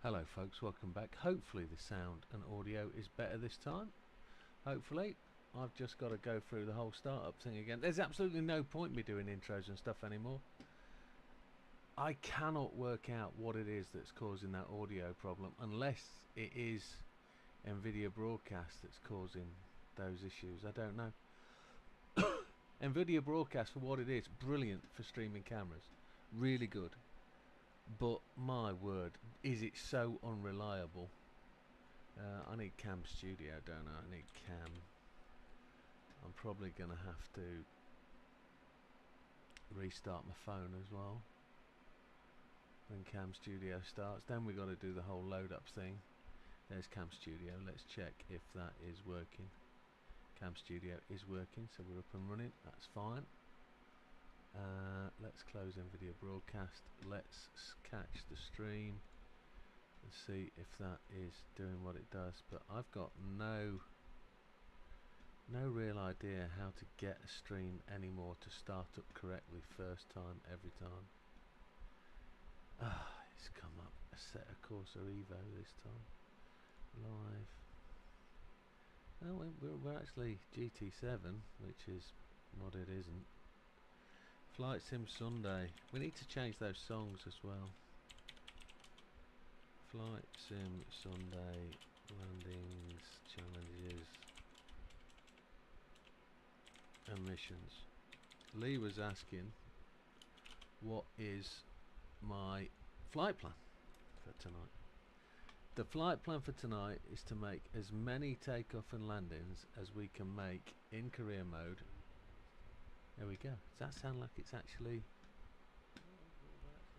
Hello folks, welcome back. Hopefully the sound and audio is better this time. Hopefully. I've just got to go through the whole startup thing again. There's absolutely no point me doing intros and stuff anymore. I cannot work out what it is that's causing that audio problem unless it is NVIDIA Broadcast that's causing those issues. I don't know. NVIDIA Broadcast, for what it is, brilliant for streaming cameras. Really good. But my word, is it so unreliable. I need Cam Studio, don't I? I need Cam. I'm probably going to have to restart my phone as well when Cam Studio starts. Then we've got to do the whole load up thing. There's Cam Studio. Let's check if that is working. Cam Studio is working, so we're up and running. That's fine. Let's close NVIDIA Broadcast. Let's catch the stream and see if that is doing what it does. But I've got no real idea how to get a stream anymore to start up correctly first time every time. It's come up a set of Corsa Evo this time. Live. Oh, we're actually GT7, which is what it isn't. Flight Sim Sunday. We need to change those songs as well. Flight Sim Sunday landings, challenges, and missions. Lee was asking, what is my flight plan for tonight? The flight plan for tonight is to make as many takeoff and landings as we can make in career mode. There we go. Does that sound like it's actually...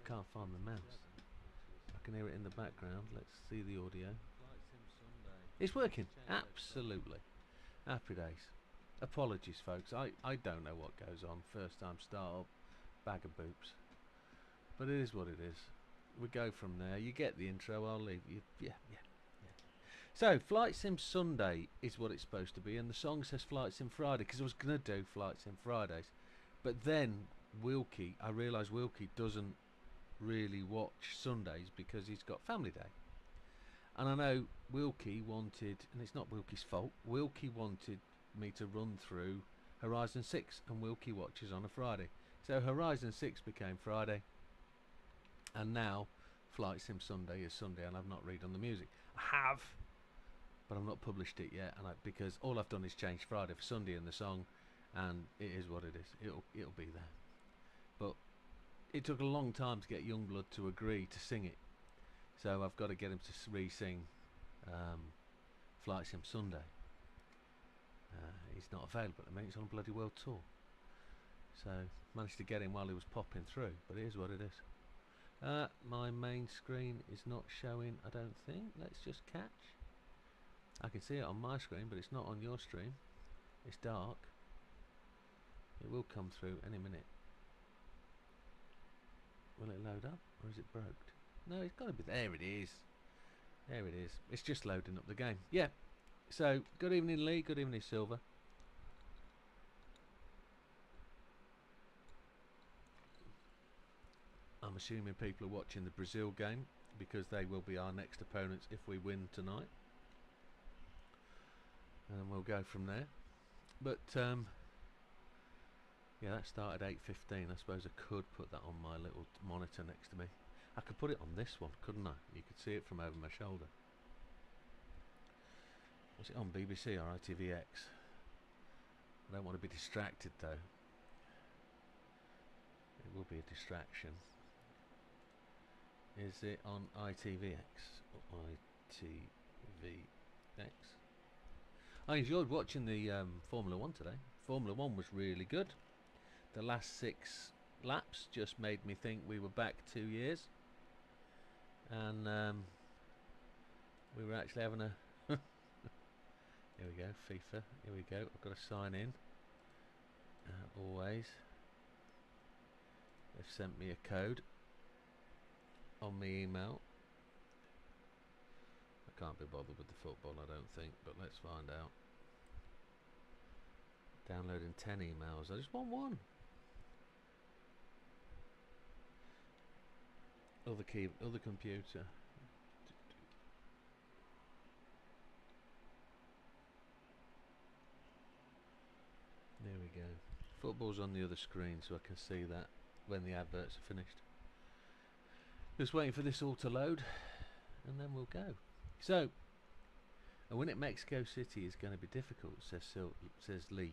Can't find the mouse. I can hear it in the background. Let's see the audio. It's working. Absolutely. Happy days. Apologies folks. I don't know what goes on. First time start up. Bag of boops. But it is what it is. We go from there. You get the intro. I'll leave you. Yeah. So, Flight Sim Sunday is what it's supposed to be, and the song says Flight Sim Friday, because I was going to do Flight Sim Fridays. But then, I realised Wilkie doesn't really watch Sundays because he's got Family Day. And I know Wilkie wanted, and it's not Wilkie's fault, Wilkie wanted me to run through Horizon 6, and Wilkie watches on a Friday. So Horizon 6 became Friday, and now Flight Sim Sunday is Sunday, and I've not read on the music. I have, but I've not published it yet, and because all I've done is change Friday for Sunday in the song, and it is what it is. It'll be there. But it took a long time to get Youngblood to agree to sing it, so I've got to get him to re-sing Flight Sim Sunday. He's not available at the minute. He's on a bloody world tour, so managed to get him while he was popping through. But it is what it is. My main screen is not showing, I don't think. Let's just catch. I can see it on my screen, but it's not on your stream. It's dark. It will come through any minute. Will it load up, or is it broke? No, it's got to be. There it is. There it is. It's just loading up the game. Yeah. So, good evening Lee, good evening Silver. I'm assuming people are watching the Brazil game, because they will be our next opponents if we win tonight. And we'll go from there. But yeah, that started 8:15. I suppose I could put that on my little monitor next to me. I could put it on this one, couldn't I? You could see it from over my shoulder. Was it on BBC or ITVX? I don't want to be distracted though. It will be a distraction. Is it on ITVX or ITVX? I enjoyed watching the Formula 1 today. Formula 1 was really good. The last 6 laps just made me think we were back 2 years. And we were actually having a... Here we go, FIFA. Here we go. I've got to sign in. Always. They've sent me a code on my email. I can't be bothered with the football, I don't think, but let's find out. Downloading 10 emails. I just want one. Other computer. football's on the other screen so I can see that when the adverts are finished. Just waiting for this all to load and then we'll go. So, a win at Mexico City is going to be difficult, says Lee.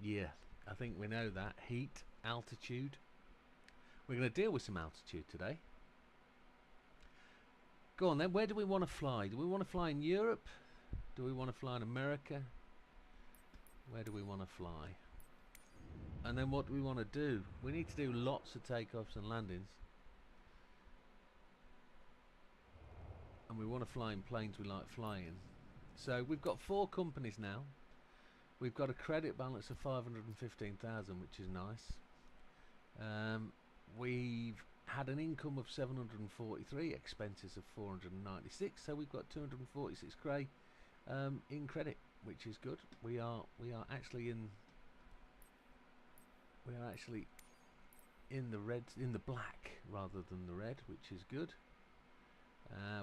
Yeah, I think we know that. Heat, altitude. We're going to deal with some altitude today. Go on then, where do we want to fly? Do we want to fly in Europe? Do we want to fly in America? Where do we want to fly? And then what do we want to do? We need to do lots of takeoffs and landings. And we want to fly in planes we like flying. So we've got 4 companies now. We've got a credit balance of 515,000, which is nice. We've had an income of 743, expenses of 496, so we've got 246 grey in credit, which is good. We are actually in the red, in the black rather than the red, which is good.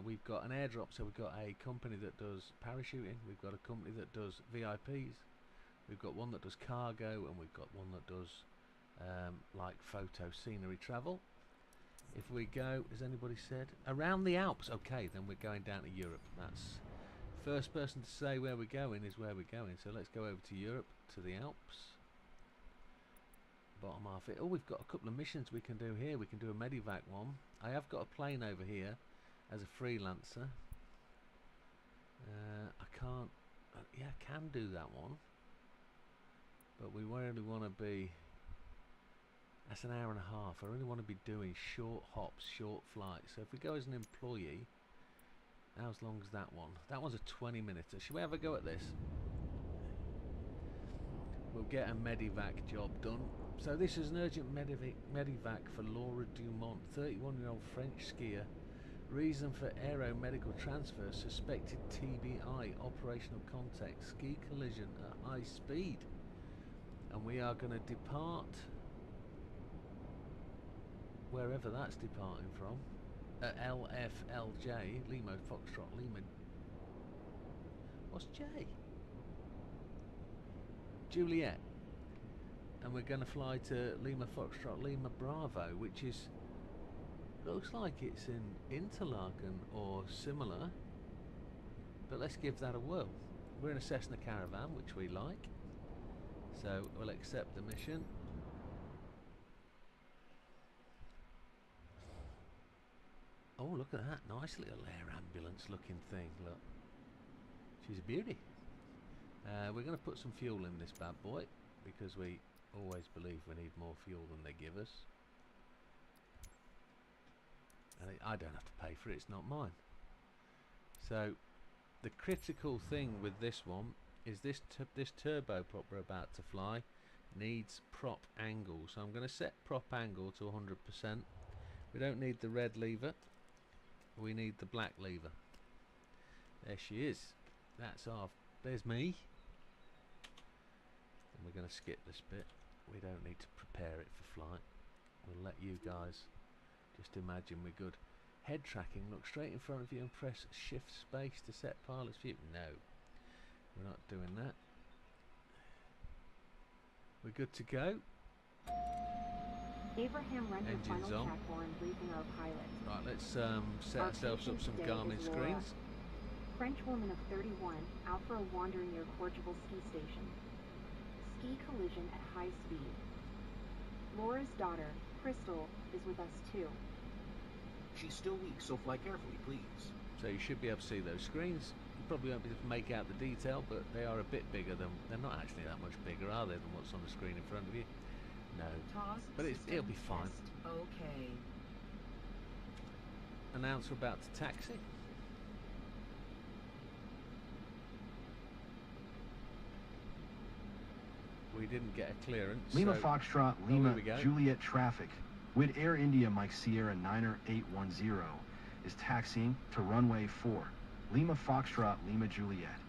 We've got an airdrop, so we've got a company that does parachuting, we've got a company that does VIPs, we've got one that does cargo, and we've got one that does like photo scenery travel. If we go, has anybody said around the Alps? Okay, then we're going down to Europe. That's first person to say where we're going is where we're going. So let's go over to Europe, to the Alps. Bottom half it. Oh, we've got a couple of missions we can do here. We can do a medevac one. I have got a plane over here as a freelancer. I can't. Yeah, I can do that one. But we really want to be. That's an hour and a half. I really want to be doing short hops, short flights. So if we go as an employee, how long is that one? That one's a 20-minute. Should we have a go at this? We'll get a medevac job done. So this is an urgent medevac for Laura Dumont, 31-year-old French skier. Reason for aeromedical transfer, suspected TBI, operational context, ski collision at high speed. And we are going to depart wherever that's departing from, at LFLJ, Lima Foxtrot Lima. What's J? Juliet. And we're going to fly to Lima Foxtrot Lima Bravo, which is, looks like it's in Interlaken or similar, but let's give that a whirl. We're in a Cessna Caravan, which we like, so we'll accept the mission. Oh, look at that nice little air ambulance looking thing. Look, she's a beauty. We're going to put some fuel in this bad boy because we always believe we need more fuel than they give us, and I don't have to pay for it, it's not mine. So the critical thing with this one is this turboprop we're about to fly needs prop angle, so I'm going to set prop angle to 100%. We don't need the red lever, we need the black lever. There she is. That's off. There's me. And we're going to skip this bit. We don't need to prepare it for flight. We'll let you guys just imagine we're good. Head tracking. Look straight in front of you and press shift space to set pilot's view. No, we're not doing that. We're good to go. Abraham rendered Engines final on. check while briefing our pilot. Right, let's set ourselves up some Garmin screens. French woman of 31, out for a wander near Cordival ski station. Ski collision at high speed. Laura's daughter, Crystal, is with us too. She's still weak, so fly carefully, please. So you should be able to see those screens. You probably won't be able to make out the detail, but they are a bit bigger than, they're not actually that much bigger, are they, than what's on the screen in front of you? No, but it'll be fine. Okay. Announce we're about to taxi. We didn't get a clearance. Lima so Foxtrot, Lima Juliet traffic with Air India Mike Sierra 90810 is taxiing to runway 4. Lima Foxtrot, Lima Juliet.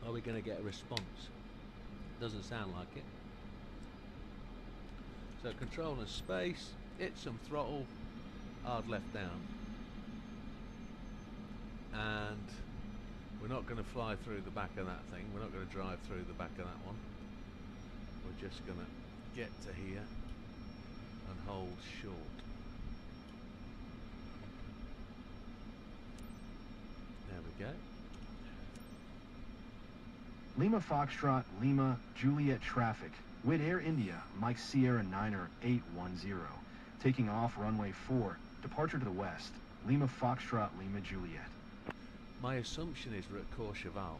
Are we going to get a response? Doesn't sound like it. So control and space, hit some throttle, hard left down. And We're not going to fly through the back of that thing. We're not going to drive through the back of that one. We're just going to get to here and hold short. There we go. Lima Foxtrot, Lima, Juliet traffic. With Air India, Mike Sierra 9er 810. Taking off runway 4. Departure to the west. Lima Foxtrot, Lima, Juliet. My assumption is we're at Courchevel.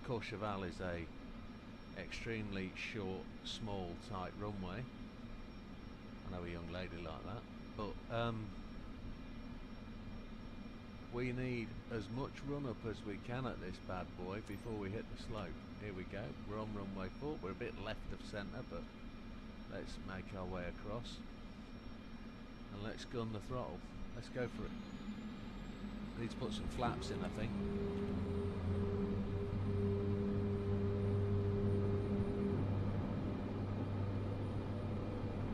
Courchevel is a extremely short, small, tight runway. I know a young lady like that. But we need as much run up as we can at this bad boy before we hit the slope. Here we go. We're on runway 4. We're a bit left of centre, but let's make our way across. And let's gun the throttle. Let's go for it. Need to put some flaps in, I think.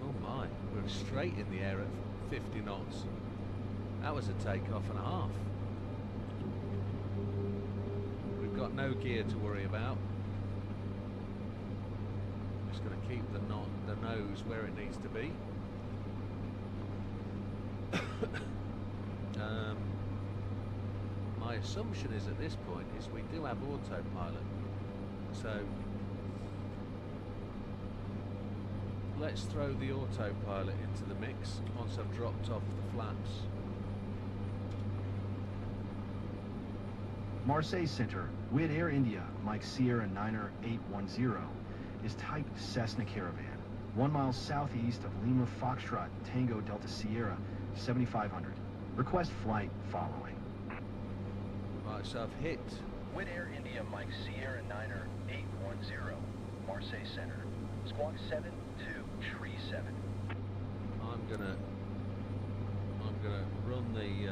Oh my, we're straight in the air at 50 knots. That was a takeoff and a half. We've got no gear to worry about. Just going to keep the nose where it needs to be. My assumption is at this point is we do have autopilot, so let's throw the autopilot into the mix once I've dropped off the flaps. Marseille Center, with Air India, Mike Sierra 9er 810, is type Cessna Caravan, 1 mile southeast of Lima Foxtrot, Tango Delta Sierra, 7500. Request flight following. Right, so I've hit. With Air India, Mike Sierra 9er 810, Marseille Center, squawk 7237. I'm gonna run the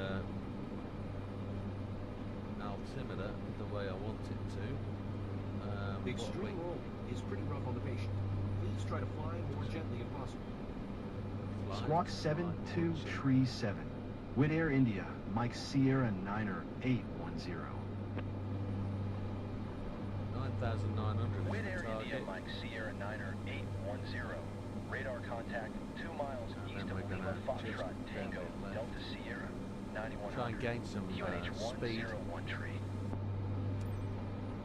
altimeter the way I want it to. The extreme roll is pretty rough on the patient. Please try to fly more gently if possible. Squawk 7237. With Air India, Mike Sierra 9er 810. 9,900 With is the Air target. India, Mike Sierra 9er 810. Radar contact 2 miles east then of we're Lima gonna Foxtrot, just Tango bend it left. Delta Sierra, 9100. Try and gain some speed. QNH 101 tree.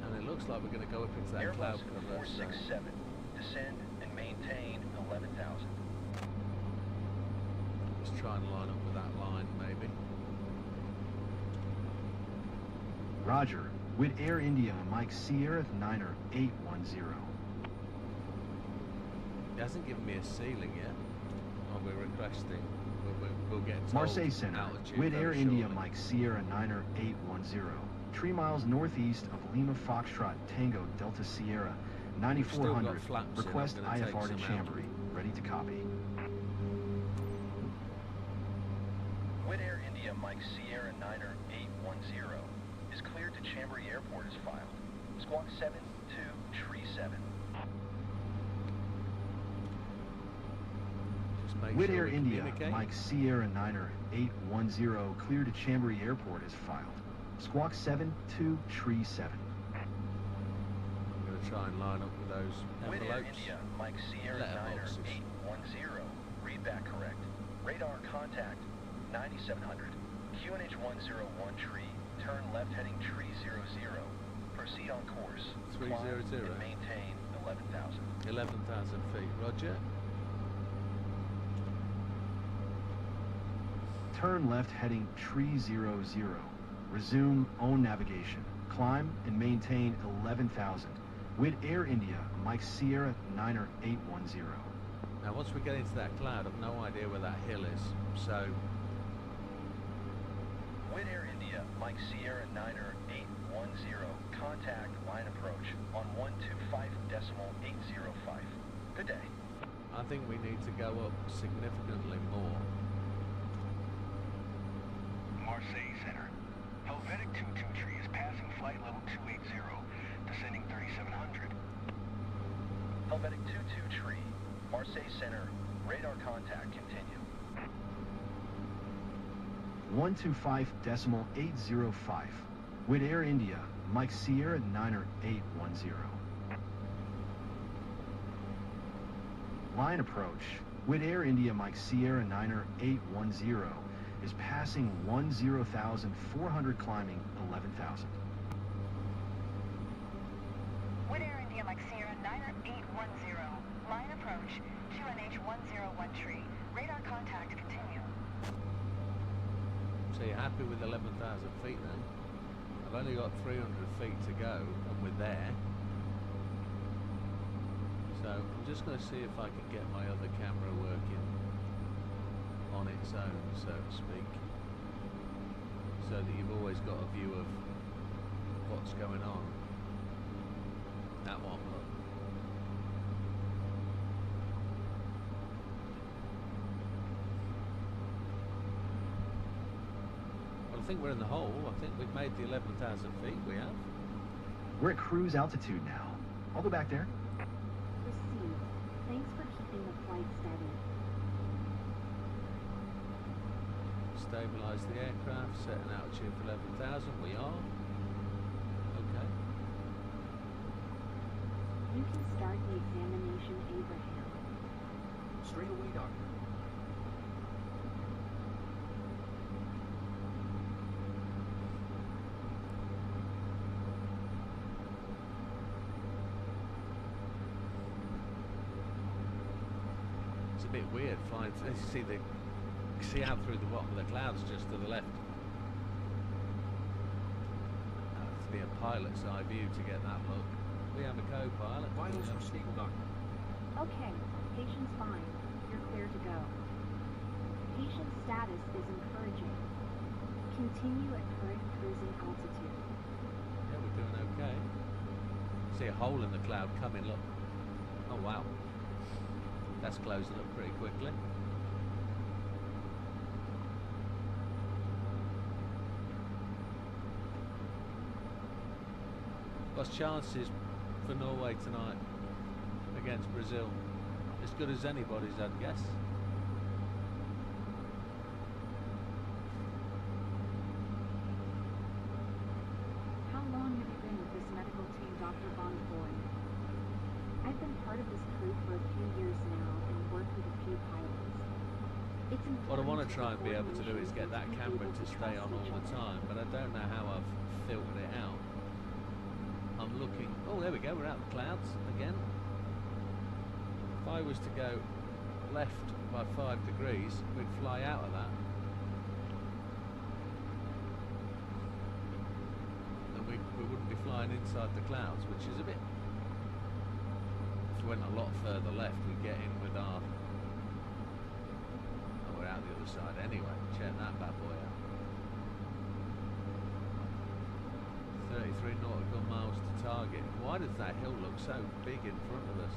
And it looks like we're going to go up into that cloud Airbus cover. So 467. Descend and maintain 11,000. let's try and line up with that line, maybe. Roger. With Air India, Mike Sierra 9er 810. It hasn't given me a ceiling yet. Oh, we're requesting. We'll get told Marseille Center. altitude With very Air India, shortly. Mike Sierra 9er 810. 3 miles northeast of Lima Foxtrot, Tango Delta Sierra, We've still got 9400. flaps in. I'm Request gonna take IFR to some out. Chambéry. Ready to copy. With Air India, Mike Sierra 9er 810 is cleared to Chambéry Airport as filed. Squawk 7237. Just make With sure Air we India, communicate. Mike Sierra 9er 810, clear to Chambéry Airport as filed. Squawk 7237. I'm going to try and line up with those With Air envelopes. India, Mike Sierra 9er Letterboxes. 810. Read back correct. Radar contact 9700. QNH 101 tree. Turn left heading tree 00. Proceed on course. 300. Climb and maintain 11,000. 11,000 feet. Roger. Turn left heading tree 00. Resume own navigation. Climb and maintain 11,000. With Air India, Mike Sierra 9er 810. Now, once we get into that cloud, I've no idea where that hill is. So, With Air India, Mike Sierra 9er 810. Contact line approach on 125.805. Good day. I think we need to go up significantly more. Marseille Center. Helvetic 22 is passing flight level 280, descending 3700. Helvetic 22 tree. Marseille Center. Radar contact continue. 125.805. With Air India, Mike Sierra 9er 810. Line approach. With Air India Mike Sierra 9er 810 is passing 10,400 climbing 11,000. With Air India Mike Sierra 9er 810. Line approach. QNH 101 tree. Radar contact continue. So you're happy with 11,000 feet then? I've only got 300 feet to go and we're there. So I'm just going to see if I can get my other camera working on its own, so to speak, so that you've always got a view of what's going on. That one, look. Well, I think we're in the hole. I think we've made the 11,000 feet. We have. We're at cruise altitude now. I'll go back there. Received. Thanks for keeping the flight steady. Stabilize the aircraft, set an altitude for 11,000. We are. Okay. You can start the examination, Abraham. Straight away, Doctor. It's a bit weird flying. See out through the bottom of the clouds just to the left. Has to be a pilot's eye view to get that look. We have a co-pilot. Vitals are stable, Doctor. Okay, patient's fine. You're clear to go. Patient status is encouraging. Continue at current cruising altitude. Yeah, we're doing okay. See a hole in the cloud coming, look. Oh wow. That's closing up pretty quickly. What's chances for Norway tonight against Brazil? As good as anybody's, I'd guess. How long have you been with this medical team, Dr. Von Boy? I've been part of this crew for a few years now and worked with a few pilots. It's important What I want to to try and be able to do is coordination get that and be camera able to stay trust on all each the other. time, but I don't know how I've filtered it out. I'm looking. Oh, there we go. We're out of the clouds again. If I was to go left by 5 degrees, we'd fly out of that. And we wouldn't be flying inside the clouds, which is a bit. If we went a lot further left, we'd get in with our. Oh, we're out the other side anyway. Check that bad boy out. 33 nautical miles to target. Why does that hill look so big in front of us?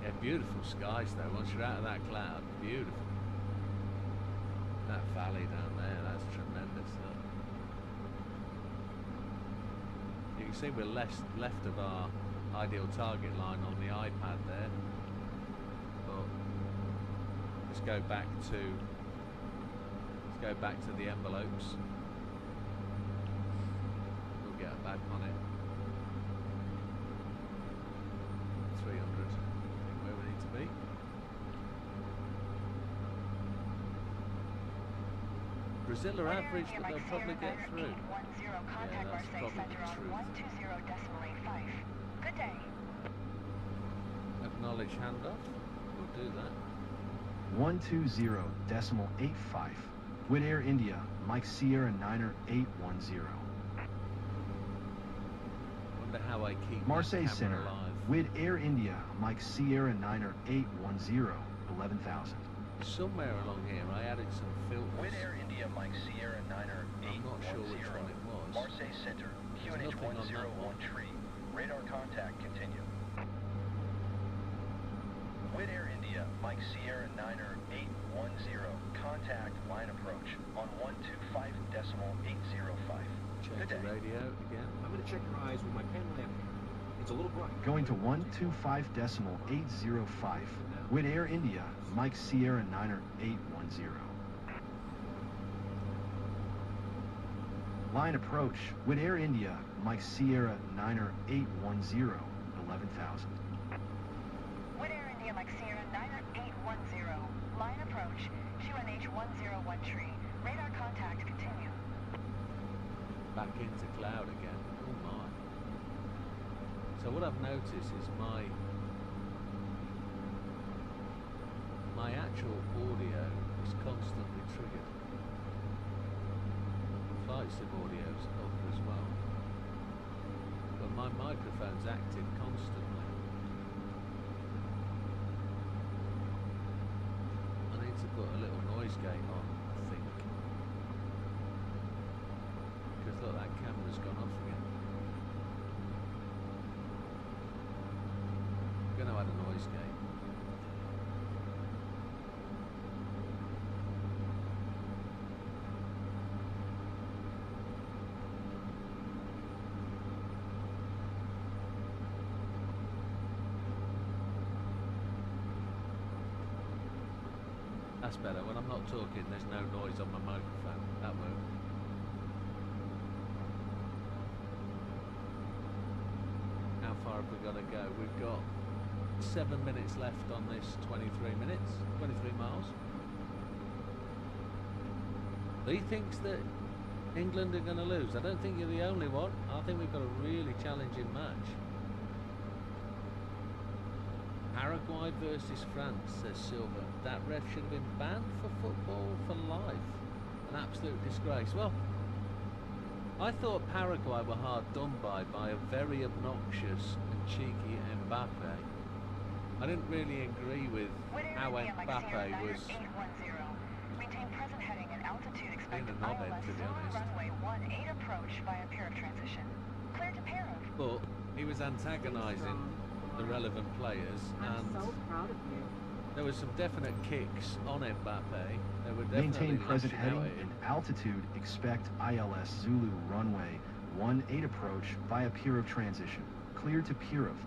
Yeah, beautiful skies though, once you're out of that cloud. Beautiful. That valley down there, that's tremendous. Look. You can see we're left of our ideal target line on the iPad there. But let's go back to the envelopes. We'll get back on it. 300, I think where we need to be. Brazil are average, but they'll probably get through. Yeah, that's probably the truth. Good day. Acknowledge handoff. We'll do that. 120.85. With Air India, Mike Sierra 9er 810. Wonder how I keep Marseille that camera Center. alive. With Air India, Mike Sierra 9er 810. 11,000. Somewhere along here I added some filters. With Air India Mike Sierra 9er I'm not sure which one it was. Marseille Center, There's QNH nothing on that 101 one. tree. Radar contact continue. With Air India Mike Sierra 9er 810. Contact line approach on 125.805. Check Good the day. radio again. I'm going to check your eyes with my pen lamp. It's a little bright. Going to 125.805. With Air India, Mike Sierra 9er 810. Line approach, with Air India, Mike Sierra 9er 810, 11,000. With Air India, Mike Sierra 9er 810. Line approach, QNH 101 tree. Radar contact continue. Back into cloud again. Oh my. So what I've noticed is my actual audio is constantly triggered. Flight sim audio's up as well. But my microphone's active constantly. I need to put a little noise gate on, I think. Because look, that camera's gone off again. I'm going to add a noise gate. That's better. When I'm not talking, there's no noise on my microphone. That works. How far have we got to go? We've got 7 minutes left on this 23 minutes, 23 miles. He thinks that England are going to lose. I don't think you're the only one. I think we've got a really challenging match. Paraguay versus France, says Silver. That ref should have been banned for football for life. An absolute disgrace. Well, I thought Paraguay were hard done by a very obnoxious and cheeky Mbappe. I didn't really agree with how Mbappe was Maintain present heading and altitude expected being a knobhead, ILS to be Zulu honest. runway 18 approach via pier of transition. Clear to pier of. But he was antagonising the relevant players, I'm and so proud of you. there was some definite kicks on Mbappe. They were definitely Maintain present lashing out heading at him. and altitude. Expect ILS Zulu runway 18 approach via pier of transition. Clear to pier of.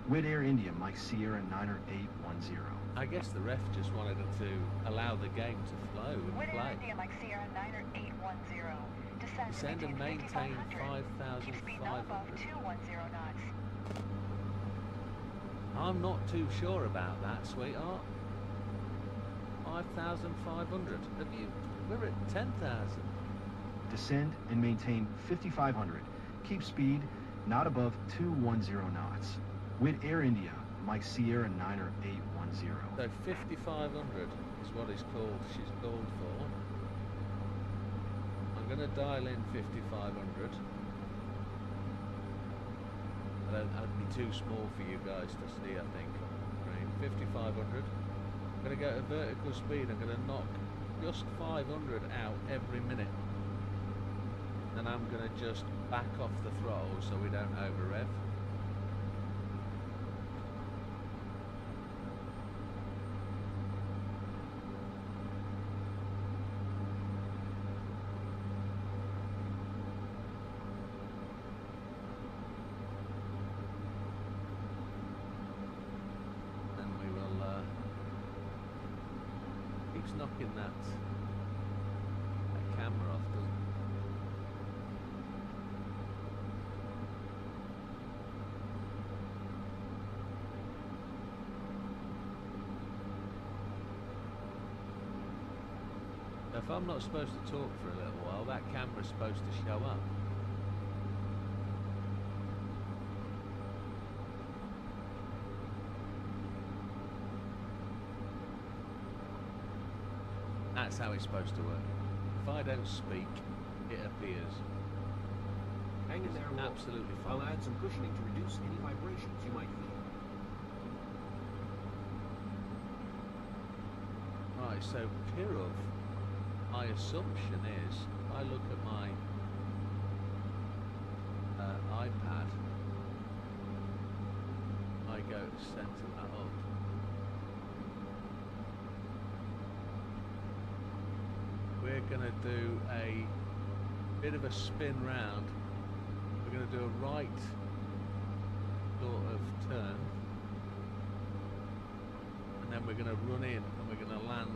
With Air India, Mike Sierra 9er 810. I guess the ref just wanted him to allow the game to flow and With Air play. India, Mike Sierra 9er 810. Descend Descend and maintain 5500. Keep speed not above 5,500. 210 knots. I'm not too sure about that, sweetheart. 5,500. Have you? We're at 10,000. Descend and maintain 5,500. Keep speed not above 210 knots. With Air India, Mike Sierra 9er 810. So 5,500 is what she's called for. I'm going to dial in 5,500. I'd be too small for you guys to see, I think. Right, 5,500. I'm going to go to vertical speed. I'm going to knock just 500 out every minute. Then I'm going to just back off the throttle so we don't over rev. Knocking that camera off, doesn't it? Now, if I'm not supposed to talk for a little while, that camera's supposed to show up. That's how it's supposed to work. If I don't speak, it appears. Hang in there, It's Will. absolutely I'll fine. add some cushioning to reduce any vibrations you might feel. Right, so Kirov, my assumption is, if I look at my iPad, I go to centre that up. We're going to do a bit of a spin round. We're going to do a right sort of turn, and then we're going to run in and we're going to land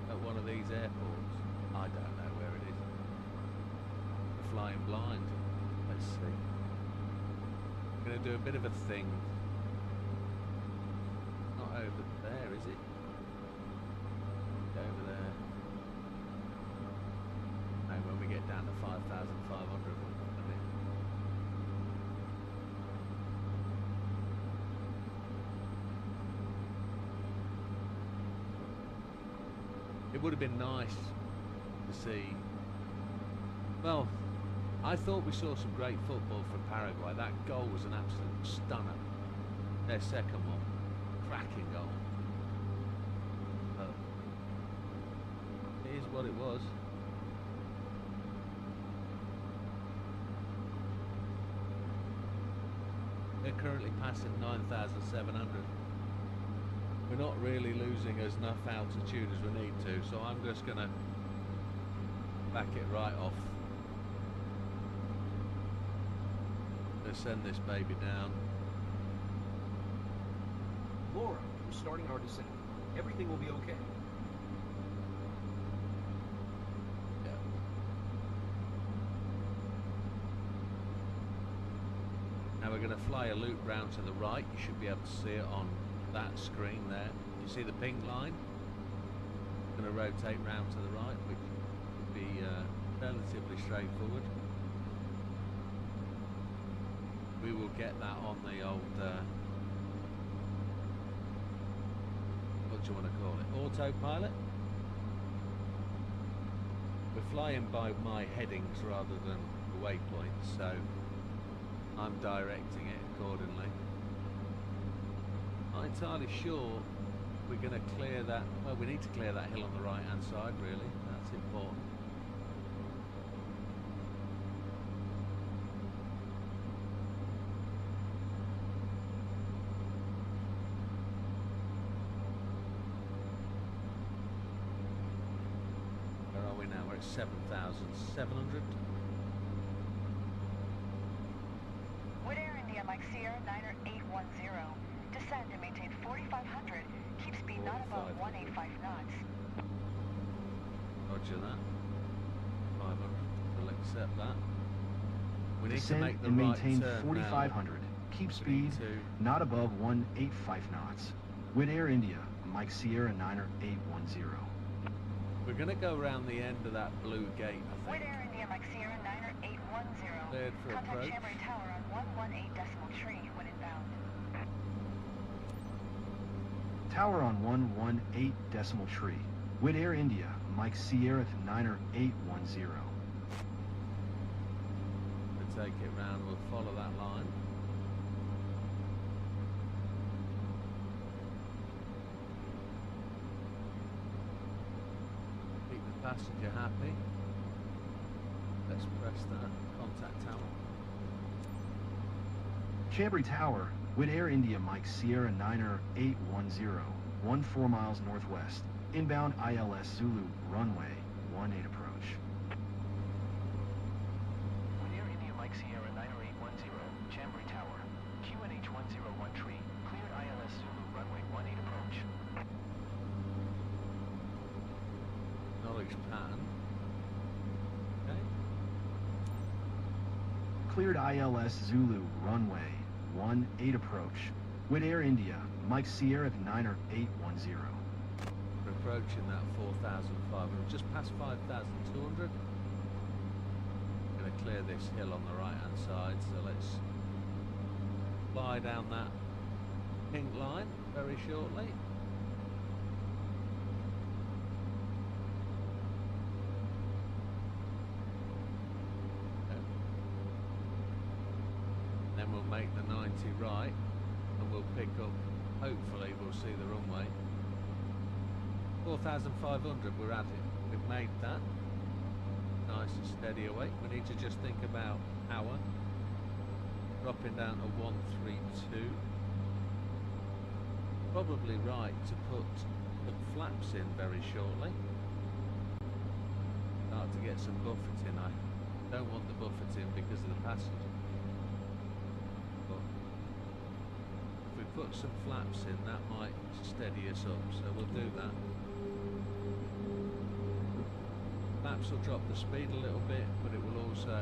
at one of these airports. I don't know where it is. flying blind. Let's see. I'm going to do a bit of a thing. Not over there, is it? Over there. No, when we get down to 5,500, it would have been nice to see. Well, I thought we saw some great football from Paraguay. That goal was an absolute stunner. Their second one, cracking goal. But it is what it was. They're currently passing 9,700. We're not really losing as enough altitude as we need to, so I'm just going to back it right off. Let's send this baby down. Laura, we're starting our descent. Everything will be okay. Yeah. Now we're going to fly a loop round to the right. You should be able to see it on that screen there. You see the pink line? Going to rotate round to the right, which would be relatively straightforward. We will get that on the old what do you want to call it? Autopilot. We're flying by my headings rather than the waypoints, so I'm directing it accordingly. Not entirely sure we're going to clear that. Well, we need to clear that hill on the right hand side, really. That's important. Where are we now? We're at 7,700. Widow India Mike Sierra 9810. Descend and maintain 4,500. Keep speed not above 185 knots. Roger that. 500. We'll accept that. We need Descend to make the and right maintain turn 4,500. Keep speed not above 185 knots. With Air India, Mike Sierra 9810. We're going to go around the end of that blue gate, I With think. Air India Mike Sierra 9810. Cleared for Contact approach. Chambray Tower on 118 decimal tree when inbound. Tower on 118 decimal tree. With Air India, Mike Sierra 9810. We'll take it round, we'll follow that line. Keep the passenger happy. Let's press that contact tower. Chambray Tower, with Air India Mike Sierra 9810, 14 miles northwest. Inbound ILS Zulu, runway 18 approach. With Air India Mike Sierra 9810, Chambray Tower, QNH 101 tree, cleared ILS Zulu, runway 18 approach. Knowledge pattern. Okay. Cleared ILS Zulu, runway 18 approach. With Air India, Mike Sierra 9810. We're approaching that 4,500, just past 5,200. Going to clear this hill on the right hand side, so let's fly down that pink line very shortly. Then we'll make the 90 right and we'll pick up, hopefully we'll see the runway. 4,500, we're at it. We've made that. Nice and steady away. We need to just think about power. Dropping down to 132. Probably right to put the flaps in very shortly. Start to get some buffeting. I don't want the buffeting because of the passenger. But if we put some flaps in, that might steady us up, so we'll do that. Maps will drop the speed a little bit, but it will also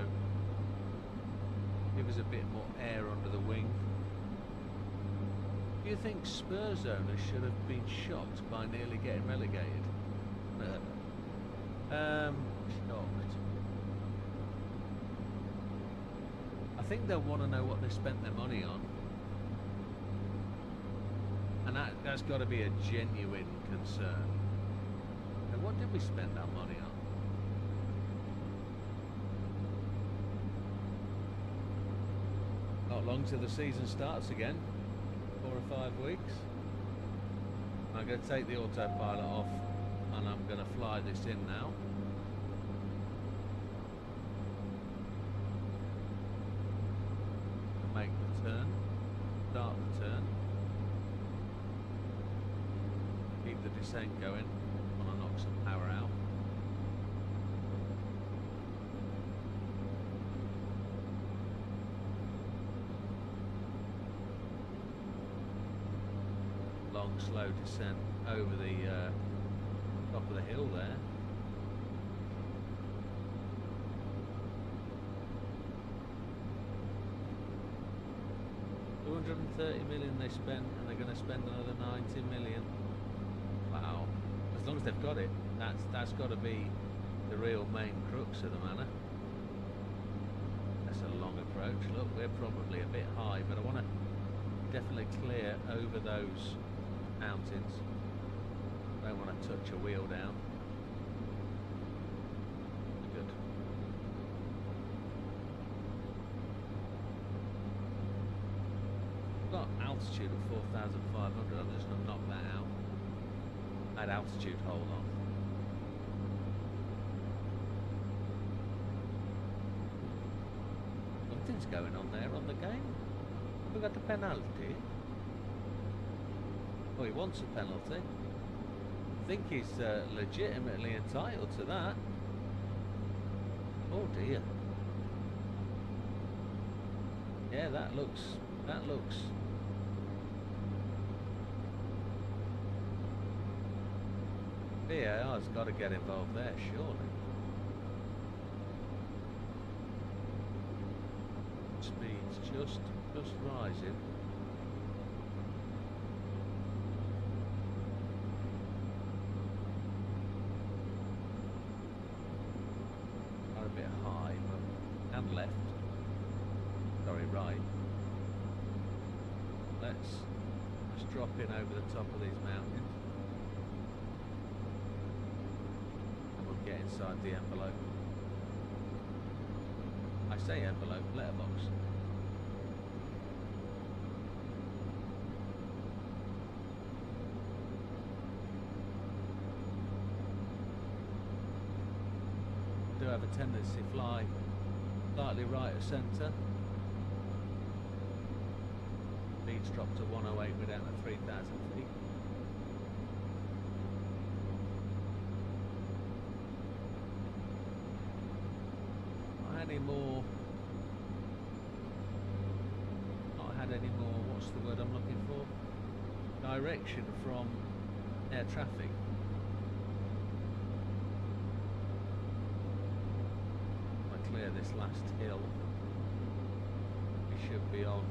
give us a bit more air under the wing. Do you think Spurs owners should have been shocked by nearly getting relegated? Shocked. I think they'll want to know what they spent their money on. And that's got to be a genuine concern. And what did we spend our money on? Not long till the season starts again. 4 or 5 weeks. I'm going to take the autopilot off and I'm going to fly this in now. Make the turn. Start the turn. Keep the descent going. I want to knock some power out. Long, slow descent over the top of the hill there. $230 million they spent, and they're going to spend another 90 million. Wow! As long as they've got it, that's got to be the real main crux of the manor. That's a long approach. Look, we're probably a bit high, but I want to definitely clear over those mountains. Don't want to touch a wheel down. Good. Got altitude of 4,500. I'm just going to knock that out. At altitude, hold on. Something's going on there on the game. We got a penalty. Oh, he wants a penalty. I think he's legitimately entitled to that. Oh dear. Yeah, that looks. VAR's got to get involved there, surely. Speed's just rising. Are a bit high, but and left. Sorry, right. Let's just drop in over the top of these mountains. And we'll get inside the envelope. I say envelope, letterbox. Do have a tendency to fly slightly right of centre. Speed's dropped to 108, we're down to 3,000 feet. Not had any more. Not had any more. What's the word I'm looking for? Direction from air traffic. Clear this last hill. We should be on.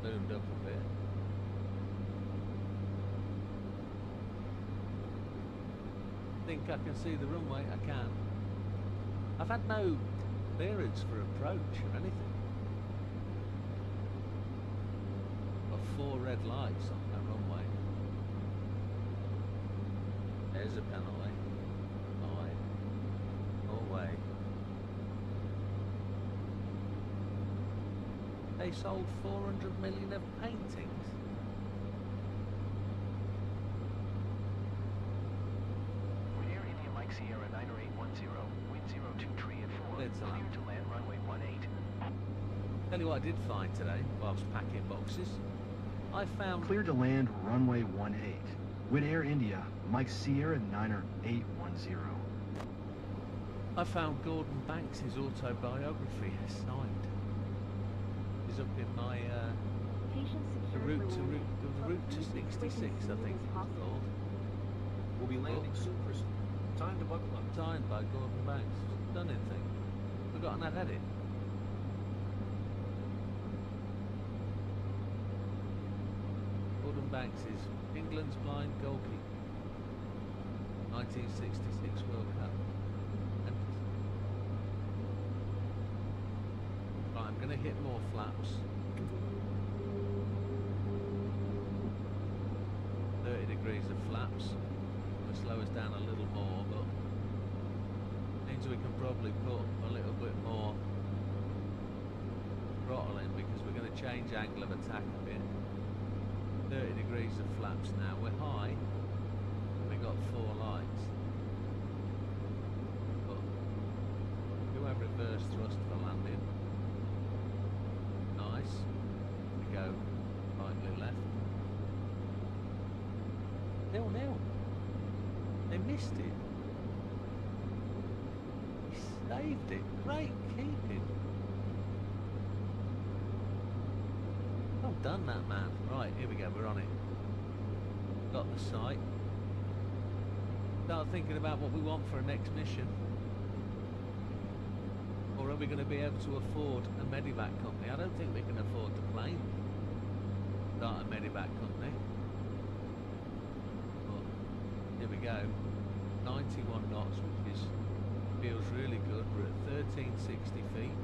Zoomed up a bit. Think I can see the runway? I can. I've had no clearance for approach or anything. Got 4 red lights on that runway. There's a penalty. Away. They sold 400 million of paintings. Air India Sierra 90810, wind 02 tree at 4, Clear to clear land. to land runway 18. Tell you what I did find today whilst packing boxes. I found Clear to land runway 18. With Air India, Mike Sierra 90810. I found Gordon Banks' autobiography signed. He's up in my Station the secured route for to landing. route to Please be quick 66, and I smooth think as it was possible. called. We'll be landing soon, Crystal. Time to buckle up. Signed by Gordon Banks. Stunning thing. Forgotten I'd had it. Gordon Banks is England's blind goalkeeper. 1966 World Cup. And right, I'm going to hit more flaps. 30 degrees of flaps. Will slow us down a little more, but means we can probably put a little bit more throttle in because we're going to change angle of attack a bit. 30 degrees of flaps now. We're high. We got 4 lights. But do have reverse thrust for landing. Nice. We go rightly left. 0-0. They missed it. He saved it. Great keeping. Well done, that man. Right, here we go. We're on it. Got the sight. Start thinking about what we want for a next mission. Or are we going to be able to afford a medevac company? I don't think we can afford the plane. Start a medevac company. But here we go. 91 knots, which feels really good. We're at 1360 feet.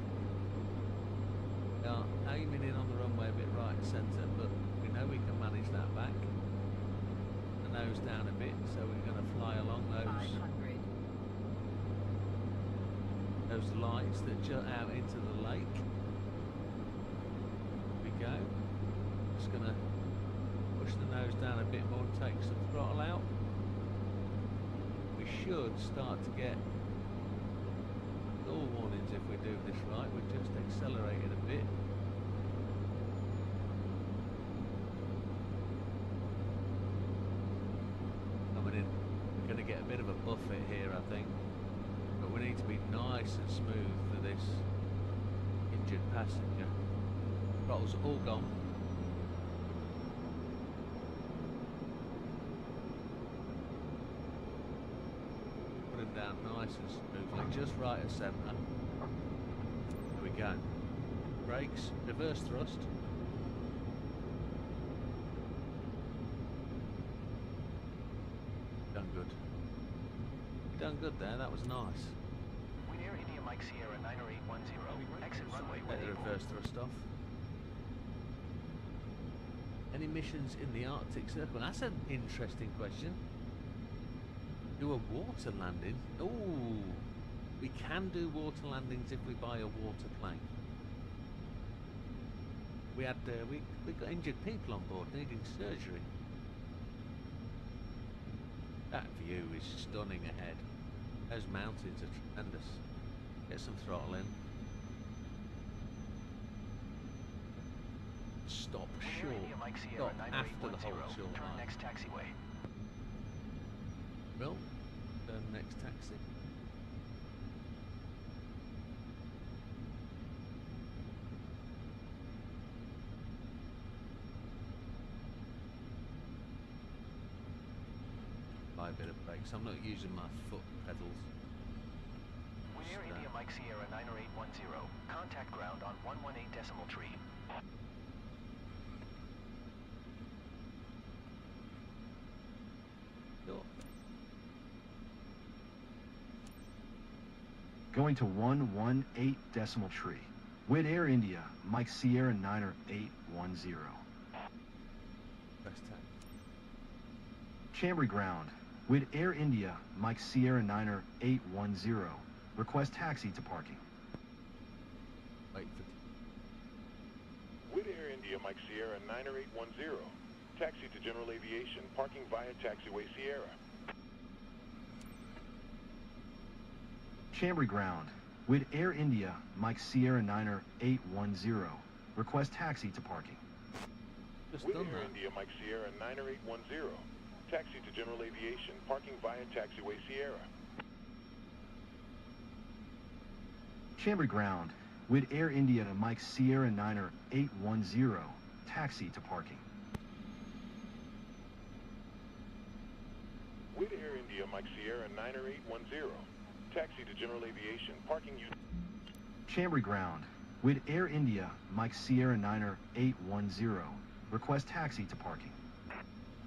We are aiming in on the runway a bit right of centre, but we know we can manage that back. The nose down a bit, so we're going to fly along those lights that jut out into the lake. Here we go. Just going to push the nose down a bit more and take some throttle out. We should start to get all warnings if we do this right. We've just accelerated a bit. Coming in, we're going to get a bit of a buffet here, I think. But we need to be nice and smooth for this injured passenger. Throttle's all gone. Put him down nice and smoothly, just right at centre. There we go. Brakes, reverse thrust. Done good. Done good there, that was nice. With Air India Mike Sierra 90810, exit runway Let the 18. reverse thrust off. Any missions in the Arctic Circle? That's an interesting question. Do a water landing? Ooh, we can do water landings if we buy a water plane. We had we got injured people on board needing surgery. That view is stunning ahead. Those mountains are tremendous. Get some throttle in. Stop short. Stop after the whole short Turn line. next taxiway. Well, turn next taxi. Buy a bit of brakes. I'm not using my foot pedals. With Air India Mike Sierra 90810, contact ground on 118 decimal tree. Sure. Going to 118 decimal tree. With Air India, Mike Sierra 90810. Best tax. Chambry ground. With Air India, Mike Sierra 90810. Request taxi to parking. Wait for. With Air India Mike Sierra 90810. Taxi to General Aviation, parking via Taxiway Sierra. Chambry ground. With Air India, Mike Sierra Niner 810. Request taxi to parking. Just With done Air that. India, Mike Sierra 9810. Taxi to General Aviation, parking via taxiway Sierra. Chambry ground. With Air India to Mike Sierra Niner 810. Taxi to parking. With Air India, Mike Sierra 9810. Taxi to General Aviation, parking you. Chambry ground. With Air India, Mike Sierra Niner 810. Request taxi to parking.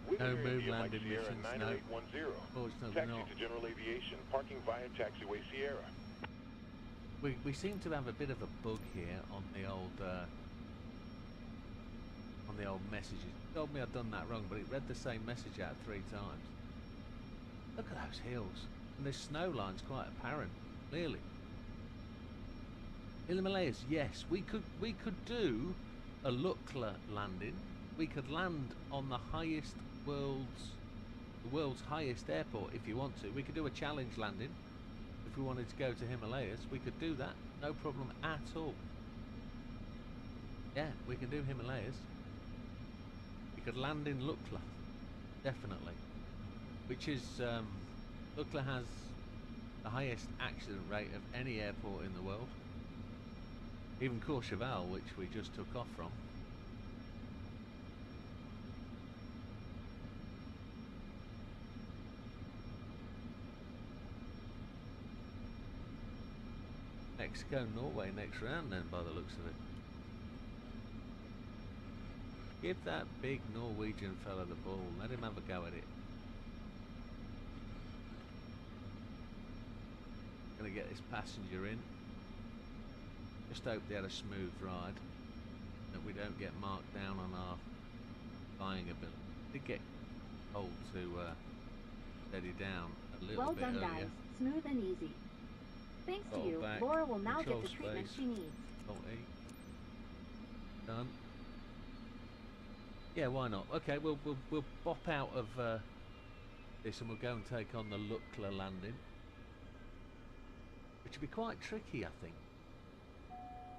With No Air moon India, Mike landing Sierra missions, no. 9810. Fortunately Taxi not. to General Aviation, parking via taxiway Sierra. We seem to have a bit of a bug here on the old messages. It told me I'd done that wrong, but it read the same message out 3 times. Look at those hills, and this snow line's quite apparent, clearly. In the Himalayas, yes, we could do a Lukla landing. We could land on the world's highest airport if you want to. We could do a challenge landing. If we wanted to go to Himalayas, we could do that, no problem at all. Yeah, we can do Himalayas. We could land in Lukla, definitely. Which is, Lukla has the highest accident rate of any airport in the world. Even Courchevel, which we just took off from. Mexico, Norway next round then, by the looks of it. Give that big Norwegian fella the ball, let him have a go at it. Gonna get this passenger in. Just hope they had a smooth ride, that we don't get marked down on our flying ability. We did get told to steady down a little Well bit done, earlier. guys. Smooth and easy. Thanks to Roll you, back, Laura will now control get the treatment space. she needs. Alt E. Done. Yeah, why not? Okay, we'll bop out of this and we'll go and take on the Lukla landing, which will be quite tricky, I think.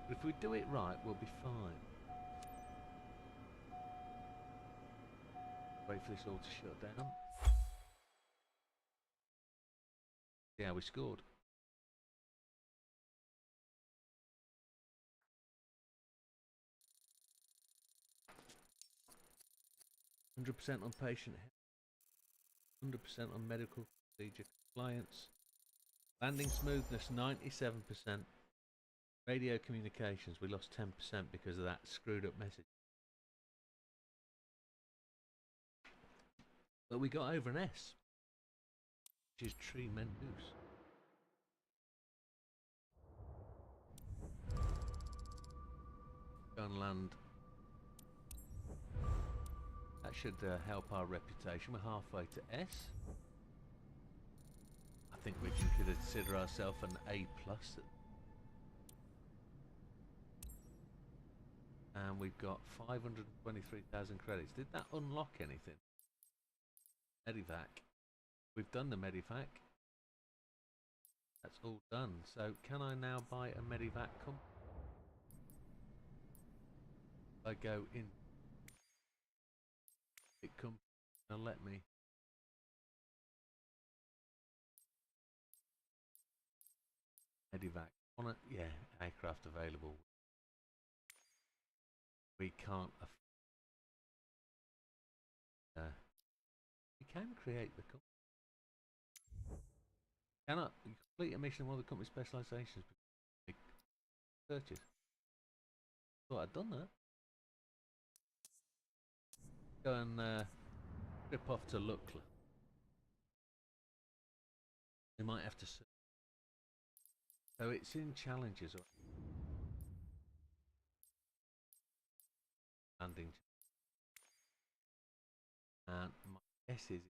But if we do it right, we'll be fine. Wait for this all to shut down. Yeah, we scored. %100% on patient health, 100% on medical procedure compliance, landing smoothness 97%, radio communications we lost 10% because of that screwed up message. But we got over an S, which is tremendous. Go and land. That should help our reputation. We're halfway to S. I think we can consider ourselves an A+. And we've got 523,000 credits. Did that unlock anything? Medivac. We've done the Medivac. That's all done. So can I now buy a Medivac company? I go in. It comes and let me. Medivac on it. Yeah, aircraft available. We can't. We can create the company. Cannot complete a mission of one of the company's specializations. Purchase. Thought I'd done that. Go and trip off to Lukla. We might have to. So it's in challenges. Landing. And my guess is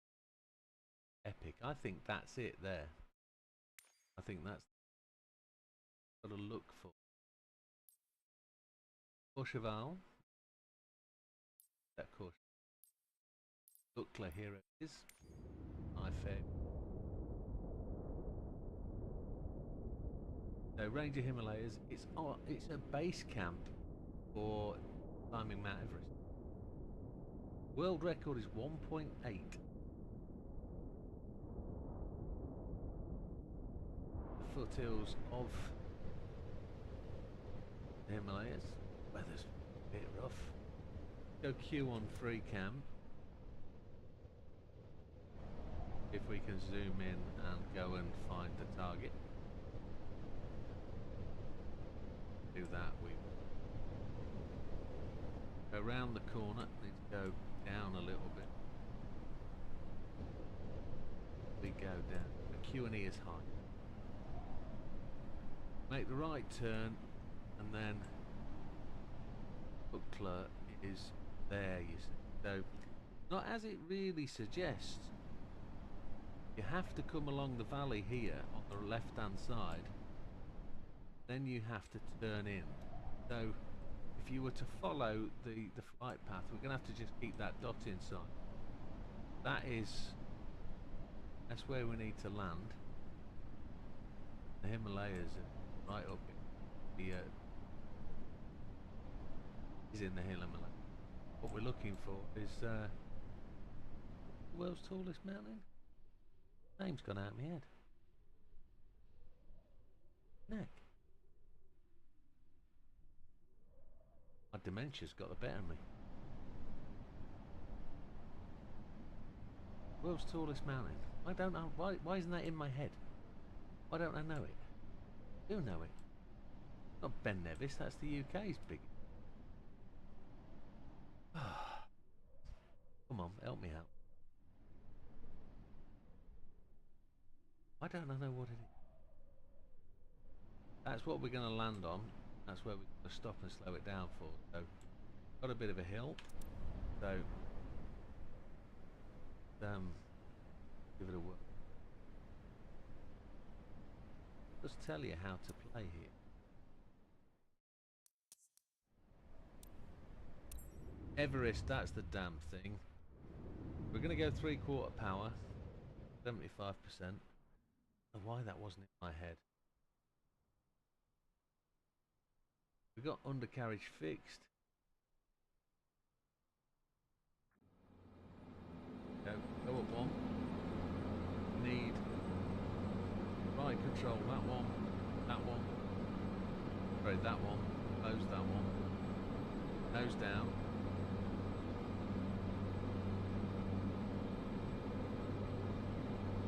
epic. I think that's it there. I think that's got to look for. Courchevel. That course. Lukla, here it is. My favorite. So Ranger Himalayas, it's a base camp for climbing Mount Everest. World record is 1.8. The foothills of the Himalayas. Weather's a bit rough. Go Q on free cam. If we can zoom in and go and find the target. Do that, we go round the corner, need to go down a little bit. We go down. The Q&E is high. Make the right turn and then Buckler is there, you see. So, not as it really suggests. You have to come along the valley here on the left hand side, then you have to turn in. So if you were to follow the flight path, we're going to have to just keep that dot inside. That's where we need to land. The Himalayas are right up in the is in the Himalayas. What we're looking for is the world's tallest mountain. Name's gone out of my head. Neck. My dementia's got the better of me. World's tallest mountain. I don't know. Why isn't that in my head? Why don't I know it? I do know it. Not Ben Nevis, that's the UK's biggest. Come on, help me out. I don't know what it is. That's what we're going to land on. That's where we're going to stop and slow it down for. So, got a bit of a hill. So, give it a whirl. Just tell you how to play here. Everest, that's the damn thing. We're going to go 3/4 power, 75%. Why that wasn't in my head. We got undercarriage fixed. Go up one. Need right control, that one, sorry, that one, close that one, nose down.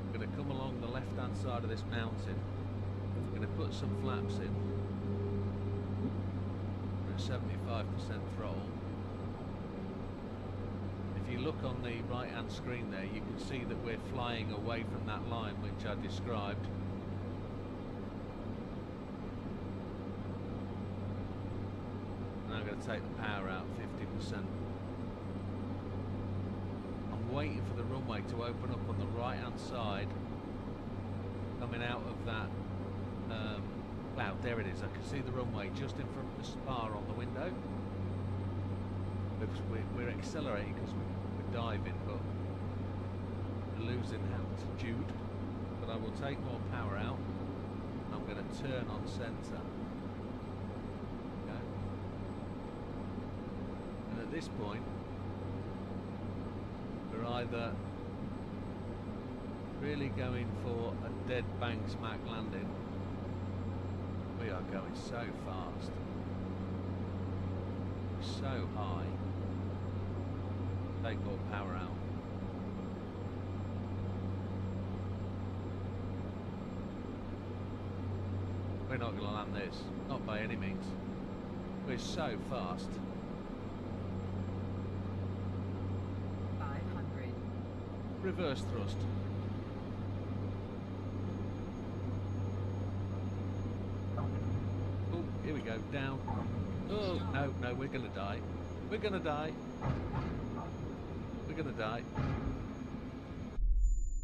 We're going to come along the left hand side of this mountain. We're going to put some flaps in. We're at 75% throttle. If you look on the right hand screen there, you can see that we're flying away from that line which I described. And I'm going to take the power out 50%. I'm waiting for the runway to open up on the right hand side, coming out of that cloud. There it is. I can see the runway just in front of the spar on the window. We're accelerating because we're diving, but we're losing altitude. But I will take more power out. I'm going to turn on centre. Okay. And at this point, we're either really going for a dead bang smack landing. We are going so fast. So high. Take all power out. We're not going to land this, not by any means. We're so fast. 500. Reverse thrust. Oh, here we go, down. Oh, no, we're going to die. We're going to die. We're going to die.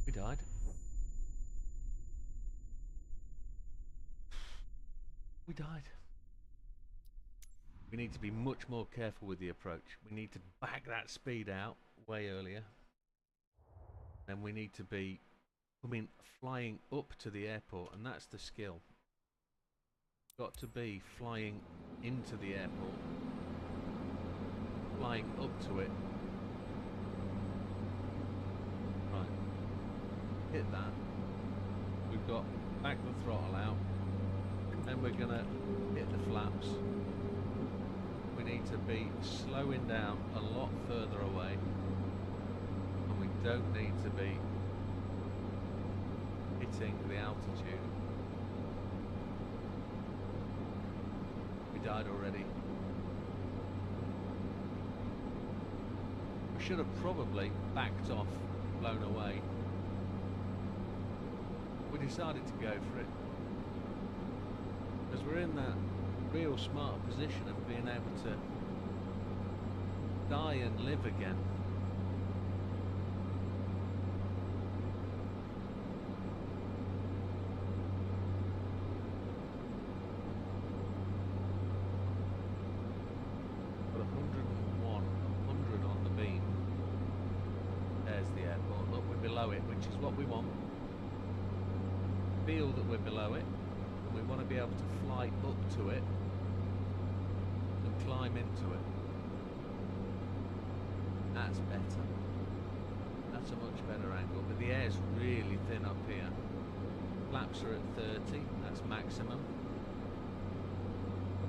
We died. We died. We need to be much more careful with the approach. We need to back that speed out way earlier. And we need to be flying up to the airport, and that's the skill. got to be flying into the airport, flying up to it. Right, hit that. We've got back the throttle out, and we're gonna hit the flaps. We need to be slowing down a lot further away, and we don't need to be hitting the altitude. We died already. We should have probably backed off, blown away. We decided to go for it because we're in that real smart position of being able to die and live again. Got 101, 100 on the beam. There's the airport. Look, we're below it, which is what we want. Feel that we're below it, and we want to be able to fly up to it and climb into it. That's better. That's a much better angle, but the air's really thin up here. Flaps are at 30, that's maximum.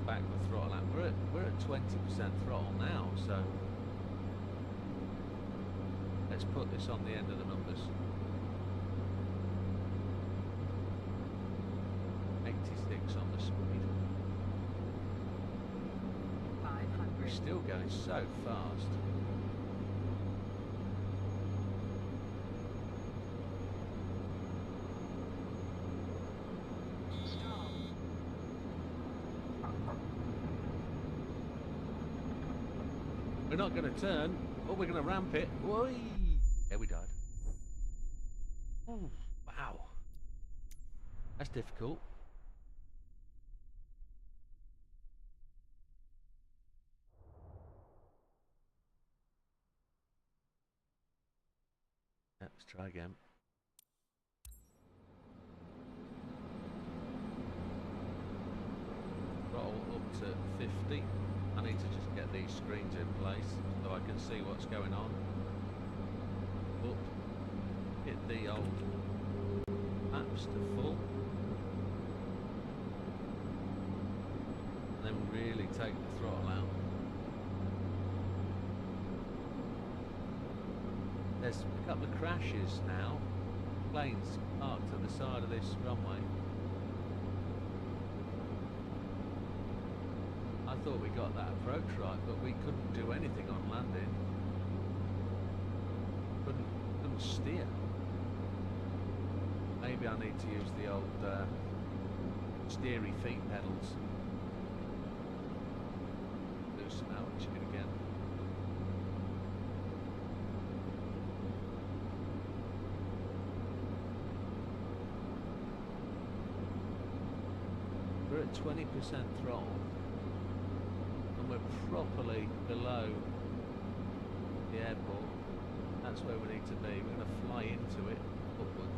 Back the throttle out. We're at 20% throttle now, so let's put this on the end of the numbers. 86 on the speed. 500. We're still going so fast. We're not going to turn. Oh, we're going to ramp it. Whee! Yeah, we died. Oh, wow. That's difficult. Let's try again. Roll up to 50. I need to just get these screens in place so I can see what's going on. Up. Hit the old maps to full. And then really take the throttle out. There's a couple of crashes now. Planes parked to the side of this runway. I thought we got that approach right, but we couldn't do anything on landing. Couldn't steer. Maybe I need to use the old steery feet pedals. Do some altitude again. We're at 20% throttle. We're properly below the airport. That's where we need to be. We're going to fly into it upward.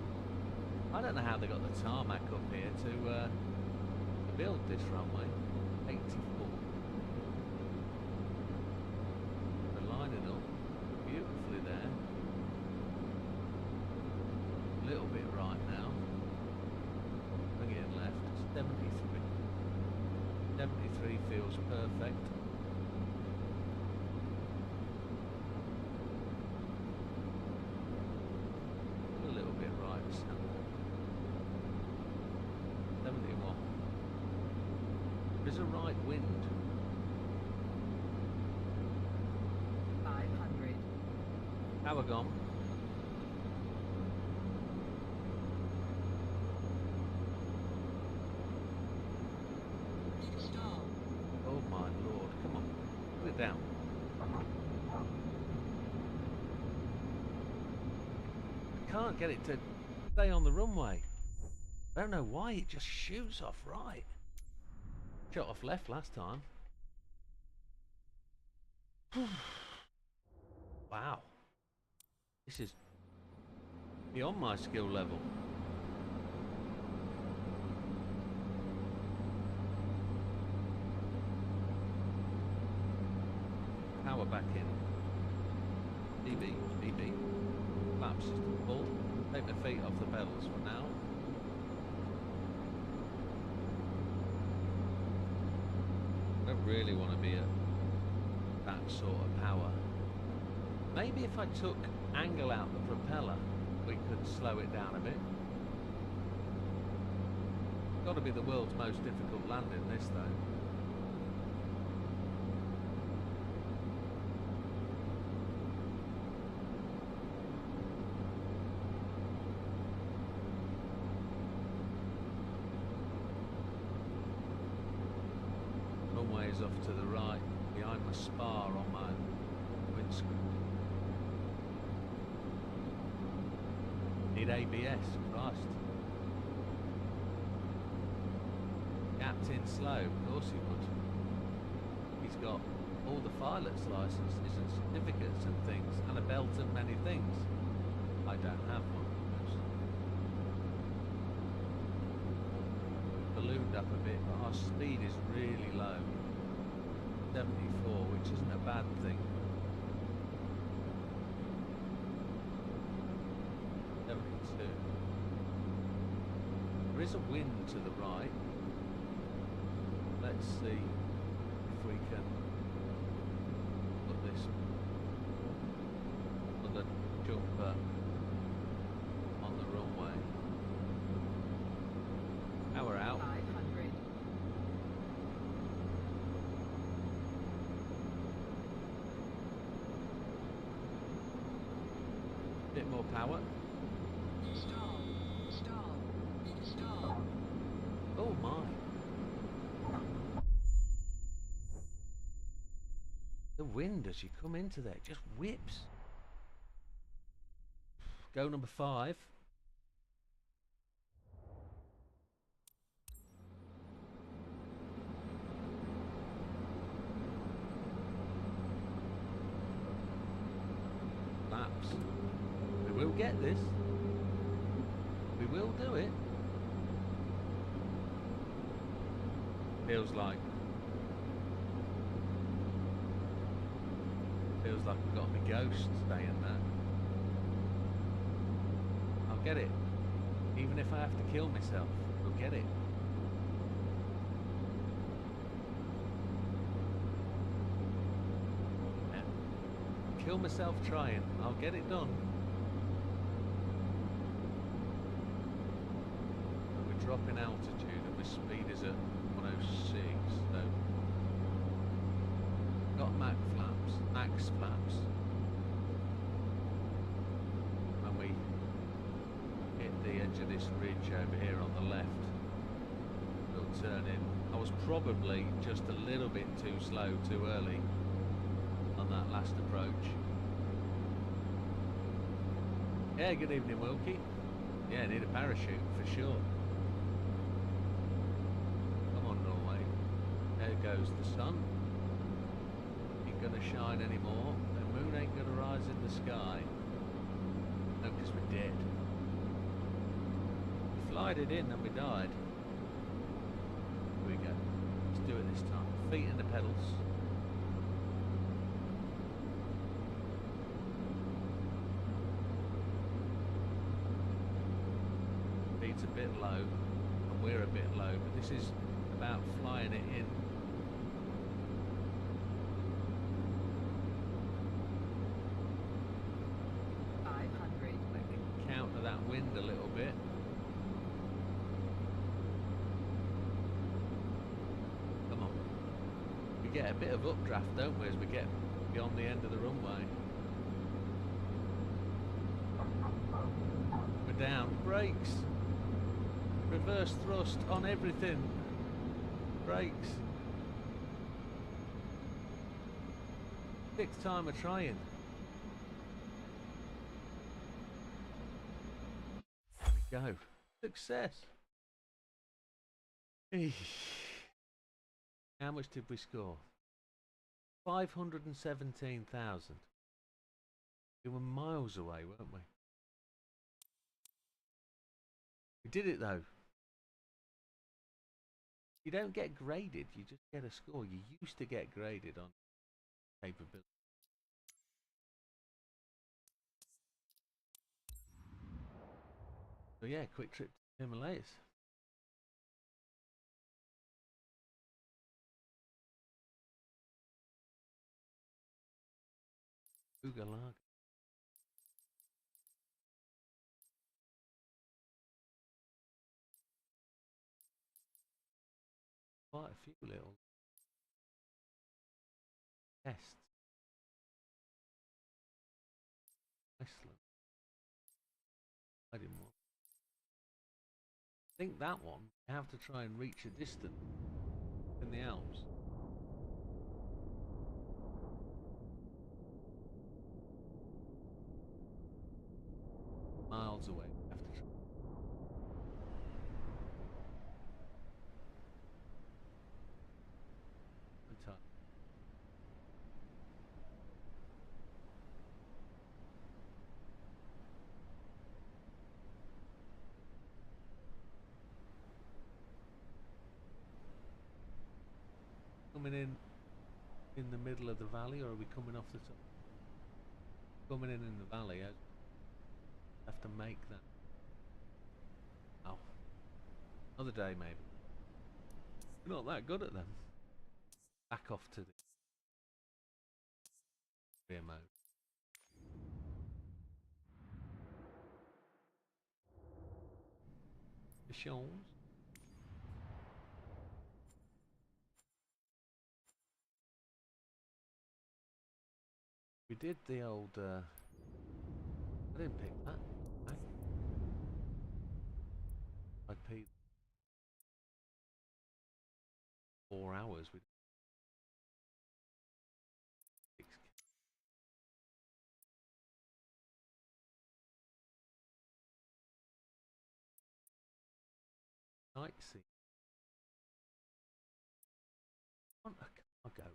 I don't know how they got the tarmac up here to build this runway. 84. We're lining up beautifully there. A little bit right now. Bring it in left. 73. 73 feels perfect. A little bit right, 71. There's a right wind. 500. Power gone. Oh my lord, come on, put it down. I can't get it to stay on the runway. I don't know why, it just shoots off right. Shot off left last time. Wow. This is beyond my skill level. back in. BB, BB. Flap system full. Take my feet off the pedals for now. I don't really want to be at that sort of power. Maybe if I took angle out the propeller, we could slow it down a bit. Got to be the world's most difficult landing, this though. Runway's off to the right, behind my spar on my windscreen. Need ABS, Christ. Captain slow, of course he would. He's got all the pilot's licenses and certificates and things, and a belt and many things. I don't have one. Ballooned up a bit, but our speed is really low. 74, which isn't a bad thing. 72. There is a wind to the right. Let's see if we can put this other jumper on the runway. Now we're out. 500. Bit more power. Stall. Stall. Stall. Oh my. The wind as you come into there just whips. Go number 5. Laps. We will get this. We will do it. Feels like I've got my ghost staying there. I'll get it. Even if I have to kill myself, we'll get it. Yeah. Kill myself trying. I'll get it done. We're dropping altitude and my speed is at 106, so got max flaps. When we hit the edge of this ridge over here on the left, we'll turn in. I was probably just a little bit too slow, too early on that last approach. Yeah, good evening, Wilkie. Yeah, need a parachute for sure. Come on, Norway. There goes the sun. Gonna shine anymore. The moon ain't gonna rise in the sky. No, because we're dead. We flied it in and we died. Here we go. Let's do it this time. Feet in the pedals. Feet's a bit low and we're a bit low, but this is about flying it in. That wind a little bit. Come on. We get a bit of updraft, don't we, as we get beyond the end of the runway. We're down. Brakes. Reverse thrust on everything. Brakes. 6th time of trying. Go. Success. How much did we score? 517,000. We were miles away, weren't we? We did it though. You don't get graded, you just get a score. You used to get graded on capability. But yeah, quick trip to the Himalayas. Ugalaga. Quite a few little tests. Iceland. I didn't want. I think that one, you have to try and reach a distance in the Alps. Miles away, you have to try. Good time. Coming in the middle of the valley, or are we coming off the top? Coming in the valley, I have to make that. Oh, another day maybe. We're not that good at them. Back off to the rear mode. The shoals. We did the old. I didn't pick that. I paid 4 hours with 6. Sightseeing. I want a cargo.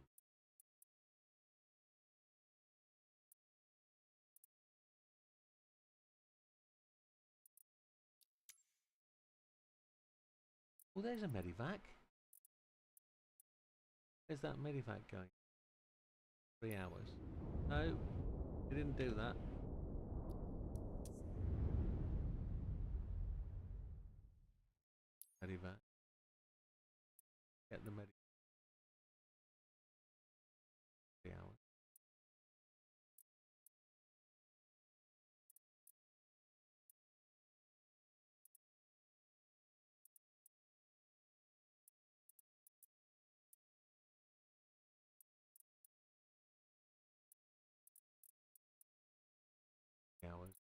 Well, there's a medivac. Where's that medivac going? 3 hours. No, we didn't do that. Medivac. Get the medivac. 3 hours. Hours.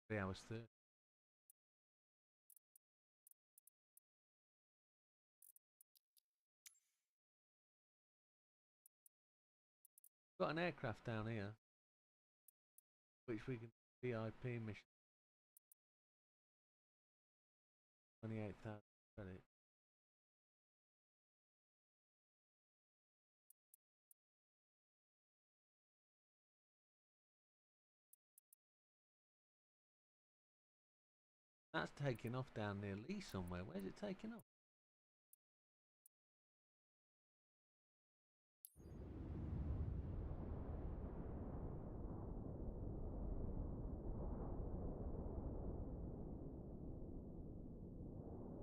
Three hours 30. Got an aircraft down here, which we can VIP mission. 28,000 credit. That's taking off down near Lee somewhere. Where's it taking off?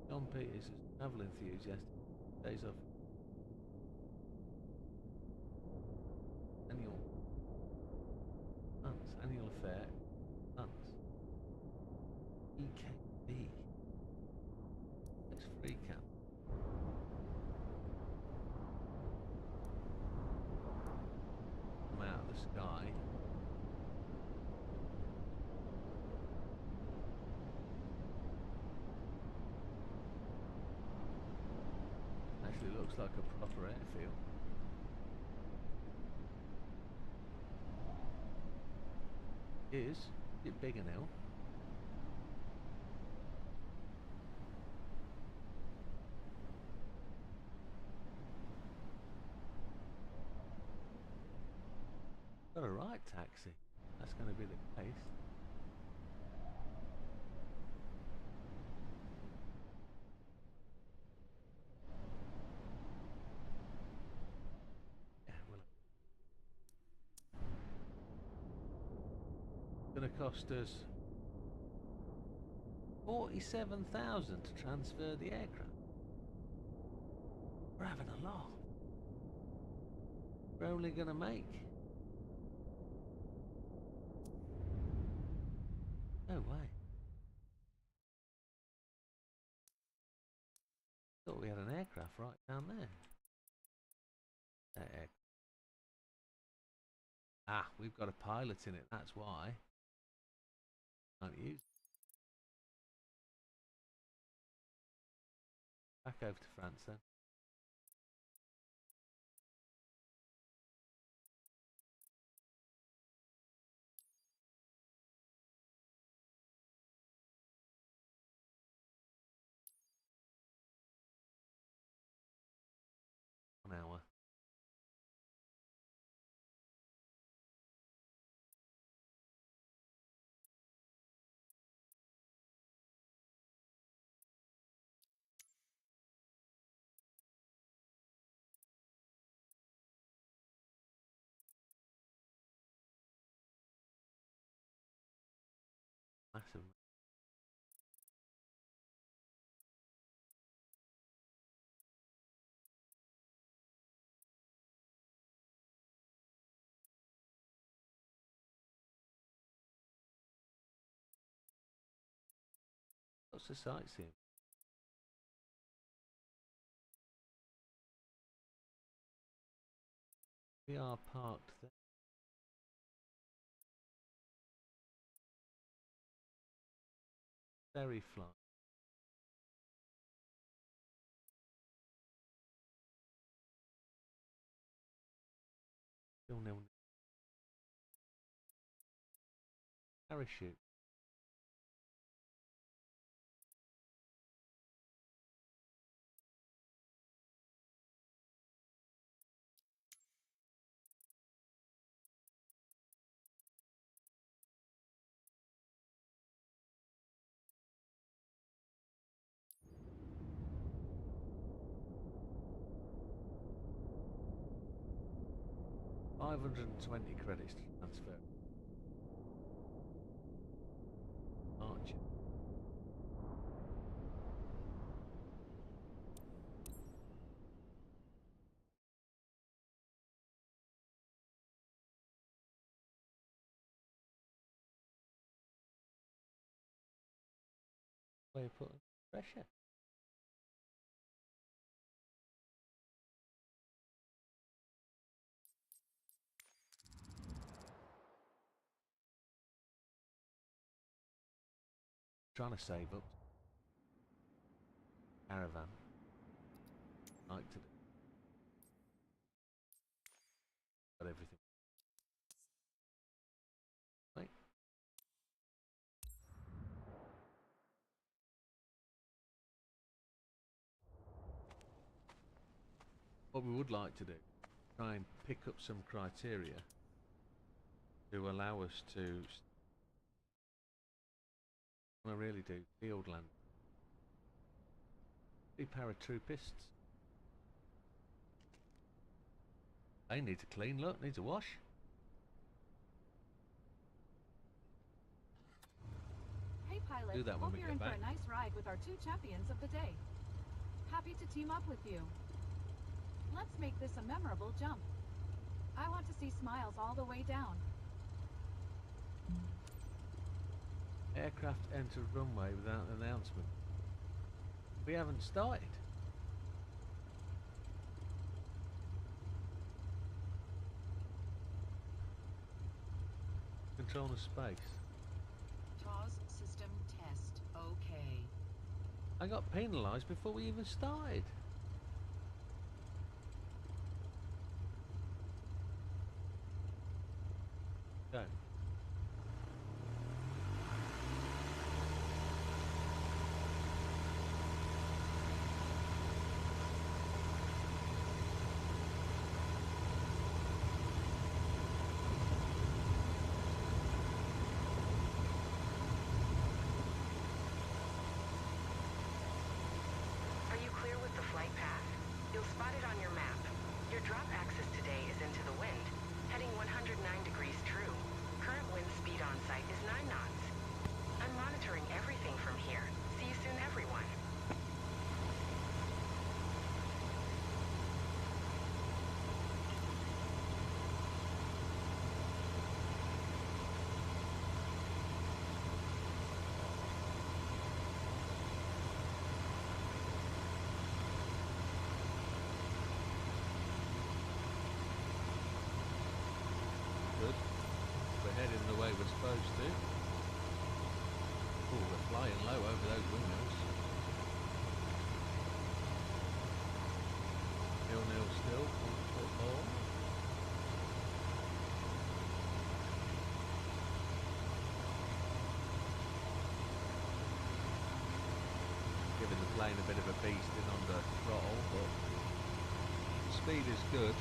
John Peters is a travel enthusiast. Days off. Annual affair. Months. EKB. It's free cap. Come out of the sky. Actually looks like a proper airfield. Is it bigger now? Got a right taxi. That's going to be the case. Yeah, going to cost us 47,000 to transfer the aircraft. We're having a laugh. We're only going to make... No way. Thought we had an aircraft right down there. That aircraft. Ah, we've got a pilot in it, that's why. Can't use it. Back over to France then. An hour. Massive. What's the sightseeing? We are parked there. Ferry fly. Still nil. Parachute. $520 credits to transfer. Archer. Where you put pressure? Trying to save up. Caravan. Like to do. Got everything. Right. What we would like to do, try and pick up some criteria to allow us to I really do field land. 3 paratroopists. They need to clean, look, needs a wash. Hey pilot, Do that when hope we you're get in back. for a nice ride with our 2 champions of the day. Happy to team up with you. Let's make this a memorable jump. I want to see smiles all the way down. Aircraft enter runway without announcement. We haven't started. Control the space. TOS system test. Okay. I got penalised before we even started. Go. Are you clear with the flight path? You'll spot it on your map. Your drop axis today is into the wind, heading 109 degrees true. Current wind speed on site is 9 heading the way we're supposed to. Oh, we're flying low over those windmills. 0-0 still, 1 foot ball. Giving the plane a bit of a beasting under throttle, but speed is good.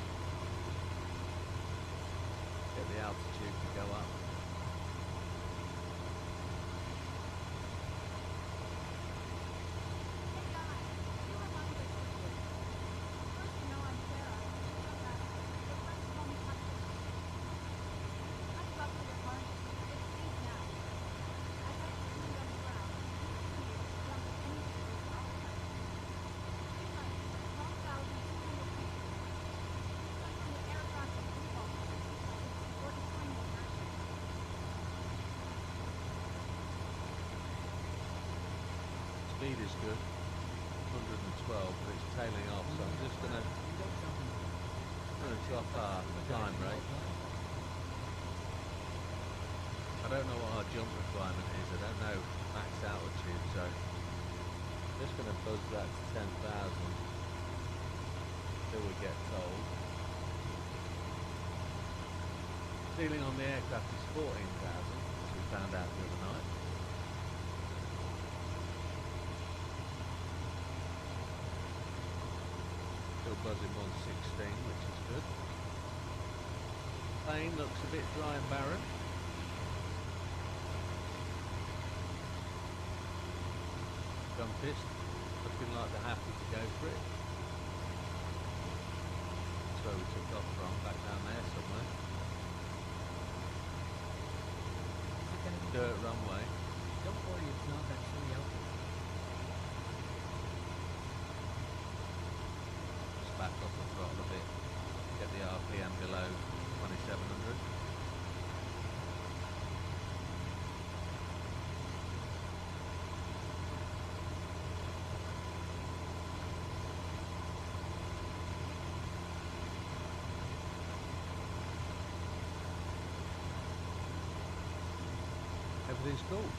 Get the altitude to go up. Hey guys, you remind us of you. First you know I'm Sarah, but friends call me Patrick. I'm about to the harness. It's speed now. As I stand on the ground, you can jump at any speed outside. Speed limit, 12,200 feet. Descent from the aircraft at freefall or extreme inertia. Speed is good, 112, but it's tailing off, so I'm just going to drop our climb rate. I don't know what our jump requirement is, I don't know max altitude, so I'm just going to buzz that to 10,000 till we get told. Ceiling on the aircraft is 14,000, as we found out the other night. Still buzzing 116, which is good. Plane looks a bit dry and barren. Jumpist looking like they're happy to go for it. That's where we took off from, back down there somewhere. Dirt runway. Don't worry, it's not that chilly out there. Just back off the throttle a bit. Get the RPM below 2700. Everything's cool.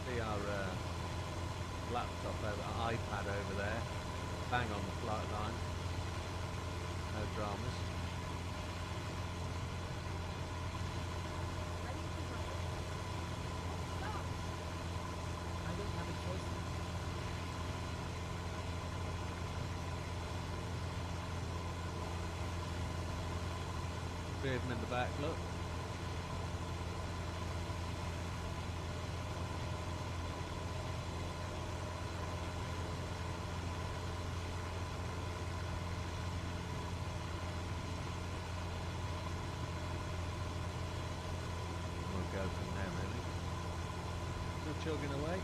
See our laptop, our iPad over there, bang on the flight line. No dramas. Ready to go. Stop! I don't have a choice. Three of them in the back, look. We'll go from there, really. Still chugging away.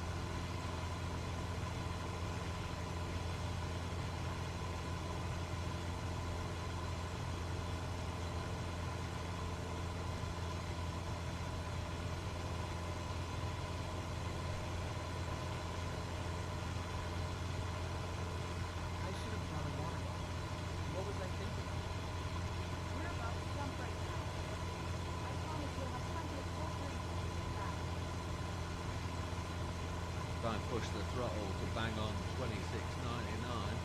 I should have brought a water bottle. What was I thinking? We're about to jump right now. I promise you'll have plenty of cold drinks when we get back. Try and push the throttle to bang on 26.99.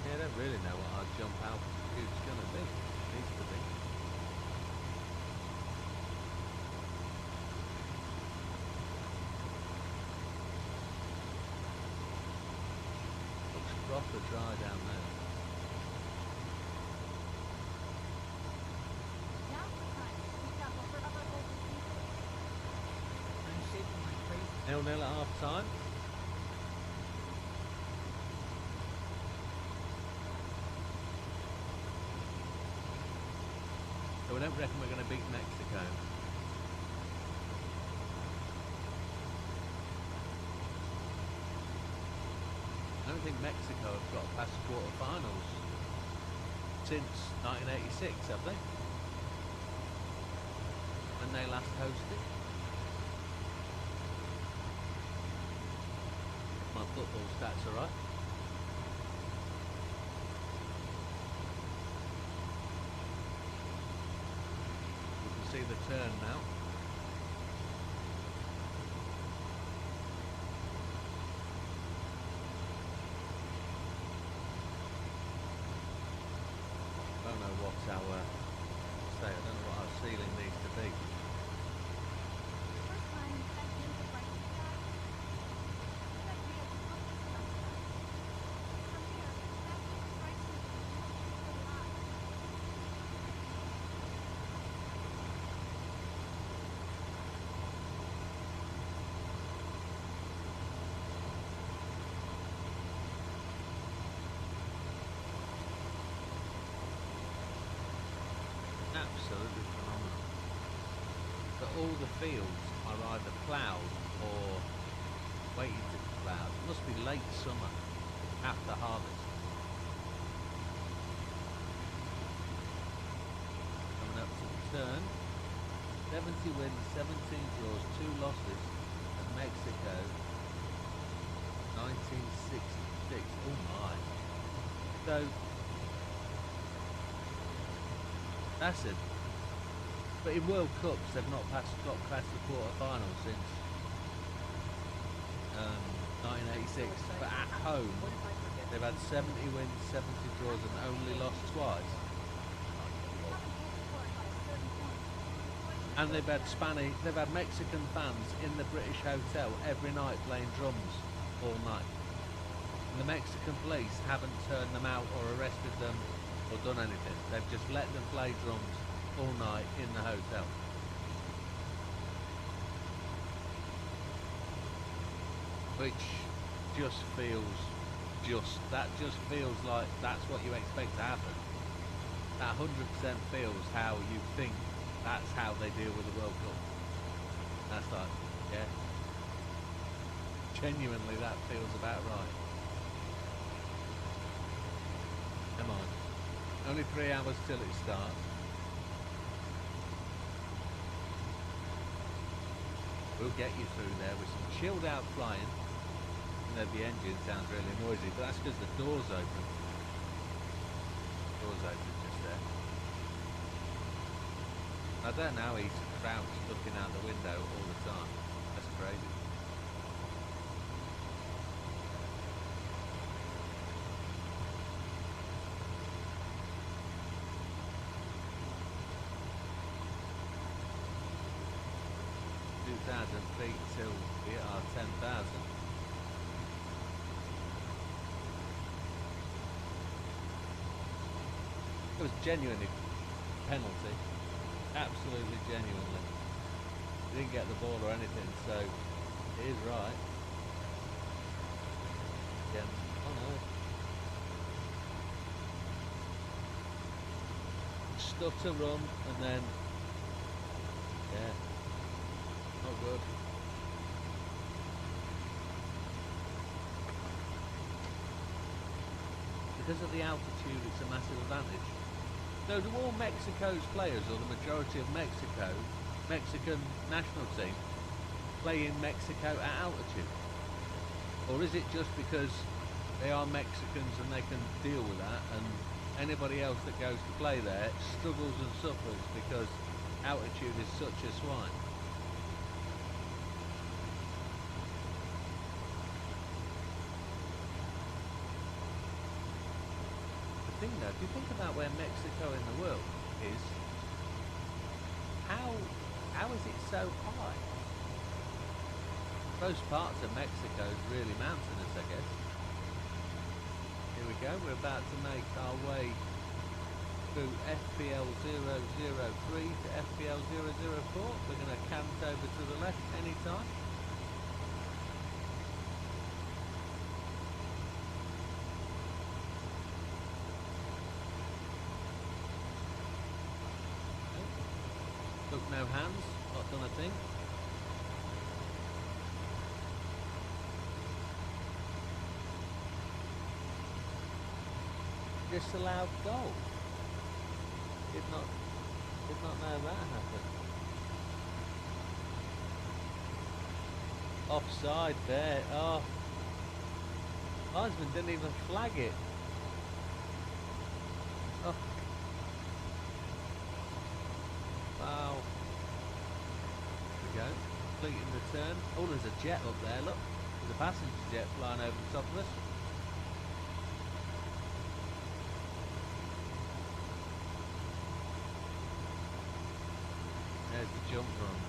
Yeah, I don't really know what our jump altitude's going to be. Needs to be. Looks proper dry down there. Now's the time to speak up over other older people. I'm shaking like crazy. 0-0 at half time. So we don't reckon we're going to beat Mexico. I don't think Mexico have got past quarterfinals. since 1986, have they? When they last hosted. My football stats are right. You can see the turn now. I don't know what our I don't know what our ceiling needs to be. First time I've been to Brighton Sky. Good idea to book this sometime. From here, that means prices will be really high. Absolutely phenomenal. But all the fields are either ploughed or waiting to be ploughed. It must be late summer after harvest. Coming up to the turn. 70 wins, 17 draws, 2 losses at Mexico. 1966. Oh my. So that's it. But in World Cups, they've not got past the quarter-final since 1986. But at home, they've had 70 wins, 70 draws, and only lost twice. And they've had Mexican fans in the British hotel every night playing drums all night. And the Mexican police haven't turned them out or arrested them or done anything. They've just let them play drums all night in the hotel. Which just feels like that's what you expect to happen. That 100% feels how you think that's how they deal with the World Cup. That's like, yeah. Genuinely, that feels about right. Come on. Only 3 hours till it starts. We'll get you through there with some chilled out flying. You know, the engine sounds really noisy, but that's because the door's open. Door's open just there. I don't know, he's crouched looking out the window all the time. That's crazy. Feet till we are 10,000. It was genuinely penalty, absolutely genuinely. We didn't get the ball or anything, so it is right. Again, oh no. Stutter run and then, yeah, not good. Because of the altitude, it's a massive advantage. So do all Mexico's players, or the majority of Mexican national team, play in Mexico at altitude? Or is it just because they are Mexicans and they can deal with that, and anybody else that goes to play there struggles and suffers because altitude is such a swine? Though, if you think about where Mexico in the world is, how is it so high? Most parts of Mexico is really mountainous, I guess. Here we go, we're about to make our way through FPL 003 to FPL 004. We're going to cant over to the left anytime. Took no hands, not done a thing. Disallowed goal. Did not know that happened. Offside there. Oh, linesman didn't even flag it. Oh. Wow. There we go. Completing the turn. Oh, there's a jet up there, look. There's a passenger jet flying over the top of us. There's the jump run.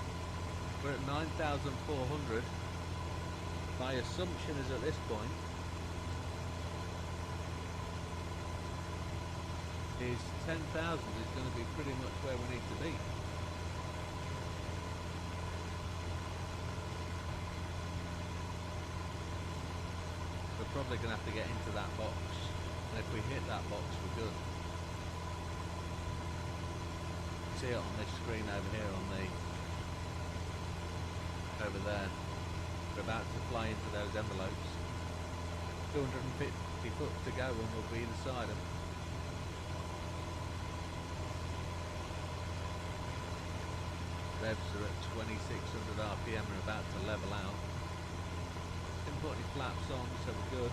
We're at 9,400. My assumption is at this point is 10,000 is going to be pretty much where we need to be. We're probably going to have to get into that box, and if we hit that box we're good. See it on this screen over here on the over there. We're about to fly into those envelopes. 250 foot to go and we'll be inside them. Revs are at 2600 RPM, we're about to level out. Didn't put any flaps on, so we're good.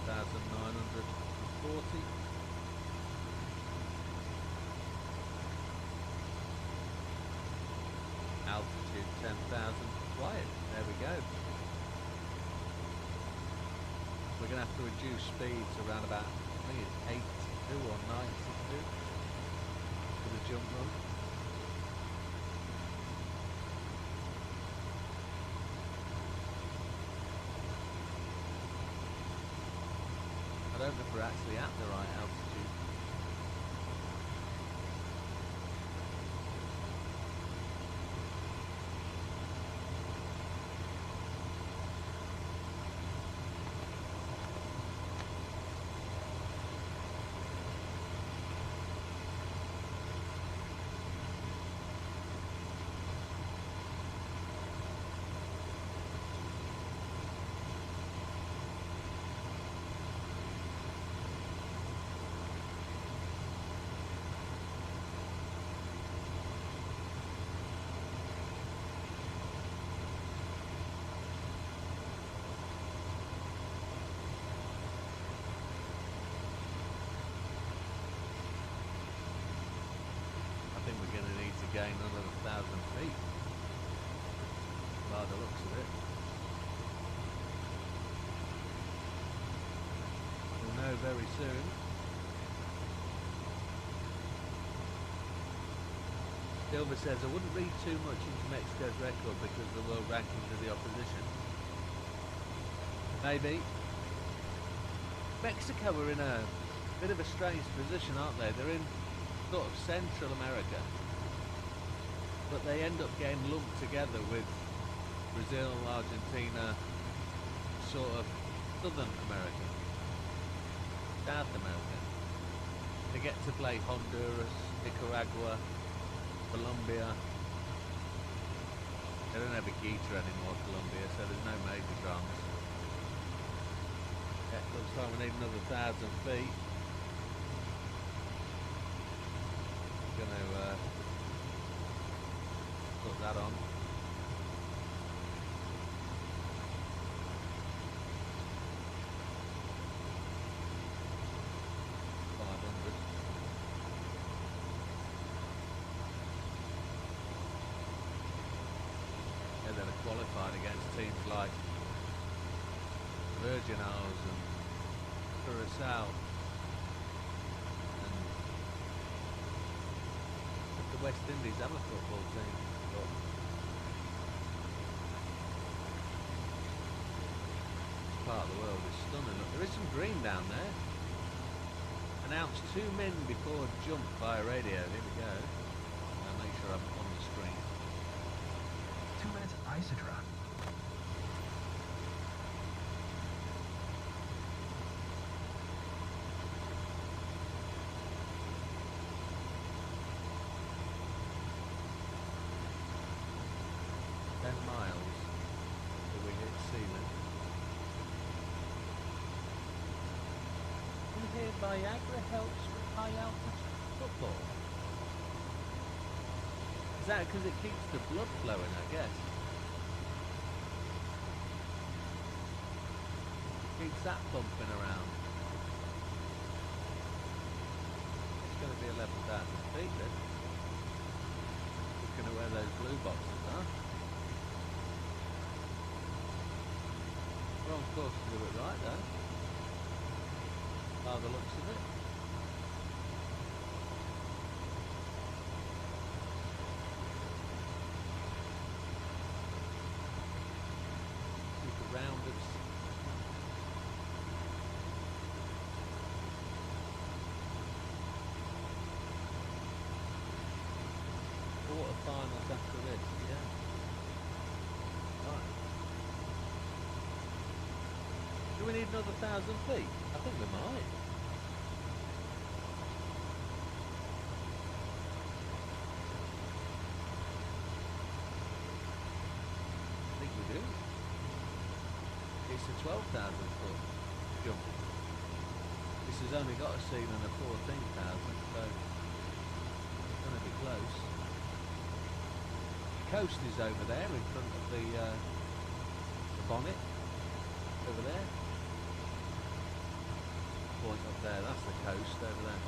9,940. Altitude 10,000, quiet, there we go. We're going to have to reduce speeds around about, I think it's 82 or 92 for the jump run. I don't know if we're actually at the right altitude. Gain another 1,000 feet by the looks of it. We'll know very soon. Silver says, I wouldn't read too much into Mexico's record because of the world rankings of the opposition. Maybe. Mexico are in a bit of a strange position, aren't they? They're in sort of Central America, but they end up getting lumped together with Brazil, Argentina, sort of Southern America, South America. They get to play Honduras, Nicaragua, Colombia. They don't have a Gita anymore, Colombia, so there's no major dramas. Yeah, looks like we need another 1,000 feet. Gonna put that on. Yeah, they're qualified against teams like Virgin Isles and Curacao and the West Indies have a football team. Part of the world is stunning. Look, there is some green down there. Announced 2 men before jump via radio. Here we go. I'll make sure I'm on the screen. 2 minutes of Isidra. Miles till we hit ceiling. And here Viagra helps with high altitude football? Is that because it keeps the blood flowing, I guess? Keeps that pumping around. It's going to be 11,000 feet then. Looking at where those blue boxes are. We're on course to do it right though. By the looks of it. Super rounders. Quarterfinals after this, yeah. Right. Do we need another 1,000 feet? I think we might. I think we do. It's a 12,000 foot jump. This has only got a ceiling of 14,000, so it's going to be close. The coast is over there in front of the bonnet. Over there. Point up there, that's the coast over there.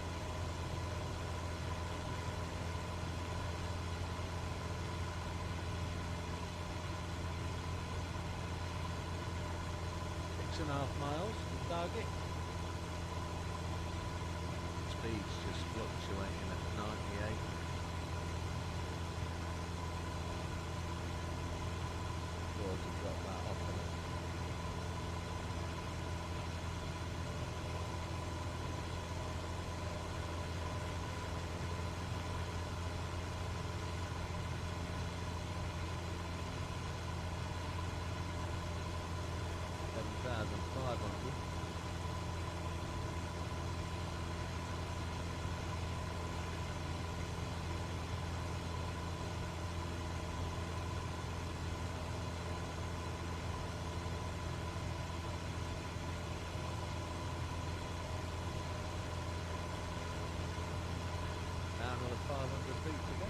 Six and a half miles to target. Speed's just fluctuating at 98. Or to drop that off a bit. Another 500 feet to go.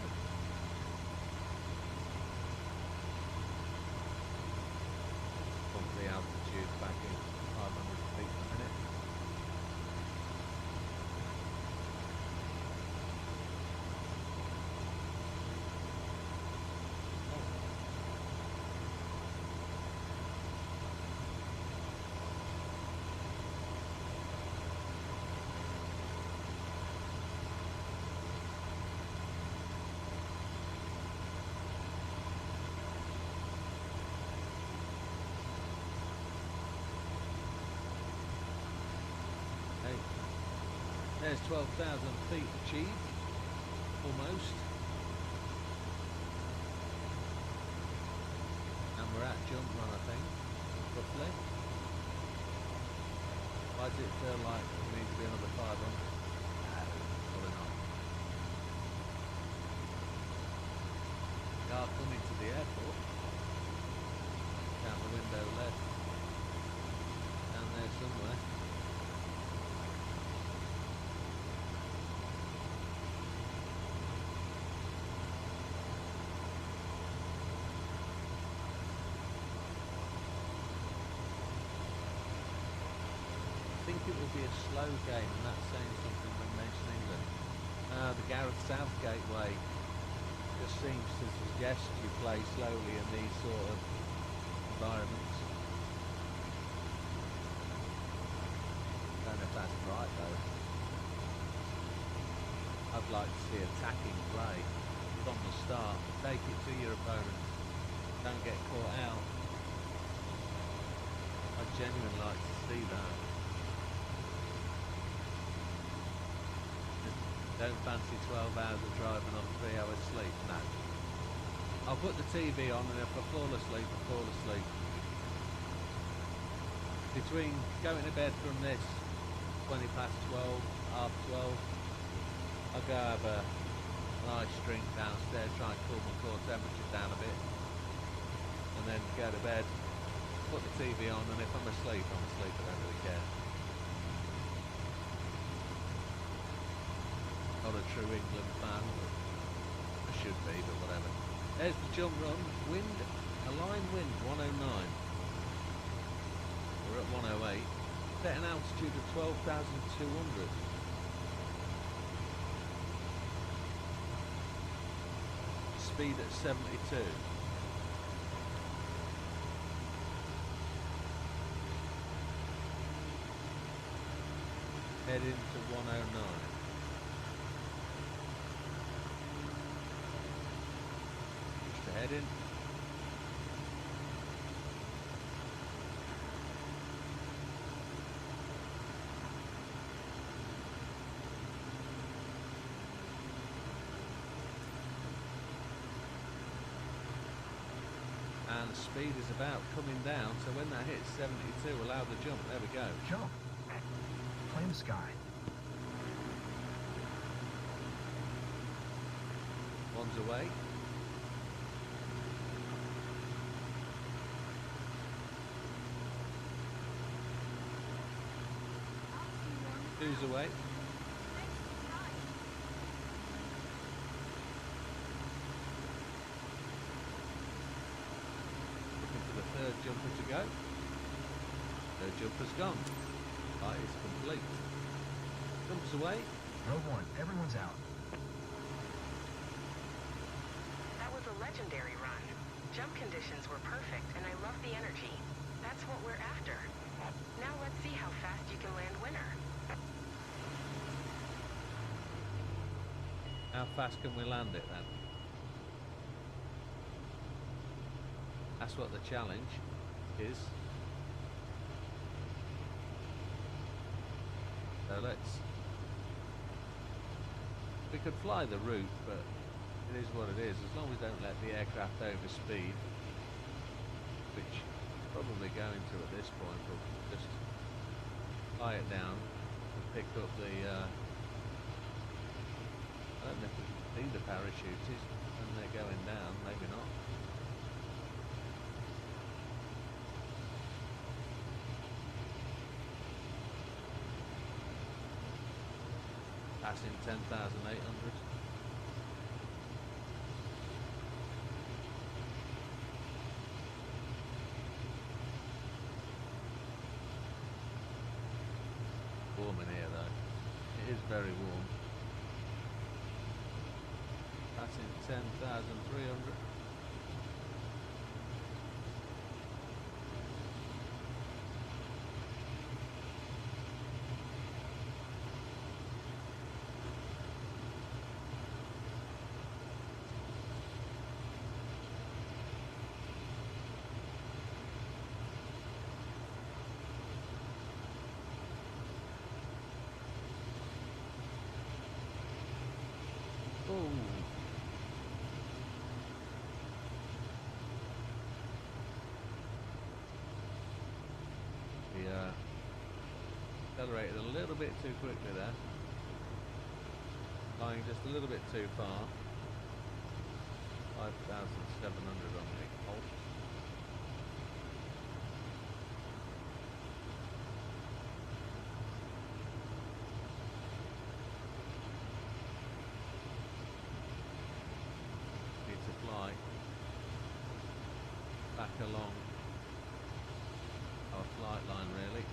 Pump the altitude back in 500 feet a minute. There's 12,000 feet achieved, almost. And we're at jump run, I think, roughly. Why does it feel like we need to be another 500? No, probably not. We are coming to the airport. Down the window left. Down there somewhere. I think it will be a slow game, and that's saying something when mentioning that the Gareth Southgate way just seems to suggest you play slowly in these sort of environments. Don't know if that's right though. I'd like to see attacking play from the start. Take it to your opponents. Don't get caught out. I'd genuinely like to see that. Don't fancy 12 hours of driving on 3 hours sleep, no. I'll put the TV on and if I fall asleep, I fall asleep. Between going to bed from this, 20 past 12, half 12, I'll go have a nice drink downstairs, try and cool my core temperature down a bit. And then go to bed, put the TV on, and if I'm asleep, I'm asleep, I don't really care. not a true England fan, but I should be, but whatever. There's the jump run. Wind, a line wind, 109. We're at 108. Set an altitude of 12,200. Speed at 72. Head into 109. Just to head in. And the speed is about coming down, so when that hits 72, allow the jump. There we go. Jump. Flame sky. One's away. Two's away. Third jumper to go. Third jumper's gone. Flight is complete. Jumps away. Row 1, everyone's out. That was a legendary run. Jump conditions were perfect, and I love the energy. That's what we're after. Now let's see how fast you can land winner. How fast can we land it then? That's what the challenge is. So we could fly the route, but it is what it is. As long as we don't let the aircraft overspeed, which we're probably going to at this point, we'll just fly it down and pick up the, I don't know if we can see the parachutes when they're going down, maybe not. Passing 10,800. Warm in here though. It is very warm. Passing 10,300. Accelerated a little bit too quickly there. Flying just a little bit too far. 5,700 on the pulse. Need to fly back along our flight line really.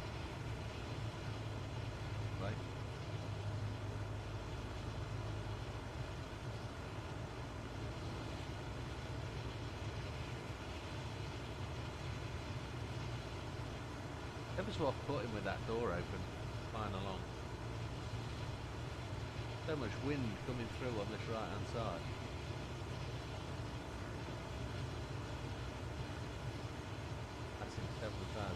Right. Ever so off-putting with that door open, flying along. So much wind coming through on this right-hand side. Passing 7,000.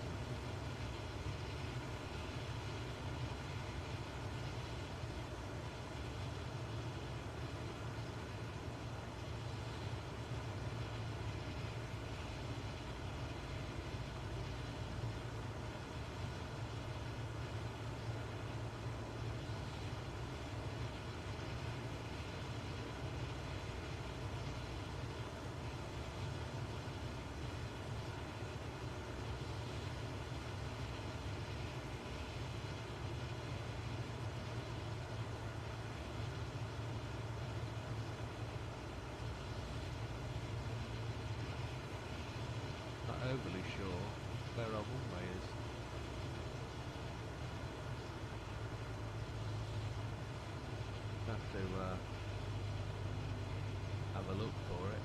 our runway is. Have to have a look for it.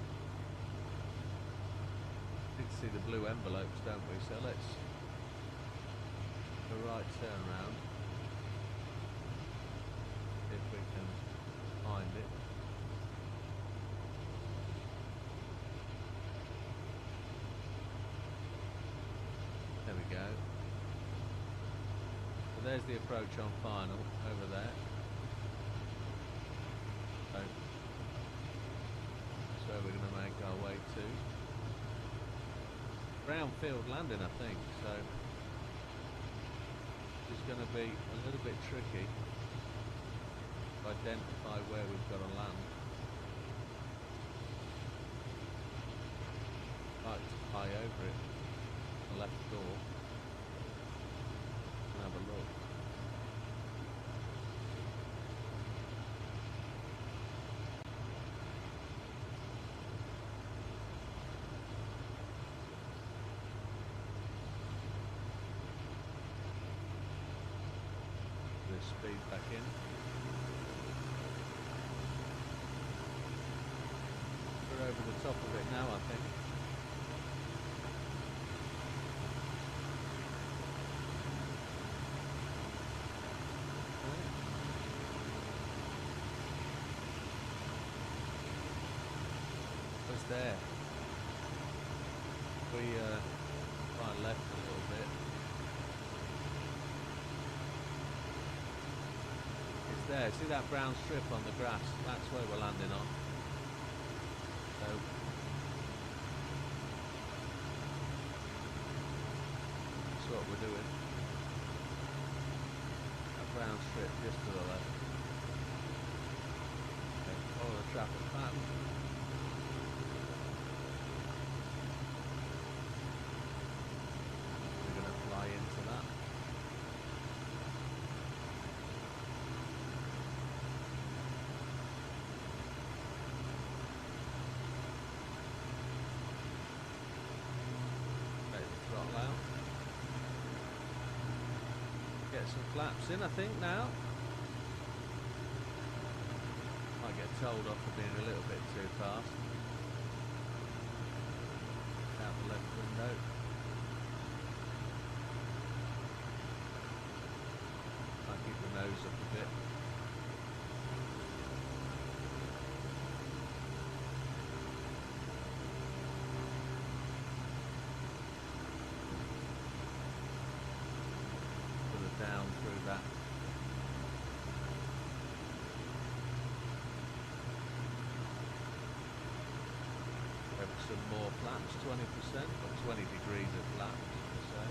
Need to see the blue envelopes, don't we? So let's do a right turn round. See if we can find it. There we go. So there's the approach on final over there. So that's where we're going to make our way to. Brownfield landing, I think, so it's going to be a little bit tricky to identify where we've got to land. Like to fly over it, the left door, and have a look. Speed back in. We're over the top of it now, I think. What's there? We try left a little bit. There, see that brown strip on the grass? That's where we're landing on. So that's what we're doing. That brown strip just to the left. Okay, follow the traffic pattern. We're going to fly into that. Get some flaps in, I think, now. Might get told off for being a little bit too fast. Out the left window. Might keep the nose up a bit. Down through that. Have some more flaps, 20%, but 20 degrees of flaps, per se.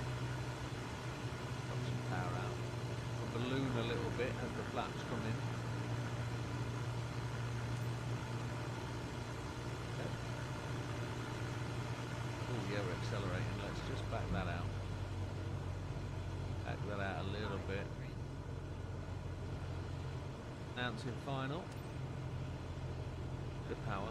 Got some power out. We'll balloon a little bit as the flaps come in. Okay. Oh yeah, we're accelerating. Let's just back that out. Back that out a little bit. Announcing final. The power.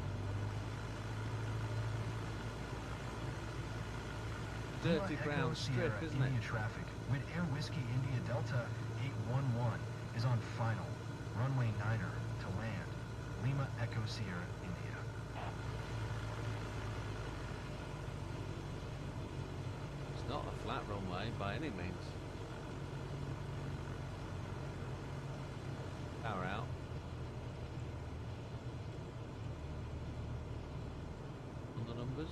Dirty brown strip, isn't it? India traffic with Air Whiskey India Delta 811 is on final. Runway 9er to land. Lima Echo Sierra, India. It's not a flat runway by any means. Power out. On the numbers.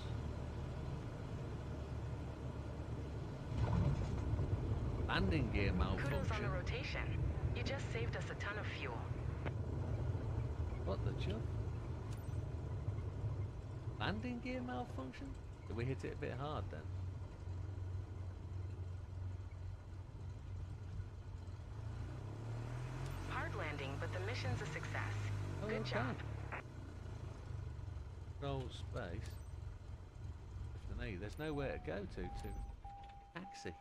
Landing gear malfunction. Kudos on the rotation. You just saved us a ton of fuel. What the chuff? Landing gear malfunction? Did we hit it a bit hard then? Hard landing, but the mission's a success. Oh, Good okay. job. Control space. There's nowhere to go to taxi.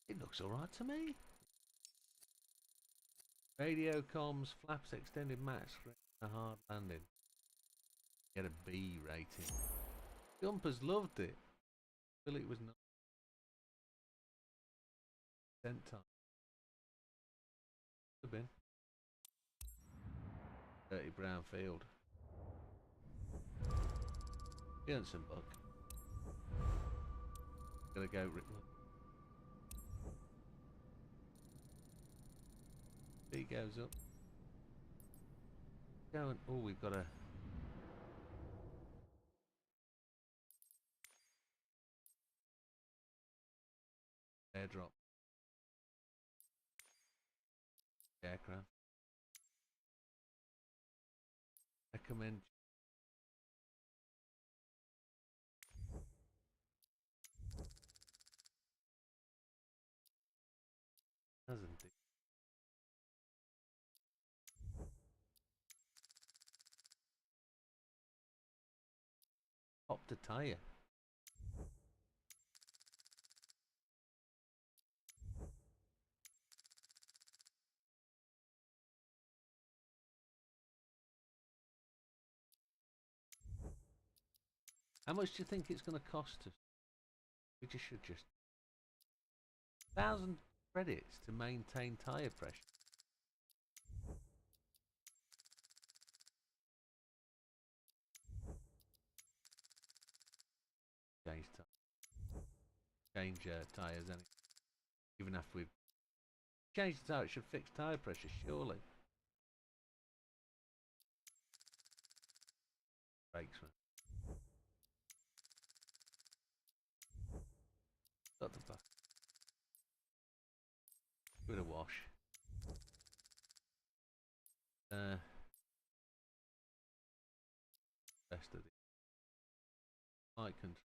It looks alright to me. Radio comms, flaps extended max range, a hard landing. Get a B rating. Jumpers loved it. Billy was not. Cent time. Could have been. Dirty brown field. Johnson buck. Gotta go. B goes up. Going. Oh, we've got a. Airdrop. Aircraft. Recommend. Doesn't it? Popped a tire. How much do you think it's going to cost us? We should just 1,000 credits to maintain tyre pressure. Change tyres, and even after we've changed the tyre, it should fix tyre pressure, surely. Brakes, man. Got the back. Bit of wash. Rest of the light control.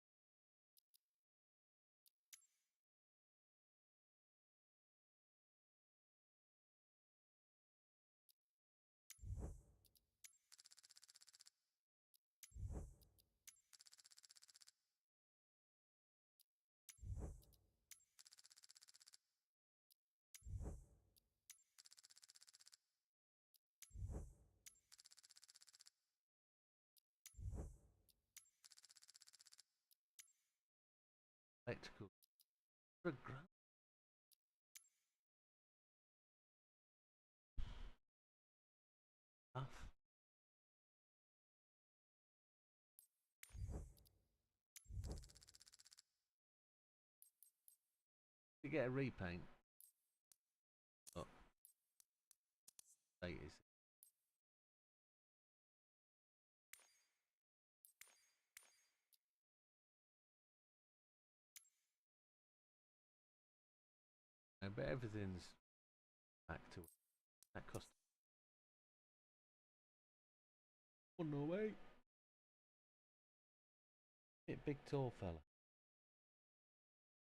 Electrical. For a grand. Off. You get a repaint. Oh. Date is. But everything's back to it. That cost. Oh no way. Big tall fella.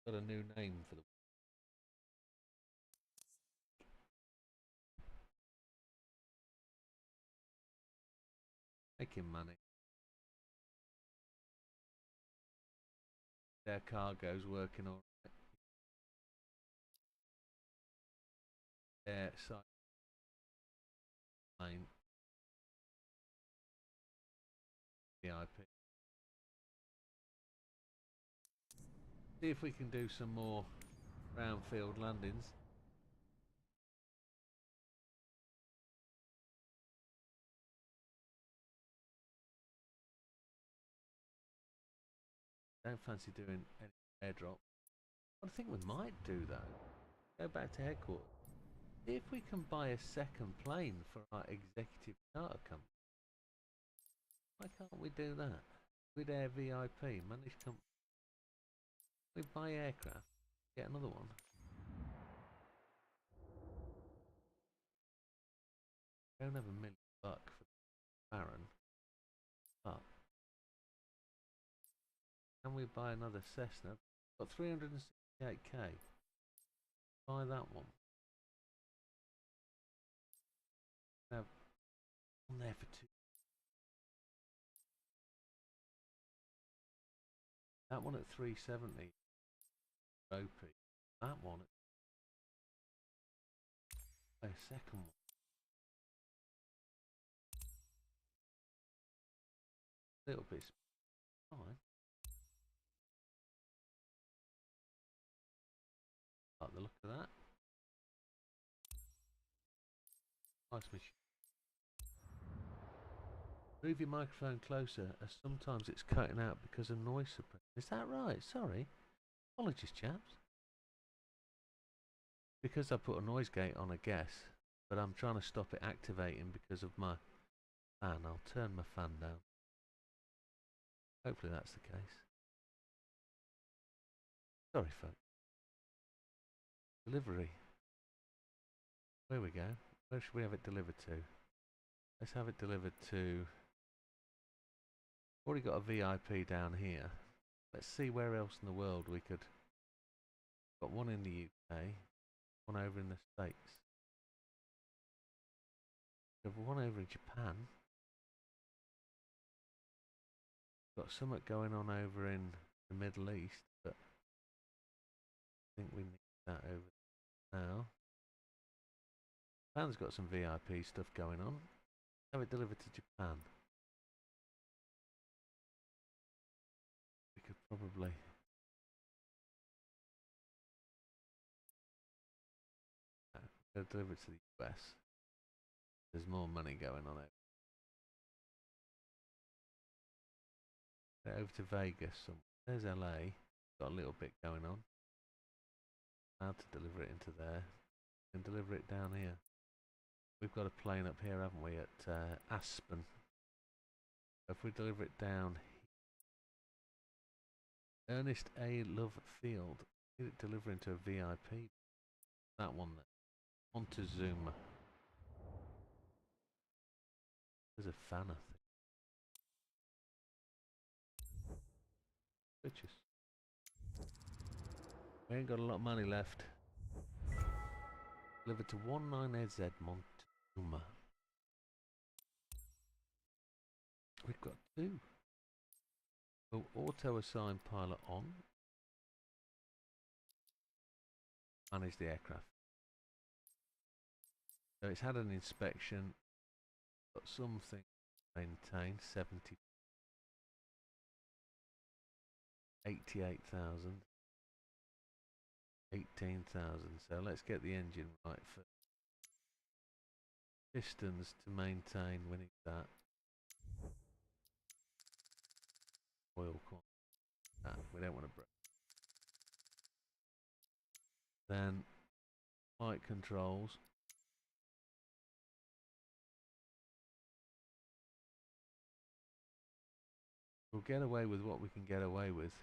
Got a new name for the. Making money. Their cargo's working all right. Their side line. VIP. See if we can do some more brownfield landings. Don't fancy doing any airdrop. I think we might do though. Go back to headquarters. See if we can buy a second plane for our executive charter company. Why can't we do that? With Air VIP, managed company. We buy aircraft, get another one. Don't have $1 million for Baron. But can we buy another Cessna? Got 368k. Buy that one. Have on there for 2. That one at 370. OP. That one at a second one. little bit fine. Like the look of that. Nice machine. Move your microphone closer, as sometimes it's cutting out because of noise suppression. Is that right? Sorry. Apologies, chaps. Because I put a noise gate on, I guess, but I'm trying to stop it activating because of my fan. I'll turn my fan down. Hopefully that's the case. Sorry, folks. Delivery. There we go. Where should we have it delivered to? Let's have it delivered to... Already got a VIP down here. Let's see where else in the world we could... Got one in the UK. One over in the States. Got one over in Japan. Got something going on over in the Middle East, but I think we need that over now. Japan's got some VIP stuff going on. Have it delivered to Japan. We could probably... No, deliver it to the US. There's more money going on over to Vegas. There's LA. Got a little bit going on. How to deliver it into there. And deliver it down here. We've got a plane up here, haven't we, at Aspen. If we deliver it down here. Ernest A. Love Field. Get it delivering to a VIP. That one there. Montezuma. There's a fan, I think. Bitches. We ain't got a lot of money left. Delivered to 19AZ Montezuma. We've got two. Oh, auto assign pilot on. Manage the aircraft. So it's had an inspection. Got something maintained. 88,000. 18,000. So let's get the engine right first. Pistons to maintain. We need that. Oil quantity. We don't want to break. Then flight controls. We'll get away with what we can get away with.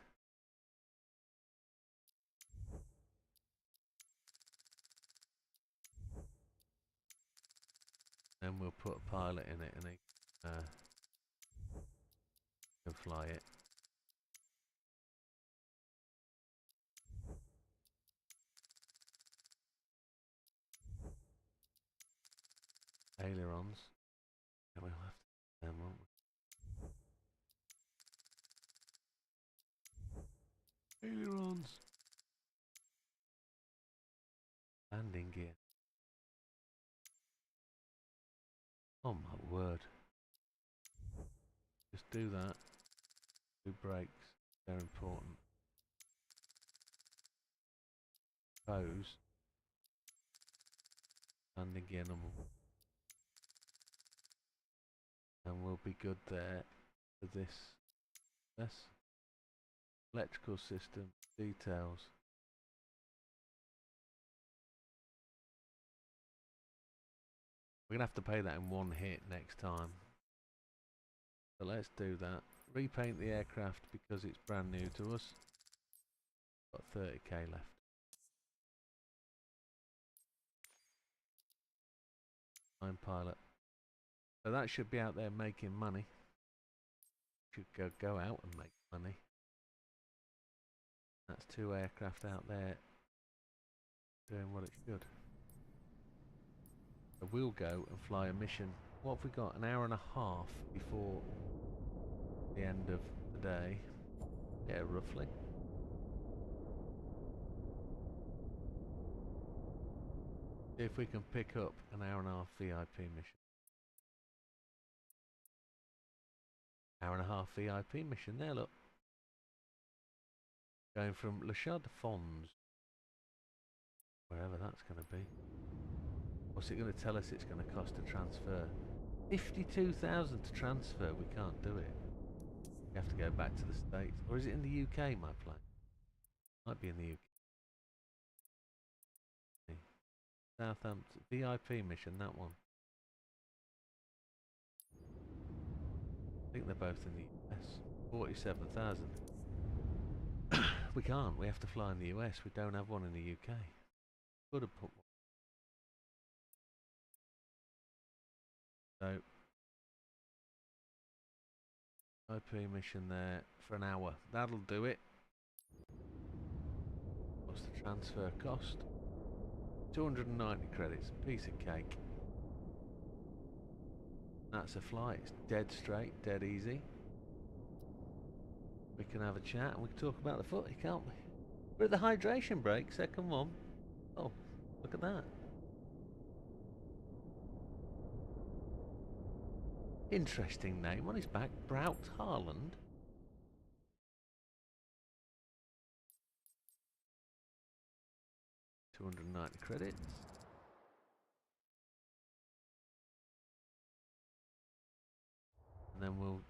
Then we'll put a pilot in it and he can fly it. Ailerons. And we'll have to them, won't we? Ailerons. Landing gear. Oh my word. Just do that. Do brakes. They're important. Hose. Landing gear number 1. And we'll be good there for this. Yes. Electrical system details. We're gonna have to pay that in one hit next time. So let's do that. Repaint the aircraft because it's brand new to us. Got 30k left. I'm pilot. So that should be out there making money. Should go out and make money. That's 2 aircraft out there doing what it should. So we'll go and fly a mission. What have we got? An hour and a half before the end of the day. Yeah, roughly. See if we can pick up an hour and a half VIP mission. hour-and-a-half VIP mission there, look. Going from Le Chaux de Fonds, wherever that's going to be. What's it going to tell us it's going to cost to transfer? 52,000 to transfer. We can't do it. We have to go back to the States. Or is it in the UK, my plane? Might be in the UK. Southampton. VIP mission, that one. I think they're both in the US. 47,000. We can't. We have to fly in the US. We don't have one in the UK. Could have put one. So, IP mission there for an hour. That'll do it. What's the transfer cost? 290 credits. Piece of cake. That's a flight. It's dead straight, dead easy. We can have a chat and we can talk about the footy, can't we? We're at the hydration break, second one. Oh, look at that. Interesting name on his back, Brout Harland. $290 credits. And then we'll...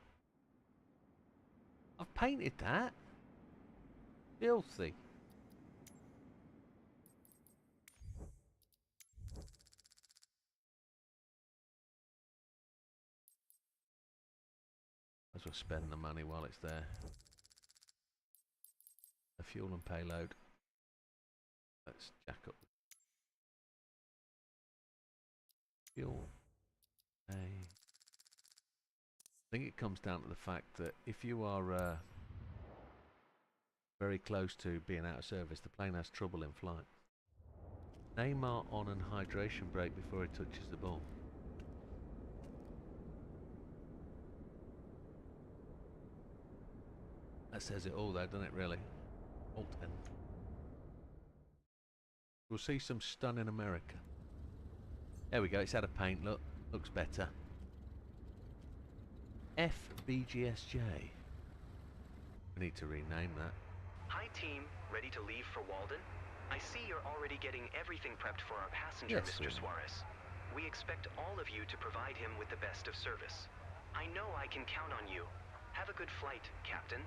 I've painted that. Filthy. As well spend the money while it's there. The fuel and payload. Let's jack up fuel. I think it comes down to the fact that if you are very close to being out of service, the plane has trouble in flight. Neymar on an hydration break before he touches the ball. That says it all though, doesn't it really? Alt N. We'll see some stunning America. There we go, it's had a paint look. Looks better. FBGSJ. We need to rename that. Hi team, ready to leave for Walden? I see you're already getting everything prepped for our passenger, Yes, Mr. Suarez. We expect all of you to provide him with the best of service. I know I can count on you. Have a good flight, Captain.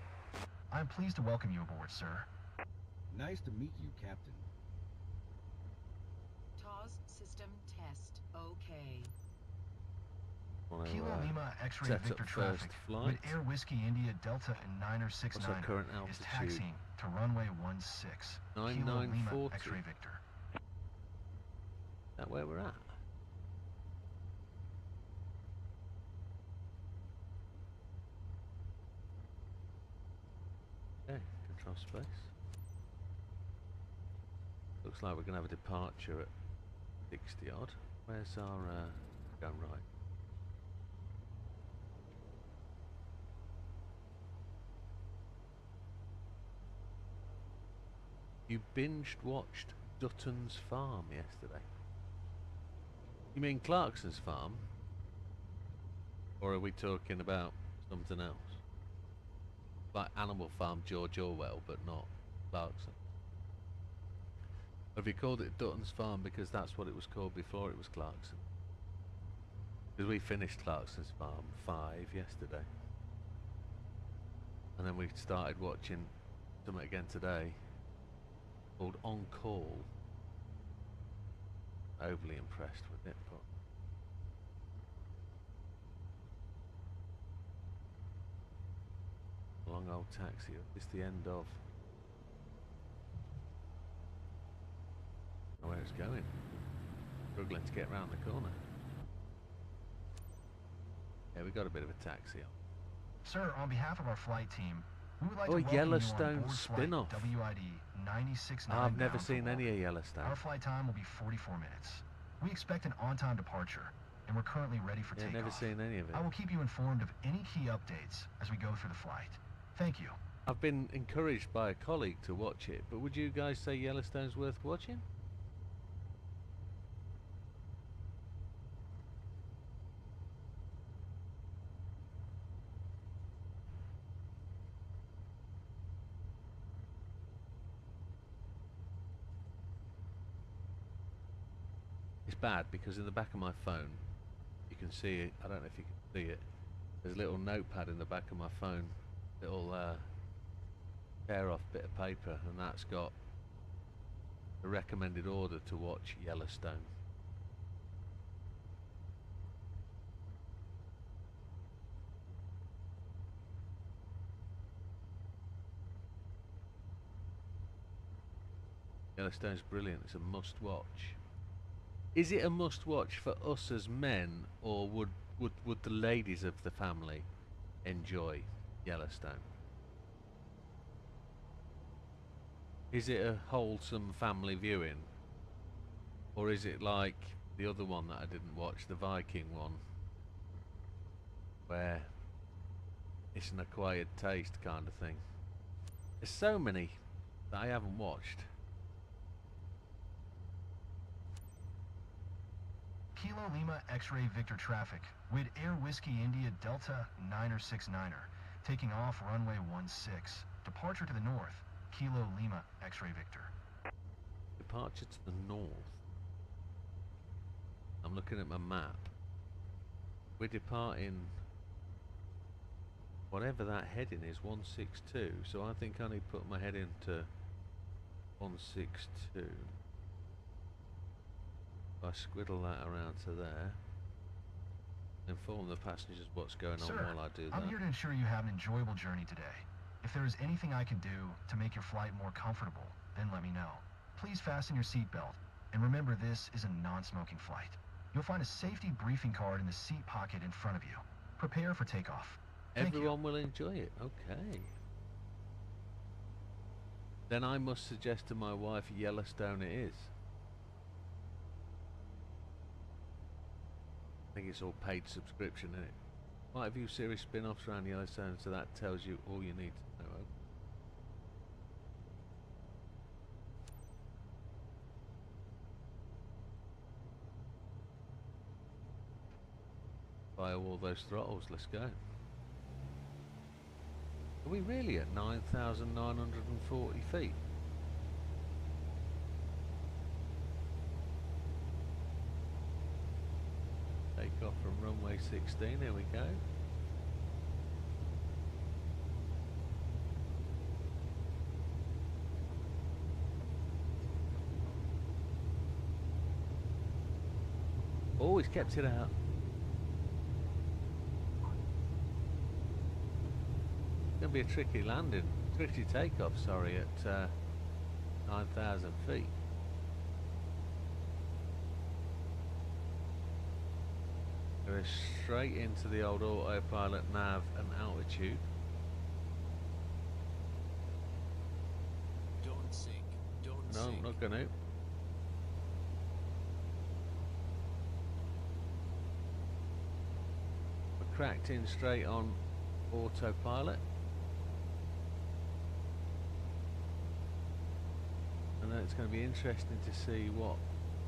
I'm pleased to welcome you aboard, sir. Nice to meet you, Captain. TAWS system test. Okay. Kilo Lima X-ray set Victor up traffic first flight. with Air Whiskey India Delta and Niner What's our 69 current is altitude? taxiing to runway 16. Kilo Lima 9940. X-ray Victor. Is that where we're at? Okay, control space. Looks like we're going to have a departure at 60 odd. Where's our going right? You binged watched Dutton's Farm yesterday. You mean Clarkson's Farm? Or are we talking about something else? Like Animal Farm George Orwell, but not Clarkson. Have you called it Dutton's Farm because that's what it was called before it was Clarkson? Because we finished Clarkson's Farm 5 yesterday. And then we started watching something again today called On Call. Overly impressed with it, but long old taxi. It's the end of where it's going. Struggling to get round the corner. Yeah, we got a bit of a taxi on. Sir, on behalf of our flight team, we would like to Oh, welcome Yellowstone you on board spin-off. flight WID 969. I've never bound for seen any Walden. of Yellowstone. Our flight time will be 44 minutes. We expect an on-time departure, and we're currently ready for Yeah, takeoff. never seen any of it. I will keep you informed of any key updates as we go through the flight. Thank you. I've been encouraged by a colleague to watch it, but would you guys say Yellowstone's worth watching? It's bad because in the back of my phone, you can see it. I don't know if you can see it. There's a little notepad in the back of my phone, little tear off bit of paper, and that's got the recommended order to watch Yellowstone. Yellowstone's brilliant. It's a must-watch. Is it a must-watch for us as men, or would the ladies of the family enjoy Yellowstone? Is it a wholesome family viewing, or is it like the other one that I didn't watch, the Viking one, where it's an acquired taste kind of thing? There's so many that I haven't watched. Kilo Lima X-Ray Victor traffic with Air Whiskey India Delta 969er, taking off runway 16. Departure to the north, Kilo Lima X-Ray Victor. Departure to the north. I'm looking at my map. We're departing whatever that heading is, 162. So I think I need to put my head into 162. I squiddle that around to there. Inform the passengers what's going on while I do that. I'm here to ensure you have an enjoyable journey today. If there is anything I can do to make your flight more comfortable, then let me know. Please fasten your seatbelt, and remember this is a non-smoking flight. You'll find a safety briefing card in the seat pocket in front of you. Prepare for takeoff. Everyone will enjoy it. Okay. Then I must suggest to my wife Yellowstone it is. I think it's all paid subscription, isn't it? Quite a few series spin-offs around Yellowstone, so that tells you all you need to know. Fire all those throttles, let's go. Are we really at 9,940 feet? Take off from runway 16, here we go. Always kept it out. It's going to be a tricky landing, tricky takeoff, sorry, at 9,000 feet. Go straight into the old autopilot nav and altitude. Don't sink. Don't No, sink. I'm not going to. We're cracked in straight on autopilot. And then it's going to be interesting to see what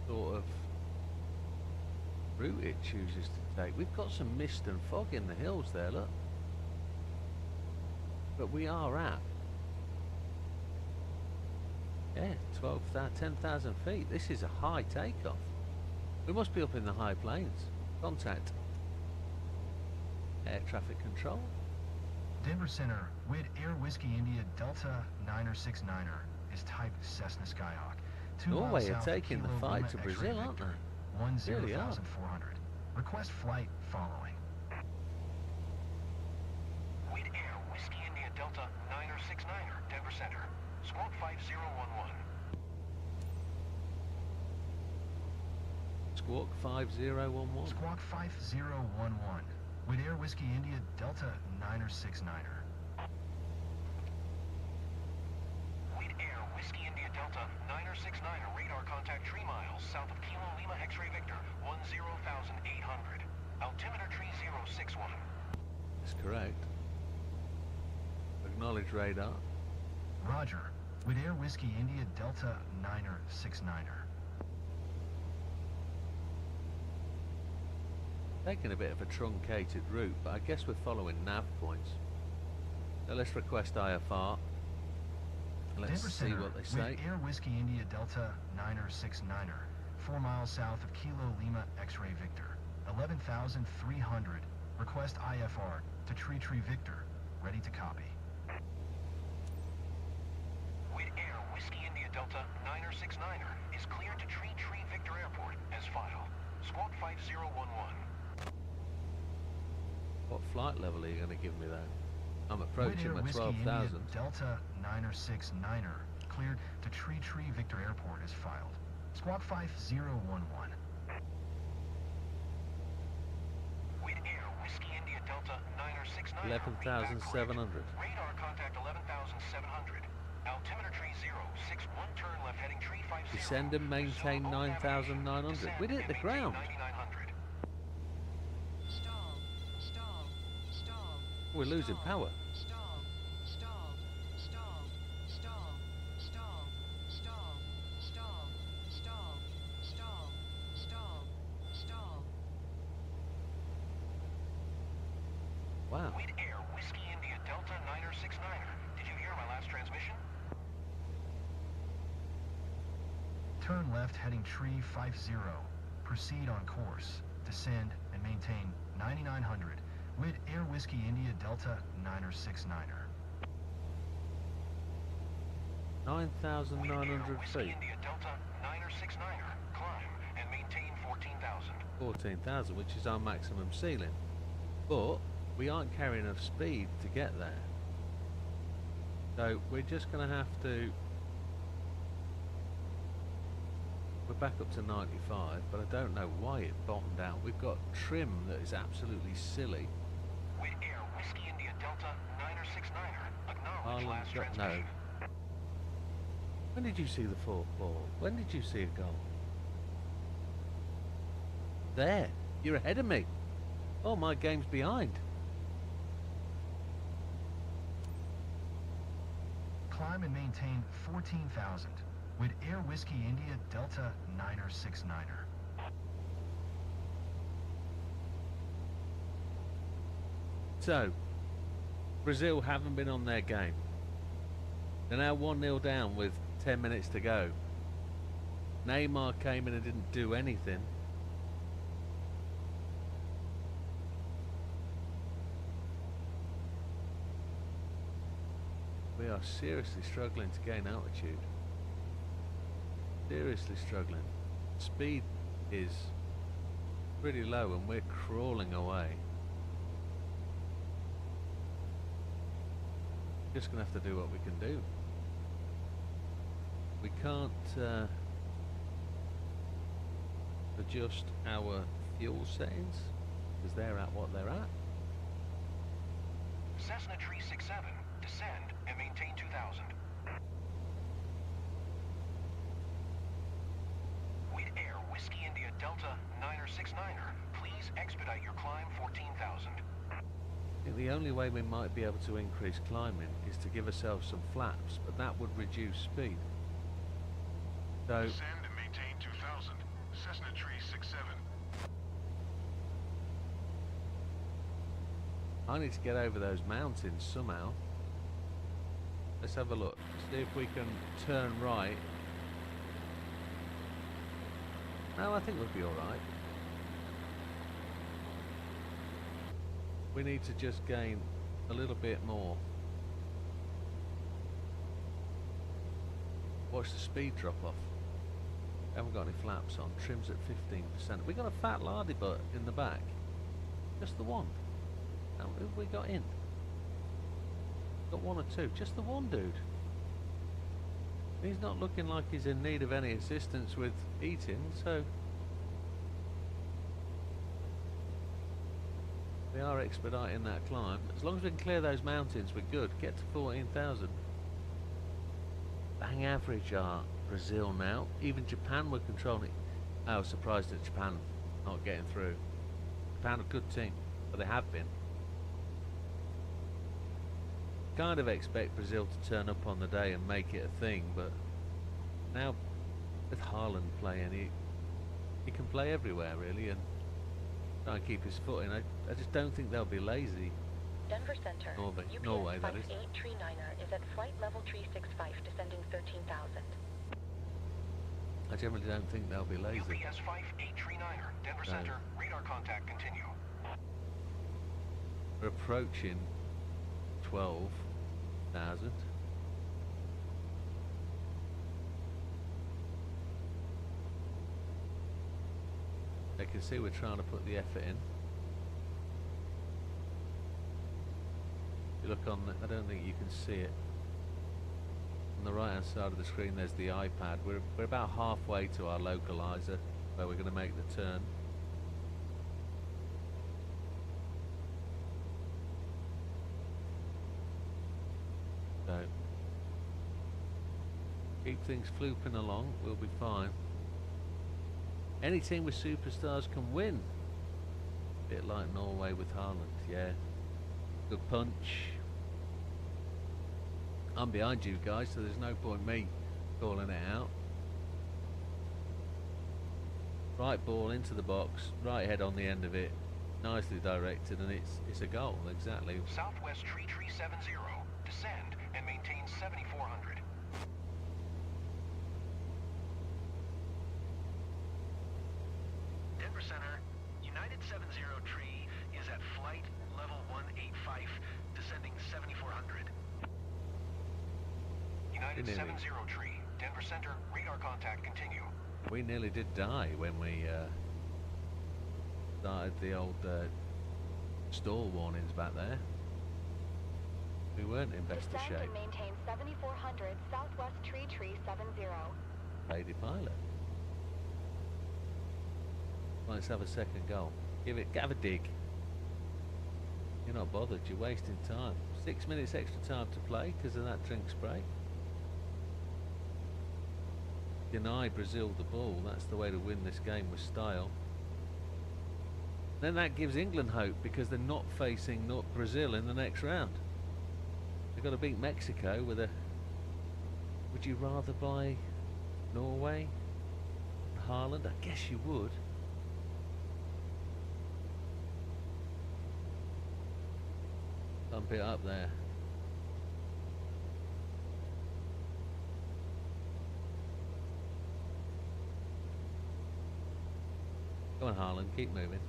sort of route it chooses to take. We've got some mist and fog in the hills there, look. But we are at, yeah, 10,000 feet. This is a high takeoff. We must be up in the high plains. Contact air traffic control. Denver Center with Air Whiskey India Delta 969er is type Cessna Skyhawk. 2 Norway miles are south taking Kilo the fight Lima to X-Ray Brazil, aren't Victor, they? Really are. 10,400. Request flight following. With Air Whiskey India Delta 969er, Denver Center. Squawk 5011. Squawk 5011. Squawk 5011 with Air Whiskey India Delta 969er. With Air Whiskey India Delta 969er, radar contact 3 miles south of Kilo Lima X-Ray Victor 10,800. Altimeter 3061. That's correct. Acknowledge radar. Roger. With Air Whiskey India Delta 969er. Taking a bit of a truncated route, but I guess we're following nav points. So let's request IFR. Let's Denver see Center what they say. with Air Whiskey India Delta 969er. 4 miles south of Kilo Lima X-Ray Victor. 11,300. Request IFR to Tree Victor. Ready to copy. Wid Air Whiskey India Delta 969er is cleared to Tree Victor Airport as filed. Squawk 5011. What flight level are you going to give me though? I'm approaching my 12,000. Delta 969er cleared to Tree Victor Airport as filed. Squawk 5011. Wid Air Whiskey India Delta 969er. 11,700. Radar contact 11,700. Altimeter tree 061, turn left heading tree 50. Descend and maintain 9,900. We'd hit the ground. 9,900. Stall. Stall. Stall. We're losing power. Stall. Stall. Stall. Stall. Stall. Stall. Stall. Stall. Stall. Stall. Stall. Wow. Wid Air Whiskey India Delta 969er. Did you hear my last transmission? Turn left heading Tree 50. Proceed on course. Descend and maintain 9,900. Wid Air Whiskey India Delta 969er. 9,900 Whiskey feet. India Delta 969er. Climb and maintain 14,000. 14,000, which is our maximum ceiling. But we aren't carrying enough speed to get there. So we're just going to have to... We're back up to 95, but I don't know why it bottomed out. We've got trim that is absolutely silly. Wid Air Whiskey India Delta 969er. Acknowledge last transmission. No. When did you see the fourth ball? When did you see a goal? There. You're ahead of me. Oh, my game's behind. Climb and maintain 14,000. With Air Whiskey India Delta 969er. So, Brazil haven't been on their game. They're now 1-0 down with 10 minutes to go. Neymar came in and didn't do anything. We are seriously struggling to gain altitude. Seriously struggling. Speed is pretty low and we're crawling away. Just gonna have to do what we can do. We can't adjust our fuel settings because they're at what they're at. Cessna Tree 67, descend and maintain 2,000. Wid Air Whiskey India Delta 969er, please expedite your climb 14,000. I think the only way we might be able to increase climbing is to give ourselves some flaps, but that would reduce speed. So Descend and maintain 2,000. Cessna Tree 67. I need to get over those mountains somehow. Let's have a look. See if we can turn right. No, I think we'll be alright. We need to just gain a little bit more. Watch the speed drop off. Haven't got any flaps on. Trim's at 15%. We got a fat lardy butt in the back. Just the one. How many have we got in? Got one or two. Just the one dude. He's not looking like he's in need of any assistance with eating, so we are expediting that climb. As long as we can clear those mountains, we're good. Get to 14,000. Bang average are Brazil now. Even Japan were controlling it. I was surprised at Japan not getting through. Japan a good team, but they have been. Kind of expect Brazil to turn up on the day and make it a thing, but now with Haaland playing, he can play everywhere really and try and keep his foot in. I just don't think they'll be lazy. Denver Center. Norway, that is. 58 Tree 9er is at flight level tree 65, descending 13,000. I generally don't think they'll be lazy. UPS 5839er, Denver No. Center, radar contact continue. We're approaching 12,000. They can see we're trying to put the effort in. If you look on the, I don't think you can see it. On the right hand side of the screen there's the iPad. We're about halfway to our localizer where we're going to make the turn. So keep things flooping along, we'll be fine. Any team with superstars can win. Bit like Norway with Haaland, yeah. Good punch. I'm behind you guys, so there's no point me calling it out. Right ball into the box, right head on the end of it, nicely directed, and it's a goal, exactly. Southwest Tree 370, descend and maintain 7400. Denver Center, United 70 Tree is at flight level 185, descending 7400. United 70 Tree, Denver Center, radar contact continue. We nearly did die when we started the old stall warnings back there. We weren't in best of shape. And maintain 7400 Southwest Tree 370. Lady pilot. Let's have a second goal. Have a dig. You're not bothered, you're wasting time. 6 minutes extra time to play because of that drink spray. Deny Brazil the ball, that's the way to win this game with style. Then that gives England hope because they're not facing Brazil in the next round. They've got to beat Mexico with a... Would you rather buy Norway? Haaland? I guess you would. Bump it up there. Go on, Haaland, keep moving.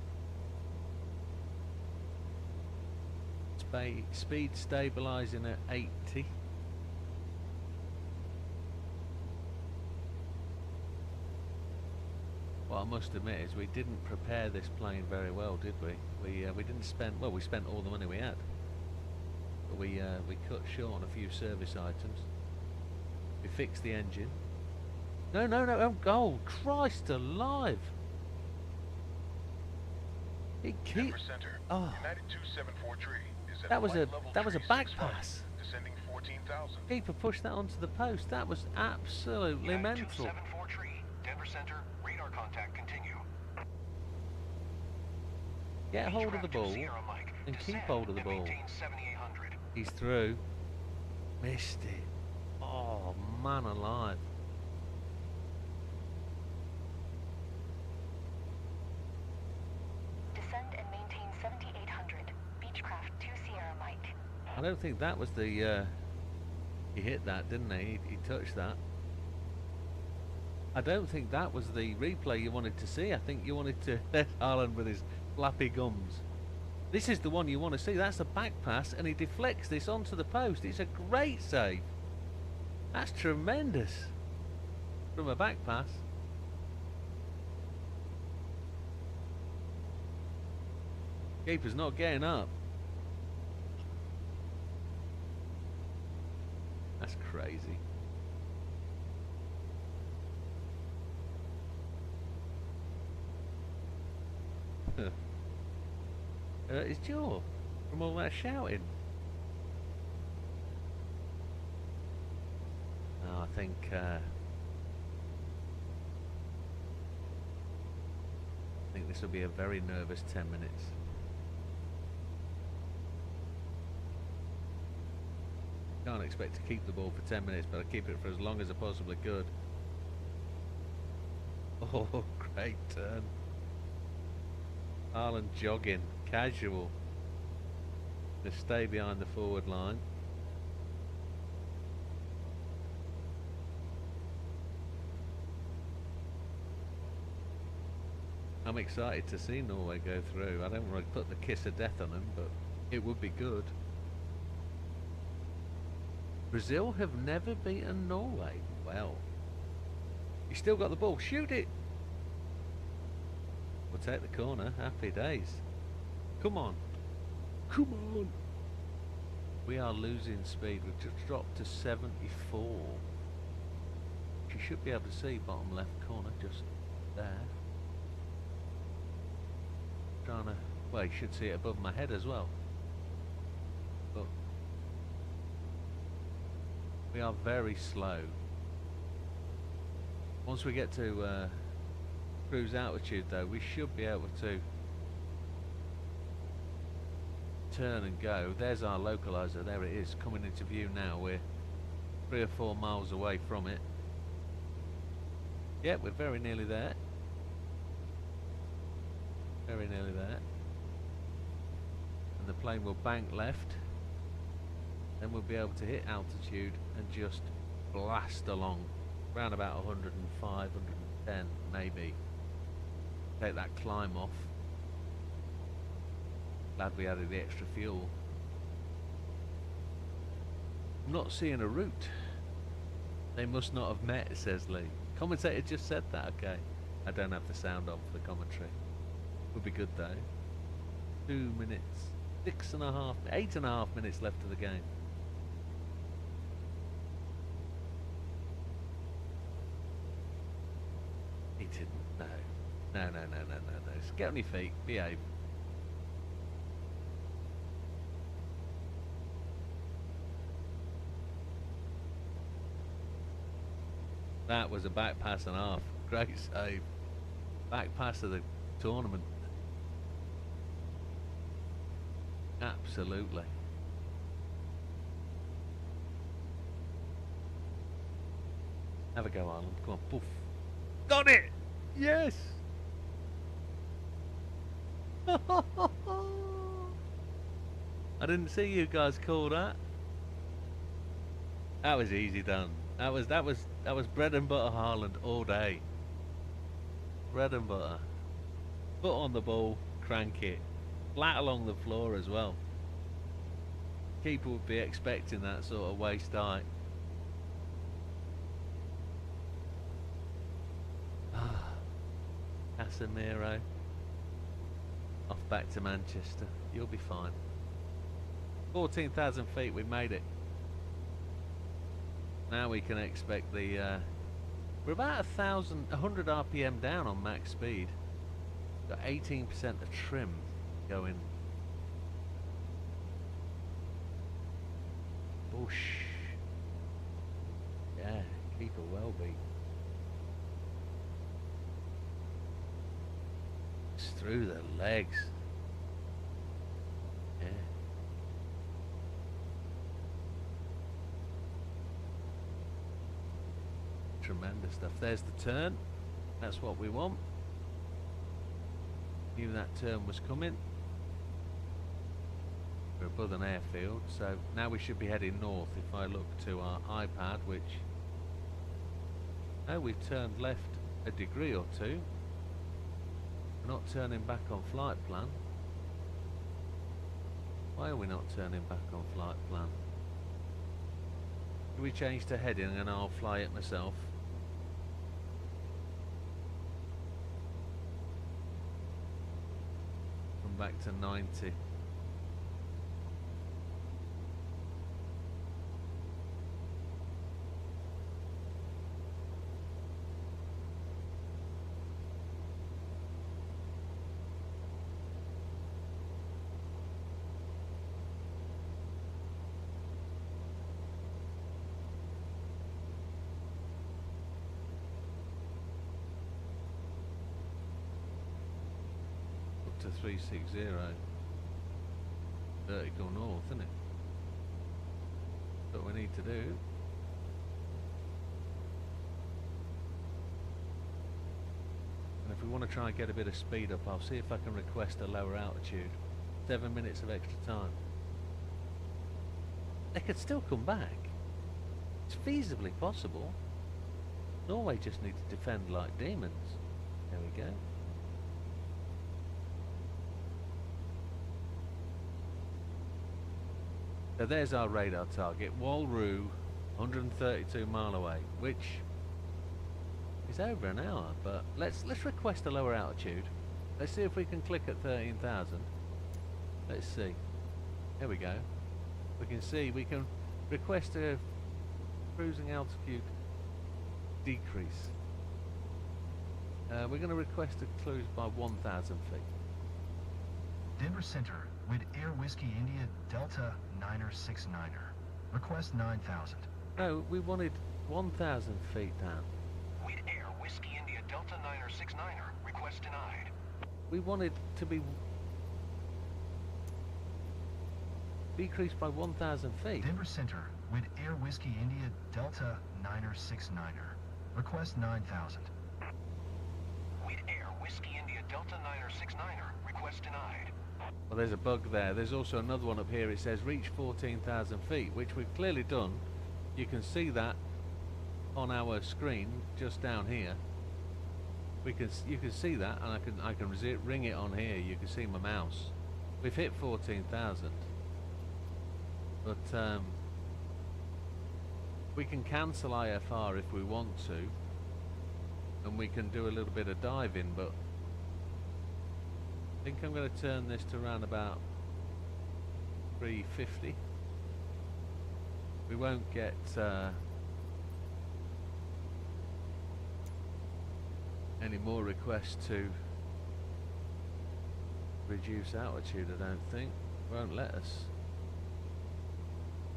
Speed stabilising at 80. What I must admit is we didn't prepare this plane very well, did we? We didn't spend, well, we spent all the money we had. But we cut short on a few service items. We fixed the engine. No, oh, Christ alive! It Denver Center, oh. United 274 Tree is at That was a back 365, pass. descending 14,000. Keeper pushed that onto the post. That was absolutely United mental. 274 Tree, Denver Center, radar contact continue. Get hold of the ball Sierra Mike, and keep descend hold of the and ball. maintain 7800. He's through. Missed it. Oh, man alive. Descend and maintain 7800 Beechcraft 2 Sierra Mike. I don't think that was the... he hit that, didn't he? He touched that. I don't think that was the replay you wanted to see. I think you wanted to let Haaland with his flappy gums. This is the one you want to see. That's a back pass, and he deflects this onto the post. It's a great save. That's tremendous. From a back pass. Keeper's not getting up. That's crazy. His jaw from all that shouting. Oh, I think this will be a very nervous 10 minutes. Can't expect to keep the ball for 10 minutes, but I'll keep it for as long as I possibly could. Oh, great turn. Haaland jogging, casual. Just stay behind the forward line. I'm excited to see Norway go through. I don't want to put the kiss of death on them, but it would be good. Brazil have never beaten Norway. Well, you still got the ball. Shoot it. We'll take the corner. Happy days. Come on. Come on. We are losing speed. We've just dropped to 74. You should be able to see bottom left corner just there. Trying to, well, you should see it above my head as well. But we are very slow. Once we get to cruise altitude though, we should be able to turn and go. There's our localizer, there it is, coming into view now. We're 3 or 4 miles away from it. Yep, we're very nearly there. Very nearly there. And the plane will bank left. Then we'll be able to hit altitude and just blast along. Around about 105, 110 maybe. Take that climb off. Glad we added the extra fuel. I'm not seeing a route. They must not have met, says Lee. Commentator just said that, okay. I don't have the sound on for the commentary. Would be good though. 2 minutes, 6.5, 8.5 minutes left of the game. He didn't, no. No. Just get on your feet, behave. That was a back pass and a half. Great save. Back pass of the tournament. Absolutely. Have a go, Ireland. Come on, poof. Got it! Yes! I didn't see you guys call that. That was easy done. That was bread and butter Haaland all day. Bread and butter. Foot on the ball, crank it. Flat along the floor as well. Keeper would be expecting that sort of waist height. Casemiro. Off back to Manchester. You'll be fine. 14,000 feet, we made it. Now we can expect the we're about 100 RPM down on max speed. Got 18% of trim going. Bush. Yeah, keeper well beat. It's through the legs. Yeah. Tremendous stuff. There's the turn. That's what we want. Knew that turn was coming. We're above an airfield, so now we should be heading north. If I look to our iPad, which we've turned left a degree or two. We're not turning back on flight plan. Why are we not turning back on flight plan? Can we change to heading and I'll fly it myself? Come back to 90. To 360 vertical north, isn't it? That's what we need to do. And if we want to try and get a bit of speed up, I'll see if I can request a lower altitude. 7 minutes of extra time. They could still come back. It's feasibly possible. Norway just need to defend like demons. There we go. So there's our radar target, Walroo, 132 mile away, which is over an hour. But let's request a lower altitude. Let's see if we can click at 13,000. Let's see. There we go. We can see we can request a cruising altitude decrease. We're going to request a cruise by 1,000 feet. Denver Center, with Air Whiskey India Delta 9er69er. Request 9,000. No, we wanted 1,000 feet down. With Air Whiskey India Delta 9er69er. Request denied. We wanted to be decreased by 1,000 feet. Denver Center, with Air Whiskey India Delta 9er69er. Request 9,000. With Air Whiskey India Delta 9er69er. Request denied. Well, there's a bug there. There's also another one up here. It says reach 14,000 feet, which we've clearly done. You can see that on our screen just down here. You can see that, and I can ring it on here. You can see my mouse. We've hit 14,000, but we can cancel IFR if we want to, and we can do a little bit of diving. But I think I'm going to turn this to around about 350. We won't get any more requests to reduce altitude, I don't think. Won't let us.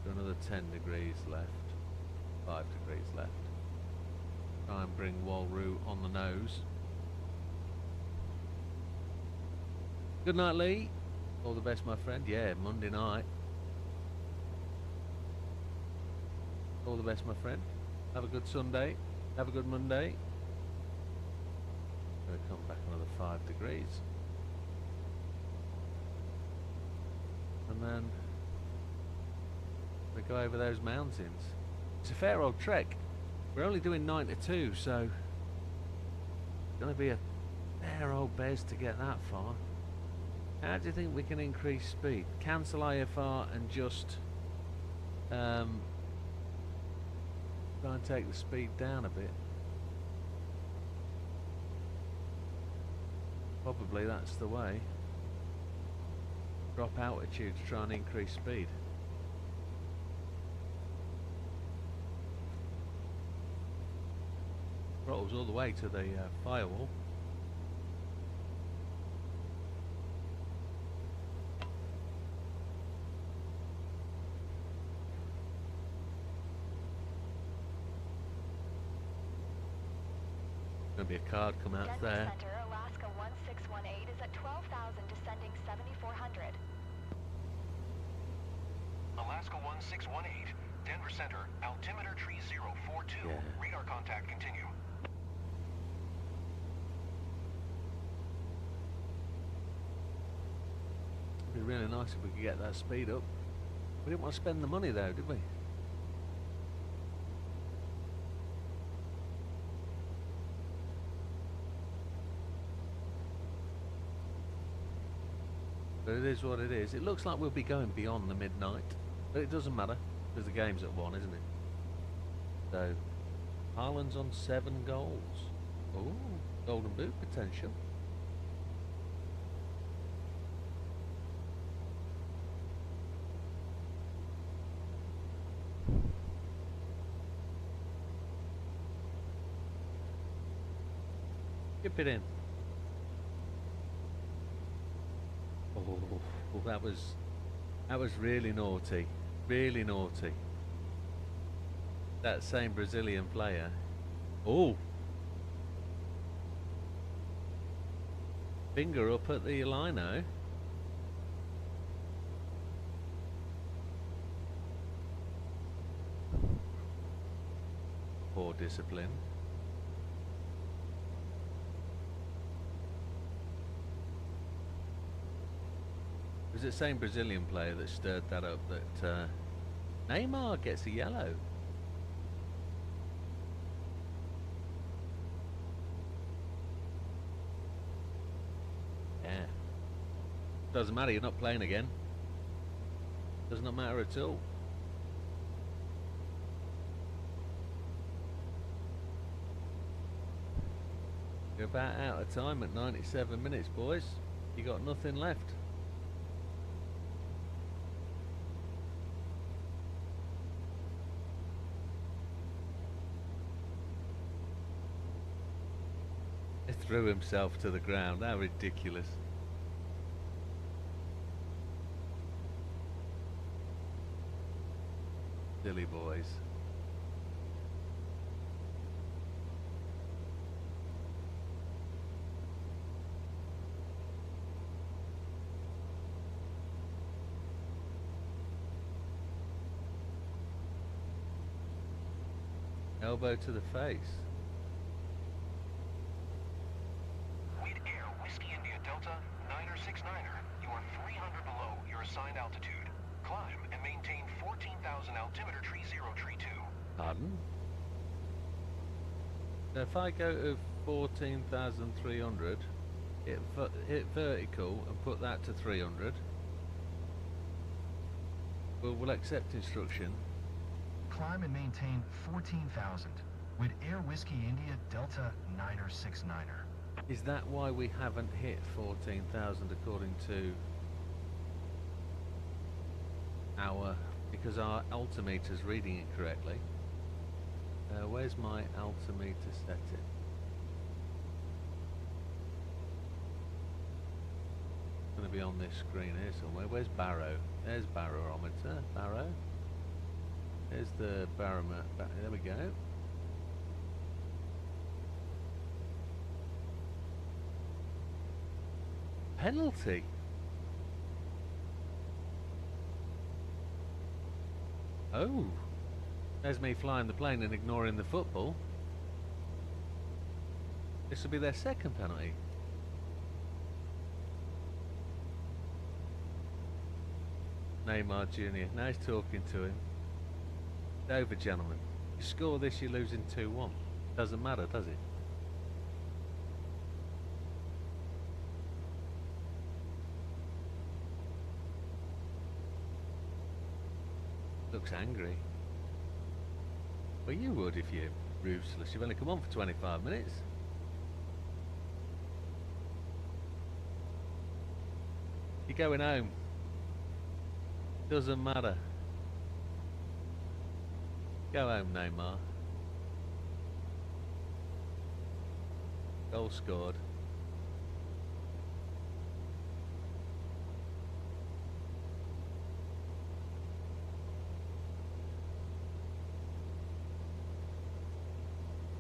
Do another 10 degrees left, 5 degrees left. Try and bring Walroo on the nose. Good night, Lee. All the best, my friend. Yeah, Monday night. All the best, my friend. Have a good Sunday. Have a good Monday. Going to come back another 5 degrees. And then we go over those mountains. It's a fair old trek. We're only doing 92, so it's going to be a fair old bez to get that far. How do you think we can increase speed? Cancel IFR and just try and take the speed down a bit. Probably that's the way. Drop altitude to try and increase speed. Throttles all the way to the firewall. Going to be a card come out Denver there. Center, Alaska 1618 is at 12,000, descending 7,400. Alaska 1618, Denver Center, altimeter tree 042. Yeah. Radar contact continue. It'd be really nice if we could get that speed up. We didn't want to spend the money though, did we? But it is what it is. It looks like we'll be going beyond the midnight, but it doesn't matter because the game's at 1, isn't it? So, Harlan's on 7 goals. Oh, golden boot potential. Skip it in. Oh, that was really naughty, really naughty. That same Brazilian player. Oh, finger up at the lino. Poor discipline. It was the same Brazilian player that stirred that up that Neymar gets a yellow. Yeah. Doesn't matter, you're not playing again. Does not matter at all. You're about out of time at 97 minutes, boys. You got nothing left. He threw himself to the ground. How ridiculous. Silly boys. Elbow to the face. Wid Air Whiskey India Delta 969er. You are 300 below your assigned altitude. Climb and maintain 14,000 altimeter tree 2. Pardon? So if I go to 14,300, hit vertical and put that to 300, we'll accept instruction. Climb and maintain 14,000 with Air Whiskey India Delta 969er. Is that why we haven't hit 14,000 according to because our altimeter's reading it correctly? Where's my altimeter setting? It's going to be on this screen here somewhere. Where's Barrow? There's barometer. Barrow. There's the barometer. There we go. Penalty. Oh, there's me flying the plane and ignoring the football. This will be their second penalty. Neymar Jr. Now he's talking to him. It's over, gentlemen. You score this, you're losing 2-1. Doesn't matter, does it? Looks angry. Well, you would if you're ruthless. You've only come on for 25 minutes. You're going home. Doesn't matter. Go home, Neymar. Goal scored.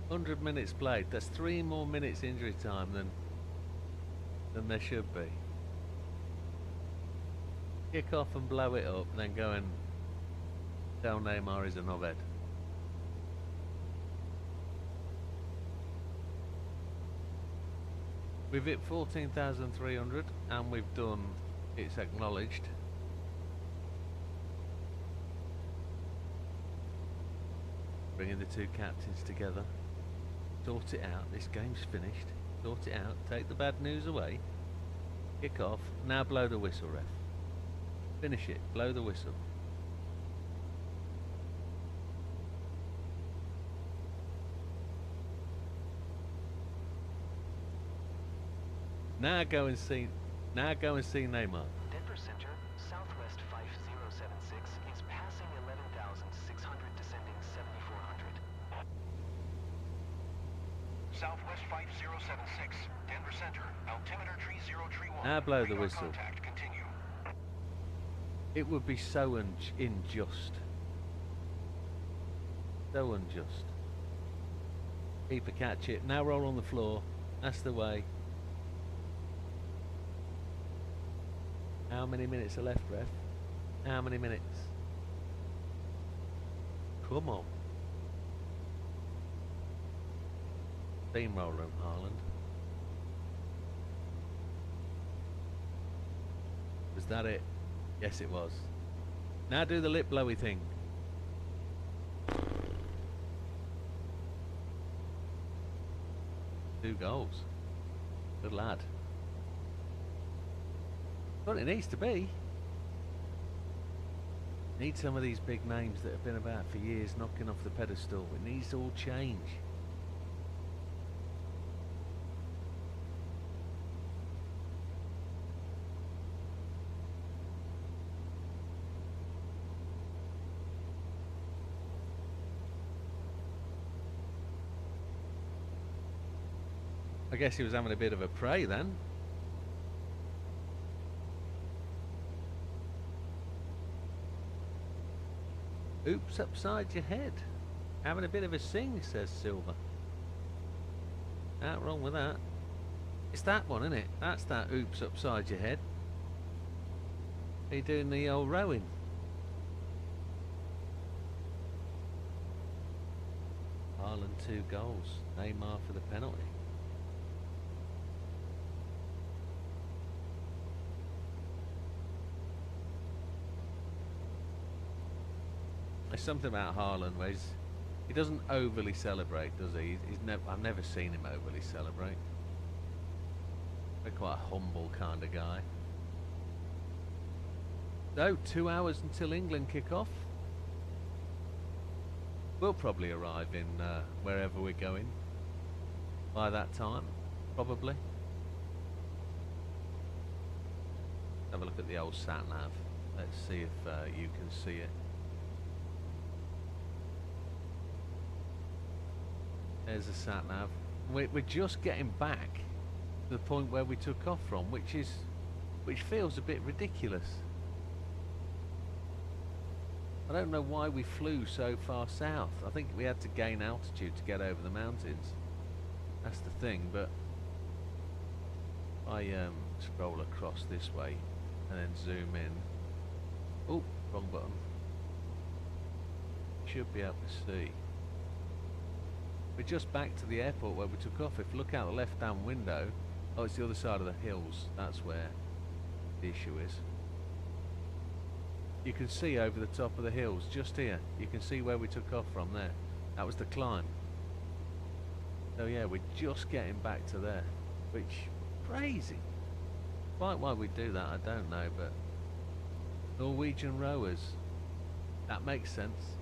"100 minutes played." That's 3 more minutes injury time than there should be. Kick off and blow it up, and then go and tell Neymar he's a knobhead. We've hit 14,300 and we've done, it's acknowledged. Bringing the two captains together. Sort it out, this game's finished. Sort it out, take the bad news away. Kick off, now blow the whistle, ref. Finish it, blow the whistle. Now go and see Neymar. Denver Center, Southwest 5076 is passing 11,600, descending 7,400. Southwest 5076, Denver Center, altimeter tree 031. Now blow the whistle. Contact, continue. It would be so unjust. So unjust. Keeper catch it. Now roll on the floor. That's the way. How many minutes are left, ref? How many minutes? Come on. Steamroller him, Haaland. Was that it? Yes, it was. Now do the lip blowy thing. 2 goals. Good lad. What it needs to be. Need some of these big names that have been about for years knocking off the pedestal. It needs to all change. I guess he was having a bit of a prey then. Oops upside your head. Having a bit of a sing, says Silver. Not wrong with that. It's that one, isn't it? That's that oops upside your head. Are you doing the old rowing? Ireland 2 goals. Neymar for the penalty. There's something about Haaland where he doesn't overly celebrate, does he? I've never seen him overly celebrate. He's quite a humble kind of guy. So, 2 hours until England kick off. We'll probably arrive in wherever we're going by that time, probably. Have a look at the old sat nav. Let's see if you can see it. There's a sat nav. We're just getting back to the point where we took off from, which feels a bit ridiculous. I don't know why we flew so far south. I think we had to gain altitude to get over the mountains. That's the thing, but I scroll across this way and then zoom in. Oh, wrong button. Should be able to see. We're just back to the airport where we took off. If you look out the left-hand window, oh, it's the other side of the hills. That's where the issue is. You can see over the top of the hills, just here. You can see where we took off from there. That was the climb. So yeah, we're just getting back to there, which crazy. Quite why we do that, I don't know, but Norwegian rowers, that makes sense.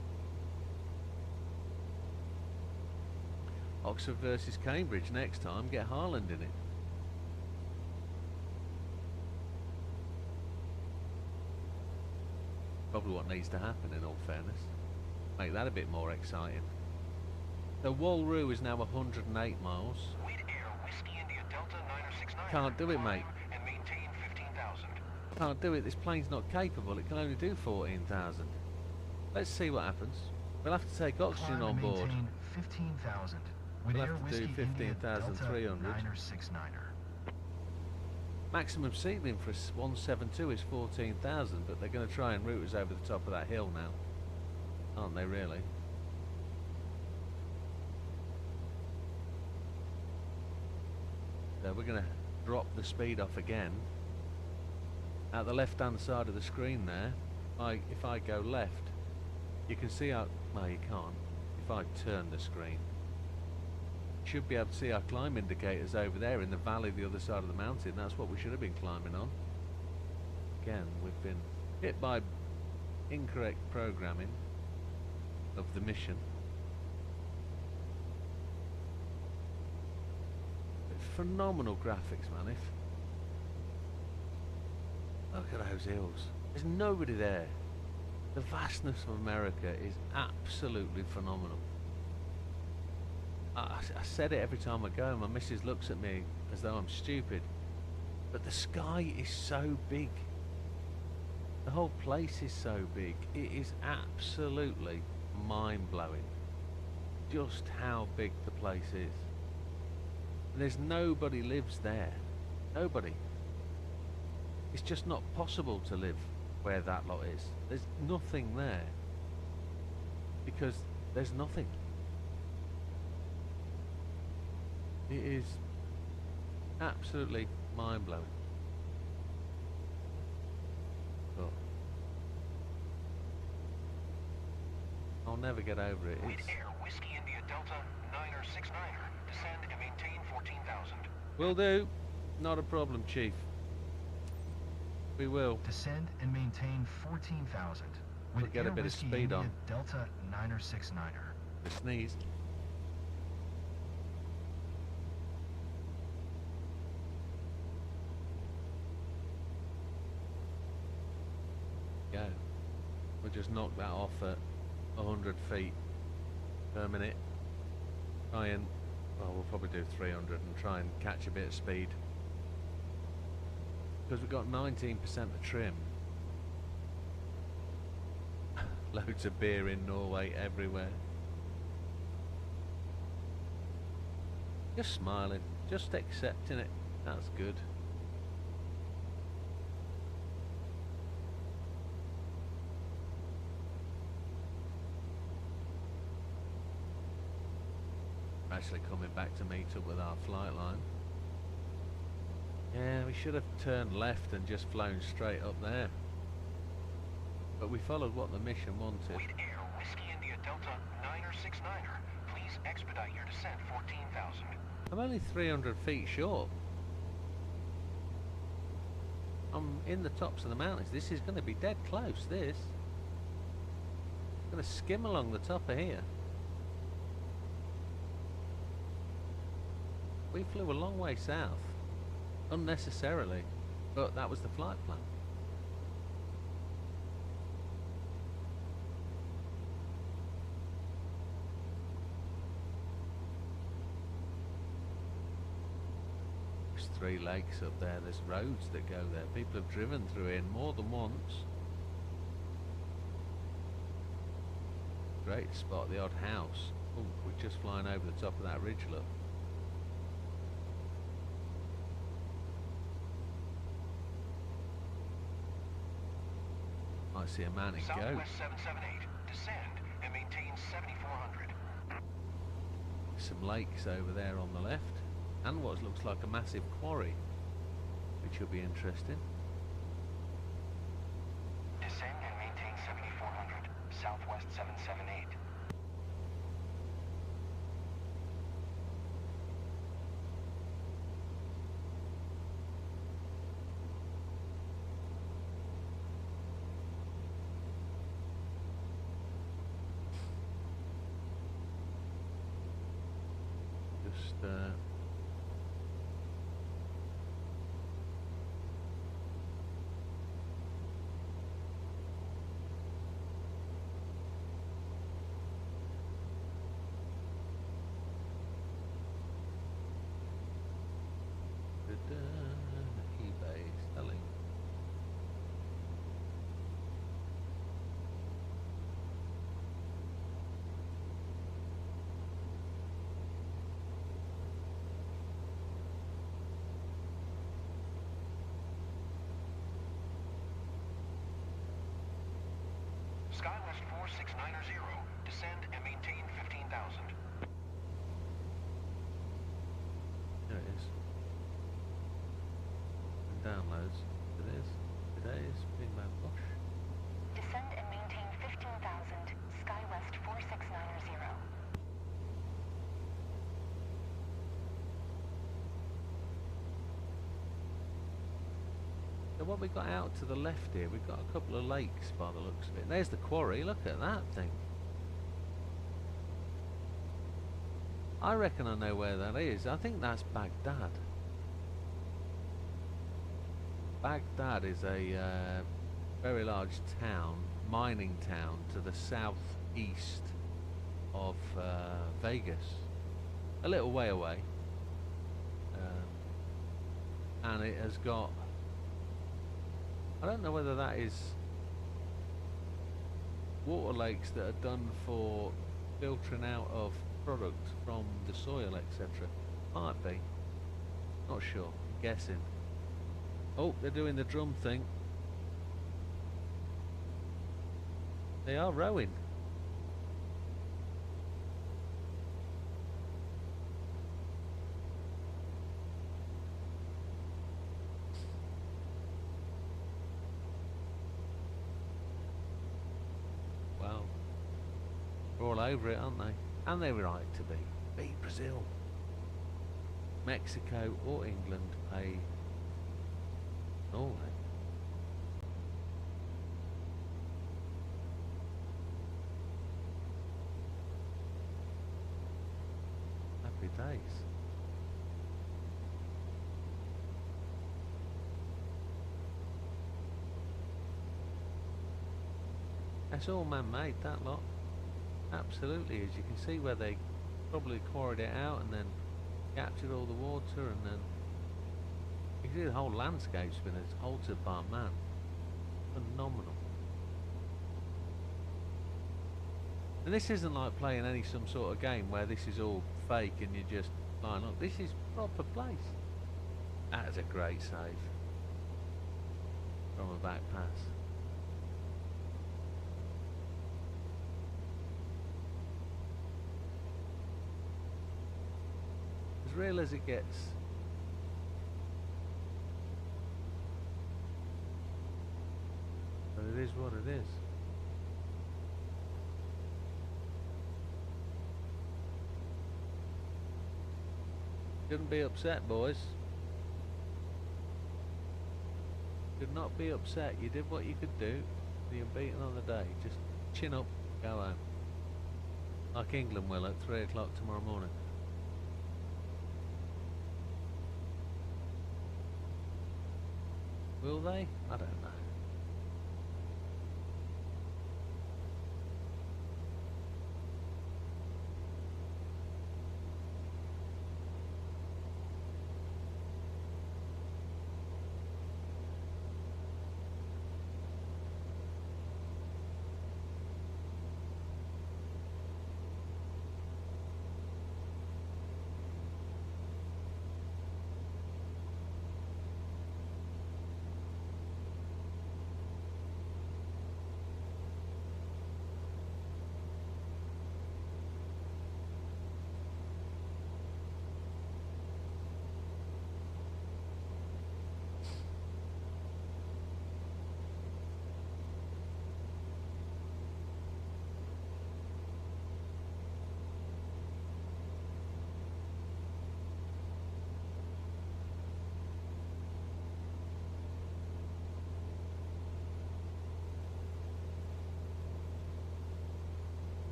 Oxford versus Cambridge next time. Get Haaland in it. Probably what needs to happen, in all fairness. Make that a bit more exciting. So Walroo is now 108 miles. Can't do it, mate. And maintain 15,000. Can't do it. This plane's not capable. It can only do 14,000. Let's see what happens. We'll have to take oxygen on board. 15,000. We'll have to do 15,300. Maximum ceiling for 172 is 14,000, but they're going to try and route us over the top of that hill now, aren't they really? So we're going to drop the speed off again. At the left hand side of the screen there, if I go left, you can see our, well, you can't. If I turn the screen, you should be able to see our climb indicators over there in the valley the other side of the mountain. That's what we should have been climbing on. Again, we've been hit by incorrect programming of the mission. Phenomenal graphics, man. Look at those hills. There's nobody there. The vastness of America is absolutely phenomenal. I said it every time I go, and my missus looks at me as though I'm stupid. But the sky is so big. The whole place is so big. It is absolutely mind-blowing just how big the place is. And there's nobody lives there. Nobody. It's just not possible to live where that lot is. There's nothing there. Because there's nothing. It is absolutely mind-blowing. But I'll never get over it. It's Air Whiskey India Delta 969er. Descend and maintain 14,000. Will do. Not a problem, Chief. We will. Descend and maintain 14,000. With get a Air bit of Whiskey speed India on. Delta 969er. The sneeze. Go. We'll just knock that off at 100 feet per minute. Try and, well, we'll probably do 300 and try and catch a bit of speed. Because we've got 19% of trim. Loads of beer in Norway everywhere. Just smiling, just accepting it. That's good. We're actually coming back to meet up with our flight line. Yeah, we should have turned left and just flown straight up there. But we followed what the mission wanted. Wid Air Whiskey India Delta 969er. Please expedite your descent 14,000. I'm only 300 feet short. I'm in the tops of the mountains. This is going to be dead close, this. I'm going to skim along the top of here. We flew a long way south. Unnecessarily. But that was the flight plan. There's 3 lakes up there. There's roads that go there. People have driven through here more than once. Great spot, the odd house. Oh, we're just flying over the top of that ridge, look. I see a mountain goat. Southwest 778. Descend and maintain 7,400. Some lakes over there on the left, and what looks like a massive quarry, which will be interesting. Descend and maintain 7,400. Southwest 778. Just eBay selling. Skywest 4690. Descend and maintain 15,000. There it is. And downloads. It is. Today's Big Man Bush. Descend and maintain 15,000. Skywest 4690. So what we got out to the left here, we've got a couple of lakes by the looks of it. There's the quarry, look at that thing. I reckon I know where that is. I think that's Baghdad. Baghdad is a very large town, mining town to the southeast of Vegas. A little way away. And it has got, I don't know whether that is water lakes that are done for filtering out of product from the soil, etc. Might be. Not sure. I'm guessing. Oh, they're doing the drum thing. They are rowing. Wow. They're all over it, aren't they? And they're right to be. Beat Brazil. Mexico or England pay Norway. days. That's all man-made, that lot. Absolutely, as you can see where they probably quarried it out and then captured all the water, and then you can see the whole landscape's been altered by man. Phenomenal. And this isn't like playing some sort of game where this is all fake and you're just flying up. This is proper place. That is a great save from a back pass. As real as it gets. But it is what it is. Shouldn't be upset, boys. Should not be upset. You did what you could do. You're beaten on the day. Just chin up, go home. Like England will at 3 o'clock tomorrow morning. Will they? I don't know.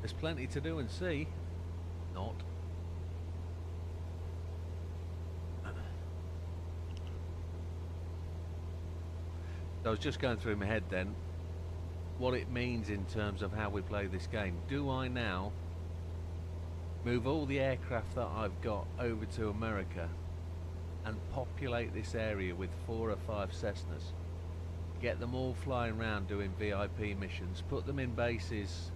There's plenty to do and see. Not. So I was just going through my head then what it means in terms of how we play this game. Do I now move all the aircraft that I've got over to America and populate this area with 4 or 5 Cessnas, get them all flying around doing VIP missions, put them in bases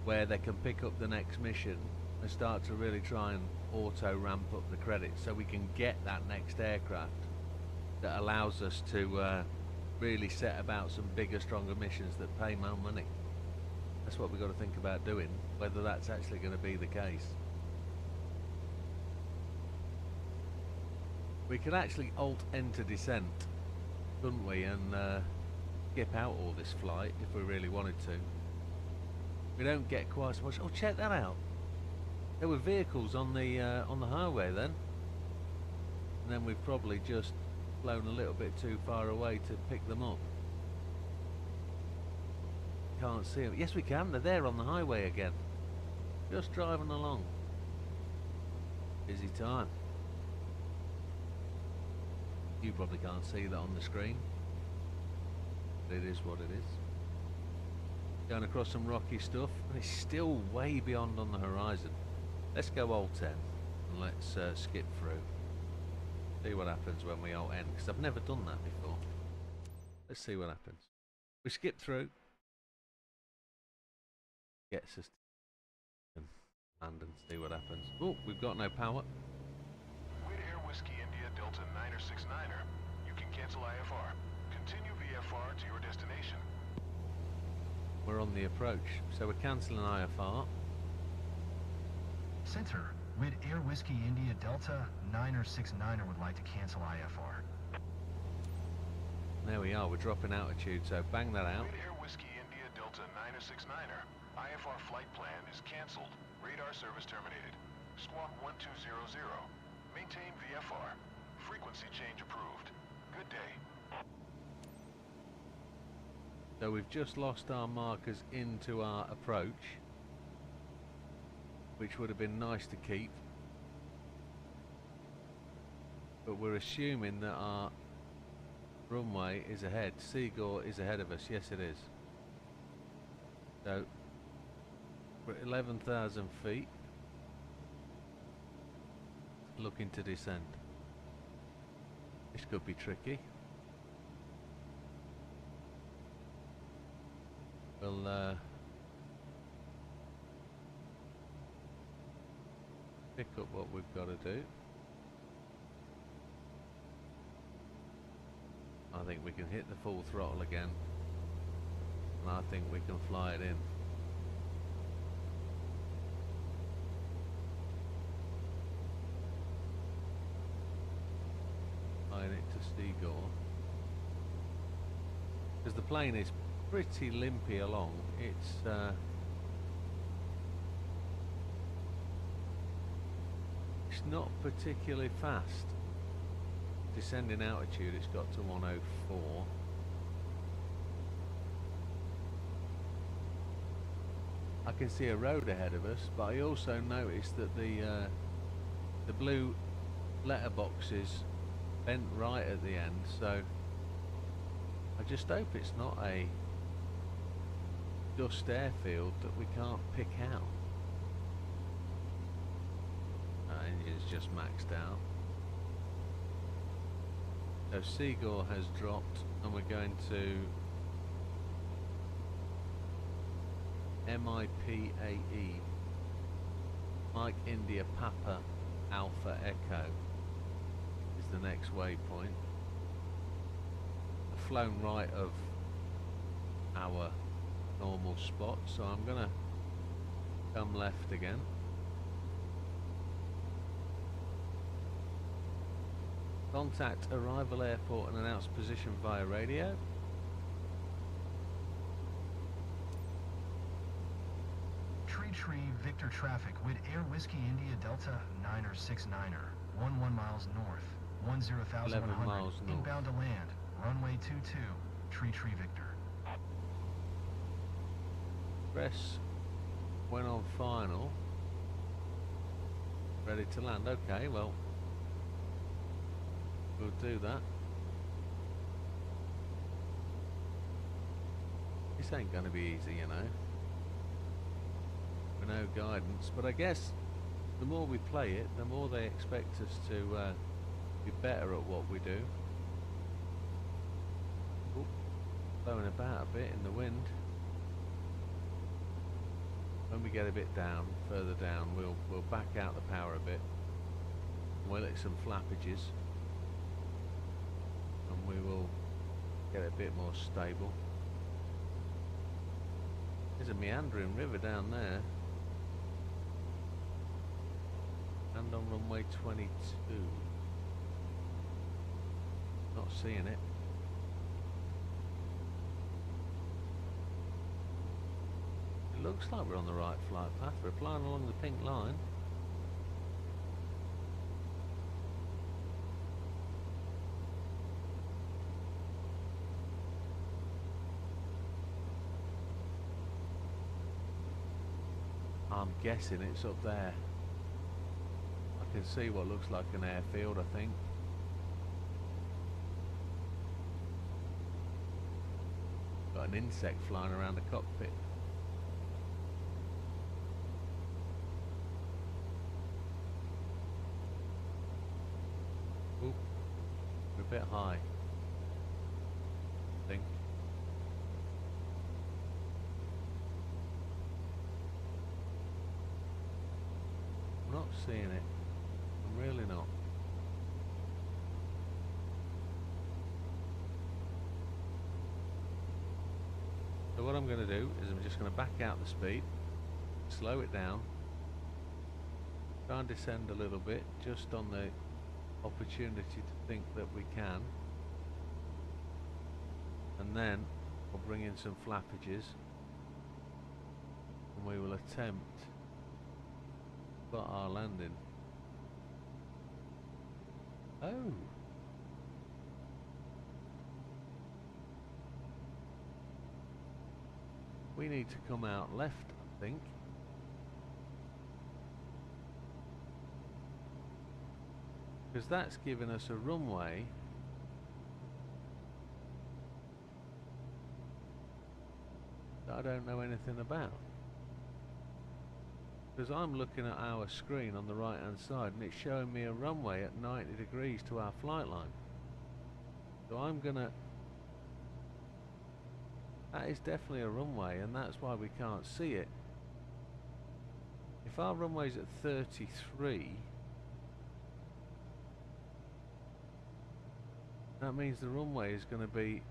where they can pick up the next mission and start to really try and auto ramp up the credits so we can get that next aircraft that allows us to really set about some bigger, stronger missions that pay more money. That's what we've got to think about doing, whether that's actually going to be the case. We could actually alt-enter descent, couldn't we, and skip out all this flight if we really wanted to. We don't get quite so much. Oh, check that out! There were vehicles on the highway then, and then we've probably just flown a little bit too far away to pick them up. Can't see them. Yes, we can. They're there on the highway again, just driving along. Busy time. You probably can't see that on the screen, but it is what it is. Going across some rocky stuff, and it's still way beyond on the horizon. Let's go Alt 10 and let's skip through. See what happens when we Alt N, because I've never done that before. Let's see what happens. We skip through. Gets us to land and see what happens. Oh, we've got no power. Wid Air Whiskey India Delta 969er. You can cancel IFR. Continue VFR to your destination. We're on the approach, so we're cancelling IFR. Center, Wid Air Whiskey India Delta 969er would like to cancel IFR. There we are, we're dropping altitude, so bang that out. Wid Air Whiskey Niner 69er. IFR flight plan is canceled. Radar service terminated. Squawk 1200. Maintain VFR. Frequency change approved. Good day. So we've just lost our markers into our approach, which would have been nice to keep. But we're assuming that our runway is ahead. Seagull is ahead of us. Yes, it is. So we're at 11,000 feet, looking to descend. This could be tricky. We'll pick up what we've got to do. I think we can hit the full throttle again, and I think we can fly it in. Flying it to Seagull, because the plane is pretty limpy along. It's not particularly fast. Descending altitude, it's got to 104. I can see a road ahead of us, but I also noticed that the blue letterboxes bent right at the end, so I just hope it's not a dust airfield that we can't pick out. Engine's just maxed out. So Seagull has dropped, and we're going to MIPAE, Mike India Papa Alpha Echo is the next waypoint. I've flown right of our normal spot, so I'm gonna come left again. Contact arrival airport and announce position via radio. Tree Victor traffic with Air Whiskey India Delta 969er, 11 miles north, 10,100, miles north. Inbound to land, runway 22, Tree Victor. Press went on final. Ready to land. Okay, well, we'll do that. This ain't gonna be easy, you know. With no guidance, but I guess the more we play it, the more they expect us to be better at what we do. Oop, blowing about a bit in the wind. When we get a bit down, further down, we'll back out the power a bit. We'll hit some flappages, and we will get a bit more stable. There's a meandering river down there, and on runway 22. Not seeing it. It looks like we're on the right flight path. We're flying along the pink line. I'm guessing it's up there. I can see what looks like an airfield, I think. Got an insect flying around the cockpit. Oop, we're a bit high, I think. I'm not seeing it. I'm really not. So what I'm going to do is I'm just going to back out the speed, slow it down, try and descend a little bit, just on the opportunity to think that we can, and then I'll bring in some flappages and we will attempt plot our landing. Oh. We need to come out left, I think. Because that's given us a runway that I don't know anything about. Because I'm looking at our screen on the right hand side and it's showing me a runway at 90 degrees to our flight line. So I'm gonna... That is definitely a runway and that's why we can't see it. If our runway's at 33, that means the runway is going to be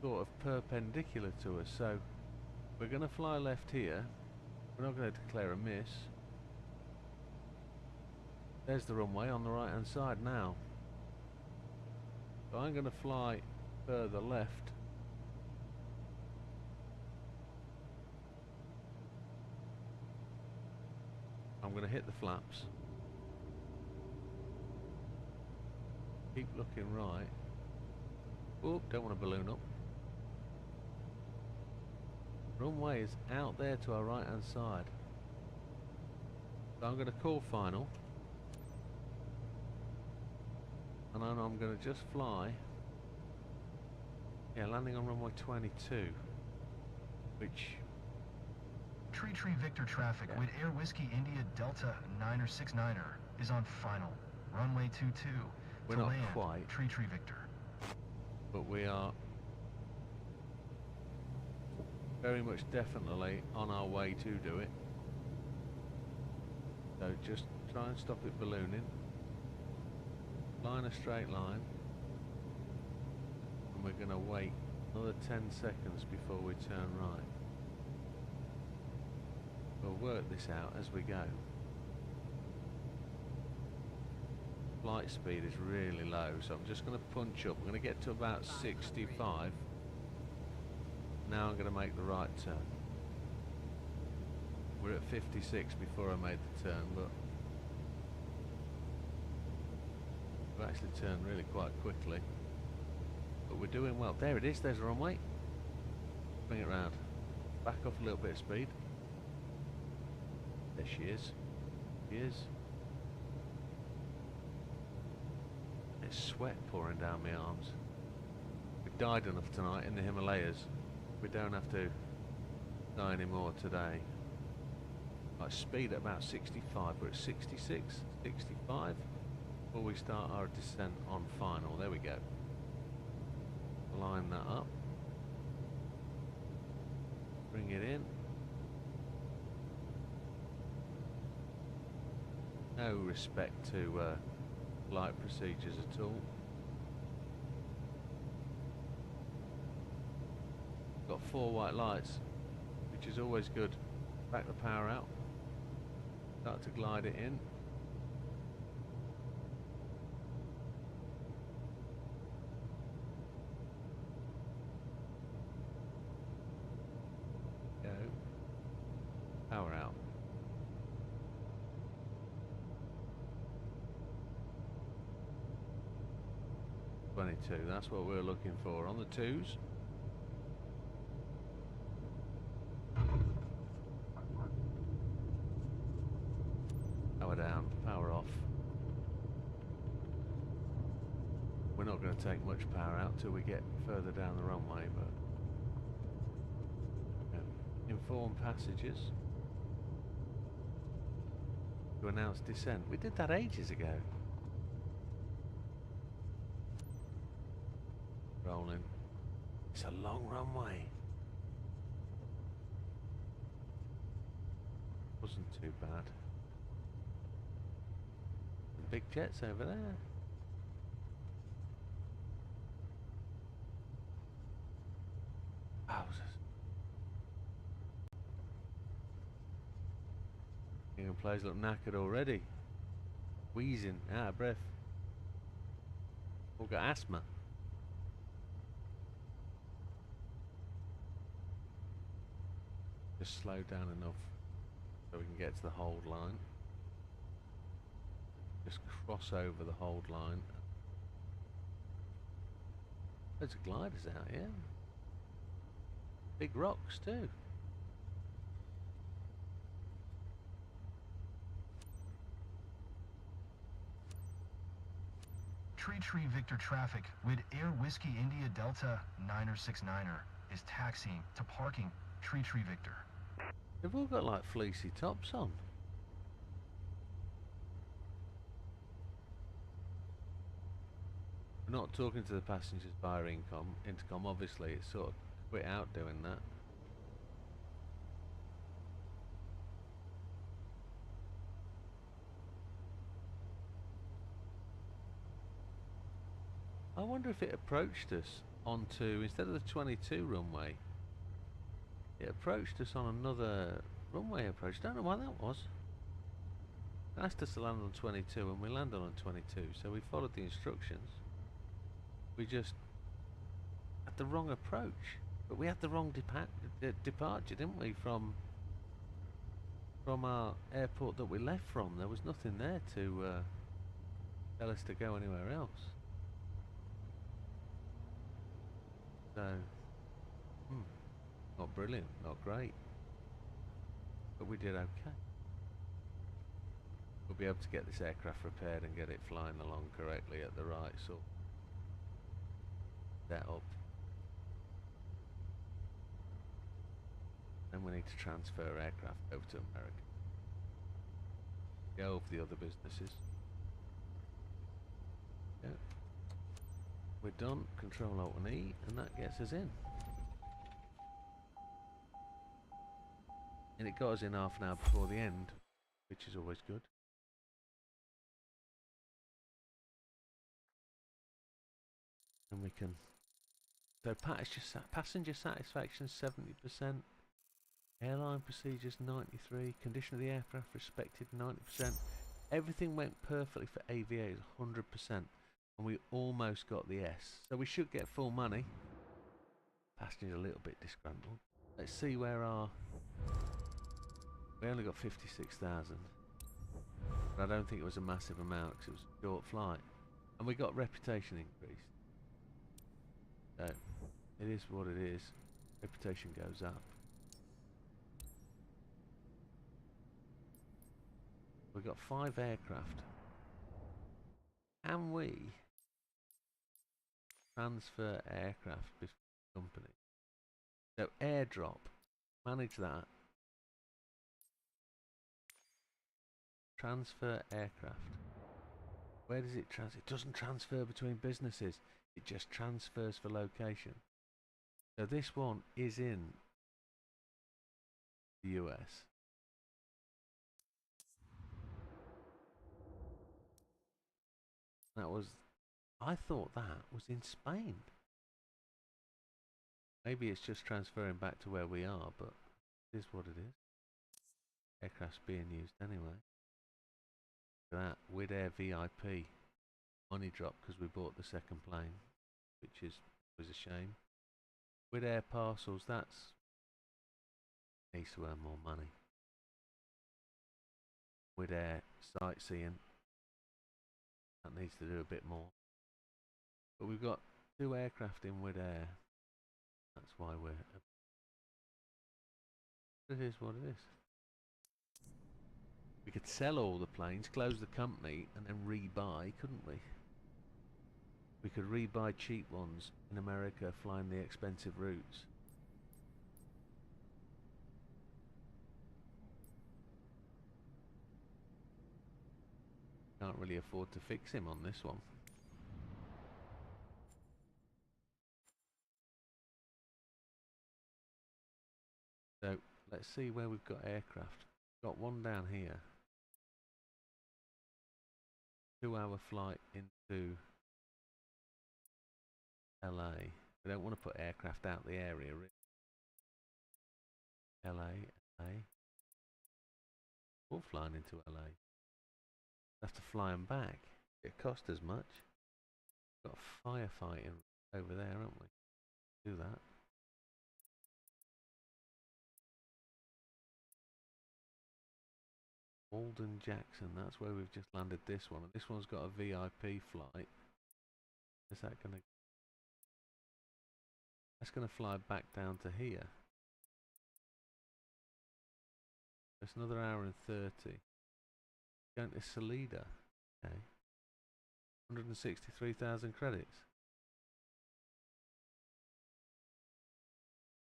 sort of perpendicular to us. So we're going to fly left here. We're not going to declare a miss. There's the runway on the right hand side now. So I'm going to fly further left. I'm going to hit the flaps. Keep looking right. Oop, don't want to balloon up. Runway is out there to our right hand side. So I'm going to call final. And then I'm going to just fly. Yeah, landing on runway 22. Which... Tree Victor traffic with Air Whiskey India Delta 969er is on final. Runway 22. We're to not land, quite. Tree Victor. But we are very much definitely on our way to do it. So just try and stop it ballooning. Line a straight line. And we're going to wait another 10 seconds before we turn right. We'll work this out as we go. Flight speed is really low, so I'm just going to punch up. I'm going to get to about 65. Now I'm going to make the right turn. We're at 56 before I made the turn, but we've actually turned really quite quickly. But we're doing well. There it is, there's a runway. Bring it round. Back off a little bit of speed. There she is. She is. There's sweat pouring down my arms. We've died enough tonight in the Himalayas. We don't have to die anymore today. Right, speed at about 65. We're at 66, 65. Before we start our descent on final. There we go. Line that up. Bring it in. No respect to flight procedures at all. Got 4 white lights, which is always good. Back the power out. Start to glide it in. Go. Power out. That's what we're looking for on the 2s. Power down, power off. We're not going to take much power out till we get further down the runway, but inform passengers to announce descent. We did that ages ago. Rolling. It's a long runway. Wasn't too bad. Some big jets over there. Wowzers. England players look knackered already. Wheezing, out of breath. All got asthma. Just slow down enough so we can get to the hold line. Just cross over the hold line. There's gliders out here. Big rocks too. Tree Victor traffic with Air Whiskey India Delta 969er is taxiing to parking Tree Victor. They've all got like fleecy tops on. We're not talking to the passengers via intercom, obviously. It's sort of quit out doing that. I wonder if it approached us onto, instead of the 22 runway, it approached us on another runway approach. Don't know why that was. It asked us to land on 22 and we landed on 22, so we followed the instructions. We just had the wrong approach, but we had the wrong departure, didn't we, from our airport that we left from. There was nothing there to tell us to go anywhere else. So, not brilliant, not great, but we did okay. We'll be able to get this aircraft repaired and get it flying along correctly at the right sort of setup. Then we need to transfer aircraft over to America. Go over the other businesses. Yeah. We're done. Control Alt and E, and that gets us in. And it got us in half an hour before the end, which is always good. And we can. So passenger satisfaction 70%, airline procedures 93%, condition of the aircraft respected 90%. Everything went perfectly for AVA, 100%, and we almost got the S. So we should get full money. Passengers a little bit disgruntled. Let's see where our. We only got 56,000. But I don't think it was a massive amount because it was a short flight, and we got reputation increased. So it is what it is. Reputation goes up. We've got 5 aircraft. Can we transfer aircraft between companies? So airdrop, manage that. Transfer aircraft. Where does it transfer? It doesn't transfer between businesses. It just transfers for location. So this one is in the US. That was, I thought that was in Spain. Maybe it's just transferring back to where we are, but it is what it is. Aircraft's being used anyway. Look at that, Widair VIP. Money drop because we bought the second plane, which was a shame. Widair parcels, that's needs to earn more money. Widair sightseeing, that needs to do a bit more. But we've got 2 aircraft in Widair. That's why we're. It is what it is. We could sell all the planes, close the company, and then rebuy, couldn't we? We could rebuy cheap ones in America, flying the expensive routes. Can't really afford to fix him on this one. So let's see where we've got aircraft. Got one down here. 2-hour flight into LA. We don't want to put aircraft out the area. LA. We're flying into LA. Have to fly them back. It cost as much. Got a firefighting over there, haven't we? Do that. Alden Jackson, that's where we've just landed this one. And this one's got a VIP flight. Is that going to... That's going to fly back down to here. It's another hour and 30. Going to Salida. Okay. 163,000 credits.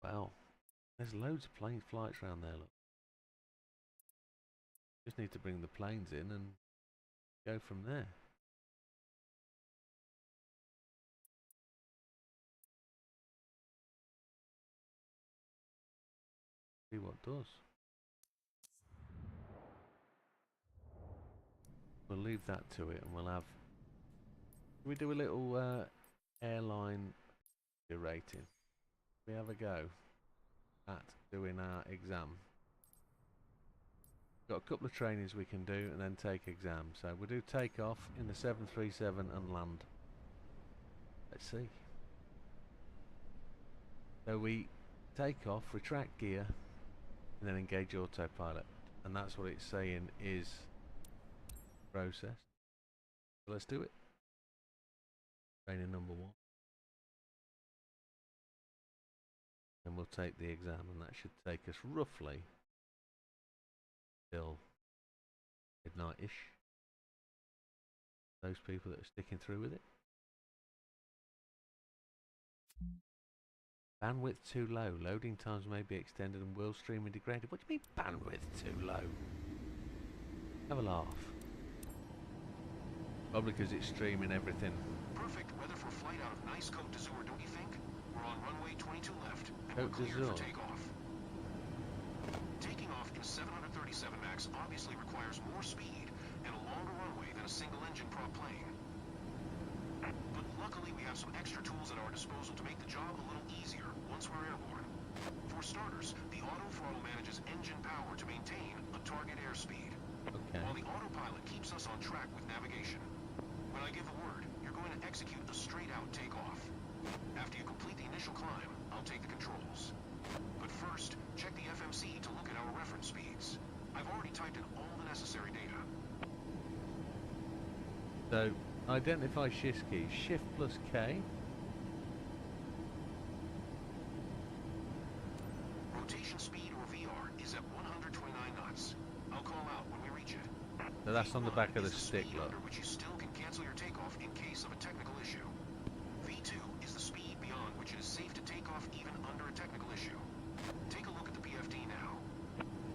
Wow. There's loads of plane flights around there, look. Just need to bring the planes in and go from there. See what does. We'll leave that to it and we'll have... Can we do a little airline rating? We have a go at doing our exam. Got a couple of trainings we can do and then take exams. So we'll do takeoff in the 737 and land. Let's see. So we take off, retract gear, and then engage autopilot. And that's what it's saying is process. So let's do it. Training number 1. And we'll take the exam, and that should take us roughly till midnight-ish. Those people that are sticking through with it. Bandwidth too low. Loading times may be extended and will streaming degraded. What do you mean bandwidth too low? Have a laugh. Probably because it's streaming everything. Perfect weather for a flight out of nice Côte d'Azur, don't you think? We're on runway 22 left, and we're cleared for takeoff. Taking off in 737 MAX obviously requires more speed and a longer runway than a single-engine prop plane. But luckily we have some extra tools at our disposal to make the job a little easier once we're airborne. For starters, the auto throttle manages engine power to maintain a target airspeed, while the autopilot keeps us on track with navigation. When I give the word, you're going to execute a straight-out takeoff. After you complete the initial climb, I'll take the controls. But first, check the FMC to look at our reference speeds. I've already typed in all the necessary data. So, identify shift keys. Shift plus K. Rotation speed or VR is at 129 knots. I'll call out when we reach it. So that's on the back of the stick, look. Under which you still can cancel your takeoff in case of a technical issue. V2 is the speed beyond which it is safe to take off even under a technical issue. Take a look at the PFD now.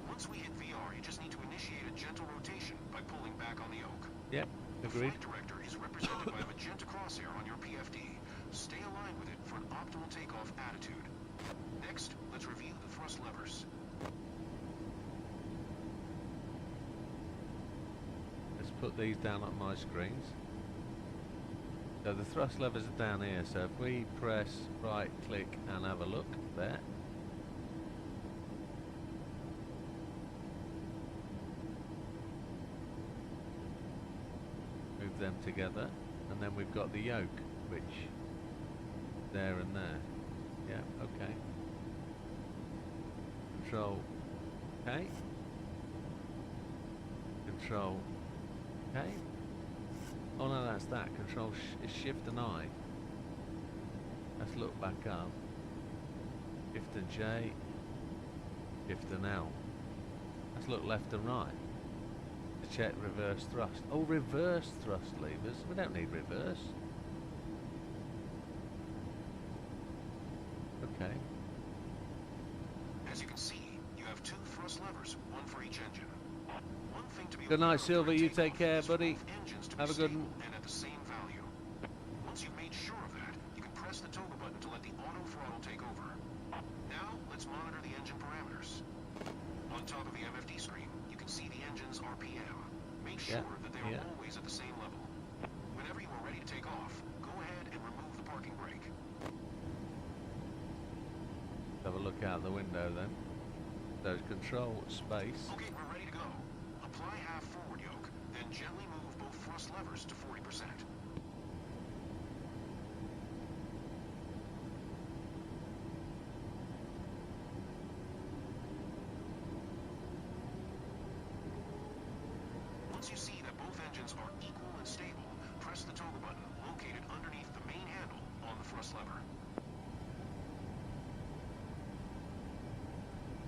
Once we hit VR, you just need to initiate a gentle rotation by pulling back on the yoke. Yep, agreed. The flight director is represented by a magenta crosshair on your PFD. Stay aligned with it for an optimal takeoff attitude. Next, let's review the thrust levers. Let's put these down on my screens. So the thrust levers are down here, so if we press right click and have a look there. Move them together, and then we've got the yoke, which there and there. Yeah, okay. Control K. Control K. Oh no, that's that. Control is Shift and I. Let's look back up. Shift and J. Shift and L. Let's look left and right. To check reverse thrust. Oh, reverse thrust levers. We don't need reverse. Okay. As you can see, you have 2 thrust levers, one for each engine. One thing to be Good night, Silver. You take care, buddy. Have a good one. And at the same value. Once you've made sure of that, you can press the toggle button to let the auto throttle take over. Now, let's monitor the engine parameters. On top of the MFD screen, you can see the engine's RPM. Make sure that they are always at the same level. Whenever you are ready to take off, go ahead and remove the parking brake. Have a look out the window then. So control space. Okay, we're ready to go. Apply half forward yoke, then gently move both thrust levers to 40%.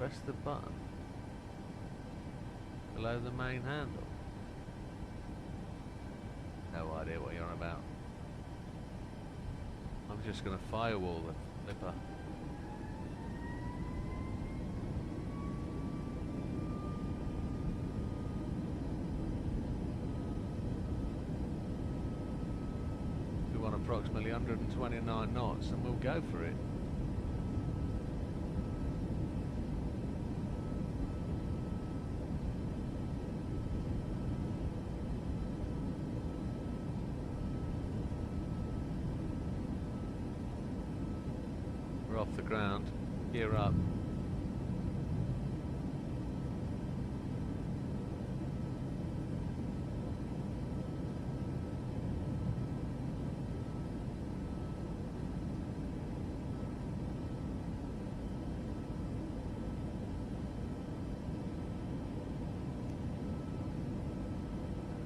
Press the button below the main handle. No idea what you're on about. I'm just going to firewall the flipper. We want approximately 129 knots and we'll go for it. Off the ground, gear up.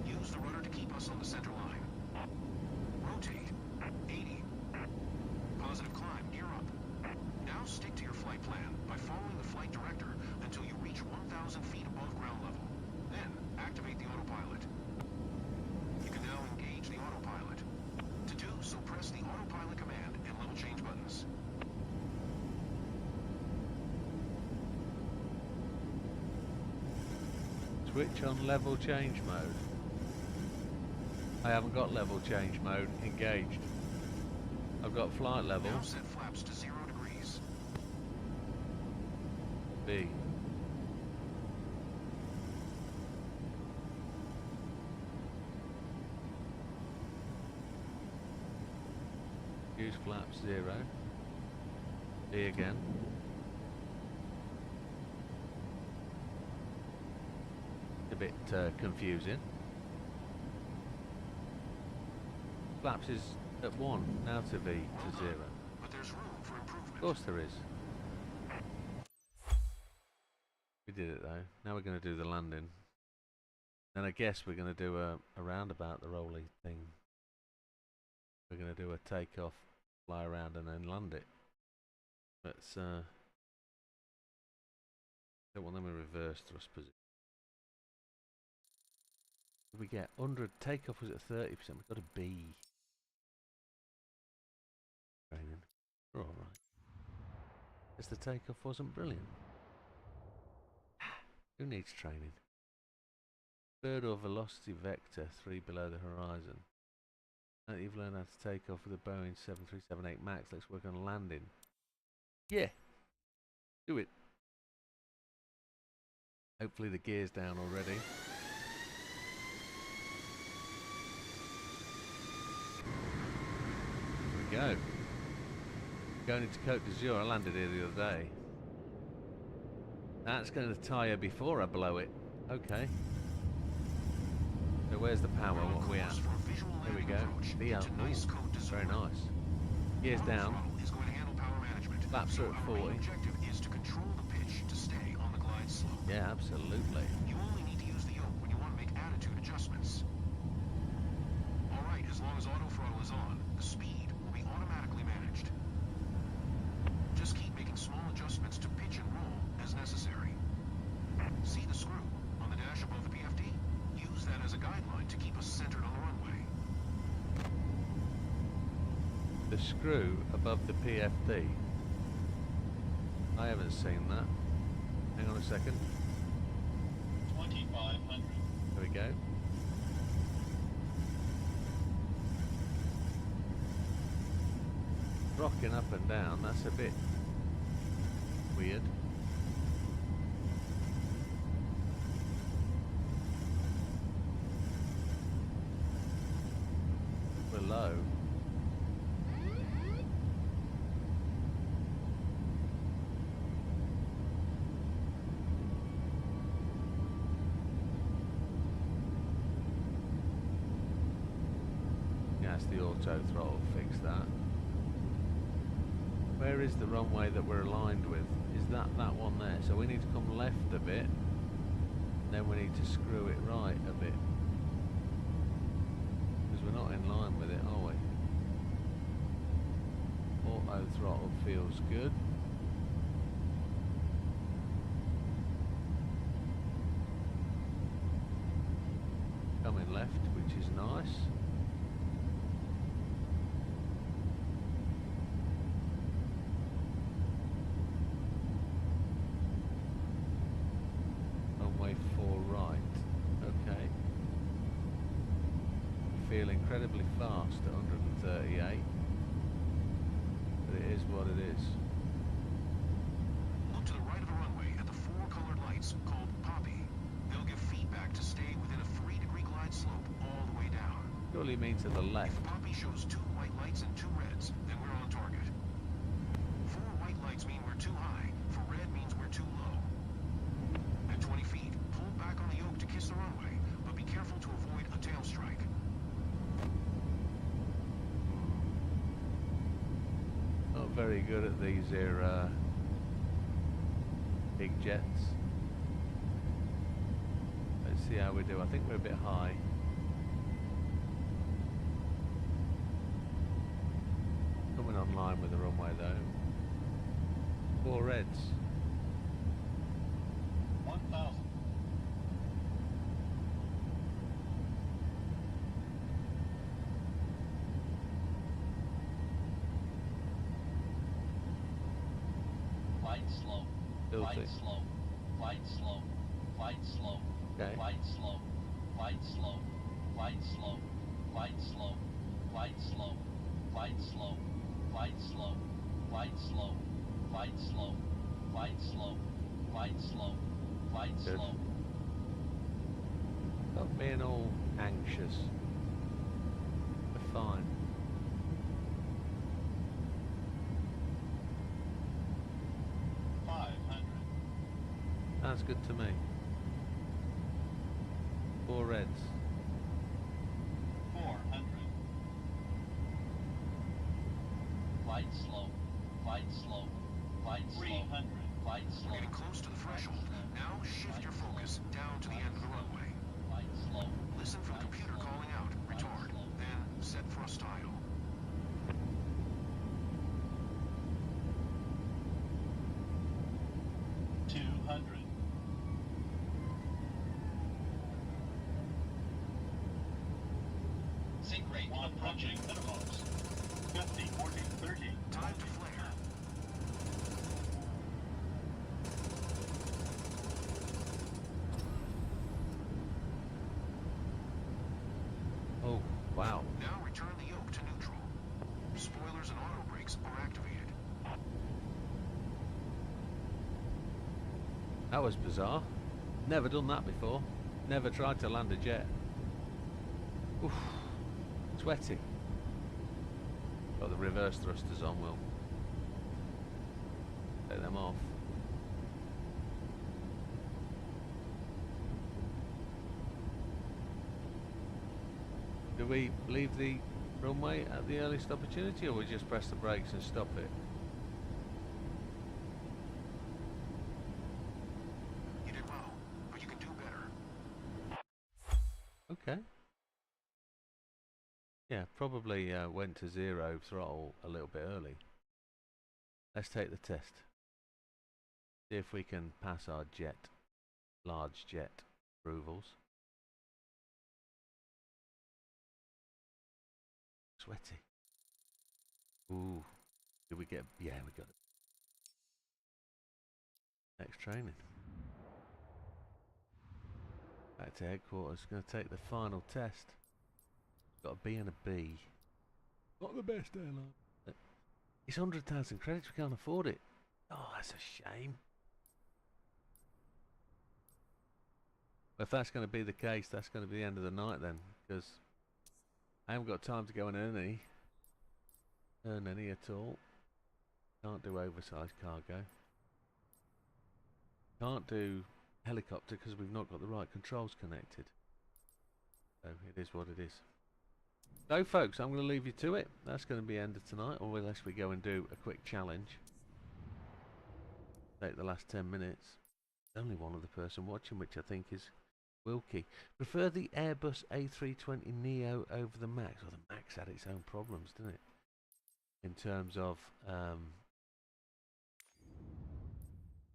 Use the rudder to keep us on the center line. Rotate. 80. Positive climb, gear up. Now stick to your flight plan by following the flight director until you reach 1,000 feet above ground level. Then, activate the autopilot. You can now engage the autopilot. To do so, press the autopilot command and level change buttons. Switch on level change mode. I haven't got level change mode engaged. I've got flight level. Now set flaps to 0 degrees. B. Use flaps 0. B again. A bit confusing. Flaps is at 1, now to V to 0. But there's room for improvement. Of course there is. We did it though. Now we're going to do the landing. And I guess we're going to do a roundabout the rolly thing. We're going to do a takeoff, fly around and then land it. Let's don't want them in reverse thrust position. If we get 100, takeoff was at 30%, we've got a B. Training. We're alright. Guess the takeoff wasn't brilliant. Who needs training? Bird or velocity vector 3 below the horizon. Now that you've learned how to take off with a Boeing 7378 MAX, let's work on landing. Yeah! Do it! Hopefully the gear's down already. Here we go. Going into Côte d'Azur, I landed here the other day. That's going to tire before I blow it. Okay. So where's the power? What are we at? There we go. Very nice. Gears down. Flaps are at 40. Yeah, absolutely. You only need to use the yoke when you want to make attitude adjustments. Alright, as long as auto throttle is on, the speed will be automatically managed. Just keep making small adjustments to pitch and roll as necessary. See the screw on the dash above the PFD? Use that as a guideline to keep us centered on the runway. The screw above the PFD. I haven't seen that. Hang on a second. 2500. There we go. Rocking up and down, that's a bit weird. We're low. Yes, the auto throttle fix that. Where is the runway that we're aligned with? Is that one there? So we need to come left a bit, then we need to screw it right a bit. Because we're not in line with it, are we? Auto throttle feels good. nice. Runway 4 right. Okay. Feel incredibly fast at 138. But it is what it is. Look to the right of the runway at the 4 colored lights called Poppy. They'll give feedback to stay within a 3-degree glide slope all the way down. Surely you mean to the left. If Poppy shows 2 white lights and 2 reds, then we're on target. 4 white lights mean we're too high. For red means we're too low. At 20 feet, pull back on the yoke to kiss the runway, but be careful to avoid a tail strike. Not very good at these here big jets. Let's see how we do. I think we're a bit high. Coming on line with the runway though. 4 reds. 1,000. Flight slow. Filthy. Flight slow. Flight slow. Flight slow. Okay. Flight slow. Flight slow. Flight slow. Flight slow. Flight slow. Flight slow. Flight slow. Flight slow. Flight slow. Flight slow. Flight slow. Flight Good. slow. Not being all anxious. We're fine. Sounds good to me. 4 reds. 400. Flight slow. Flight slow. Flight slow. 300. Flight slow. We're getting close to the threshold. Now shift your focus down to the end of the runway. Flight slow. Listen for the computer calling out, retard, then set thrust dial. Sync rate approaching minimums. 50, 40, 30. Time to flare. Oh, wow. Now return the yoke to neutral. Spoilers and auto brakes are activated. That was bizarre. Never done that before. Never tried to land a jet. Oof. Sweaty. Got the reverse thrusters on, we'll take them off. Do we leave the runway at the earliest opportunity, or we just press the brakes and stop it? You did well, but you can do better. Okay. Yeah, probably went to 0 throttle a little bit early. Let's take the test. See if we can pass our jet, large jet approvals. Sweaty. Ooh. Did we get, yeah, we got it. Next training. Back to headquarters, going to take the final test. Got a B and a B. Not the best airline. It's 100,000 credits, we can't afford it. Oh, that's a shame. Well, if that's going to be the case, that's going to be the end of the night then, because I haven't got time to go and earn any at all. Can't do oversized cargo. Can't do helicopter because we've not got the right controls connected. So it is what it is. So folks, I'm going to leave you to it. That's going to be the end of tonight, or unless we go and do a quick challenge. Take the last 10 minutes. Only one other person watching, which I think is Wilkie. Prefer the Airbus A320neo over the Max. Well, the Max had its own problems, didn't it? In terms of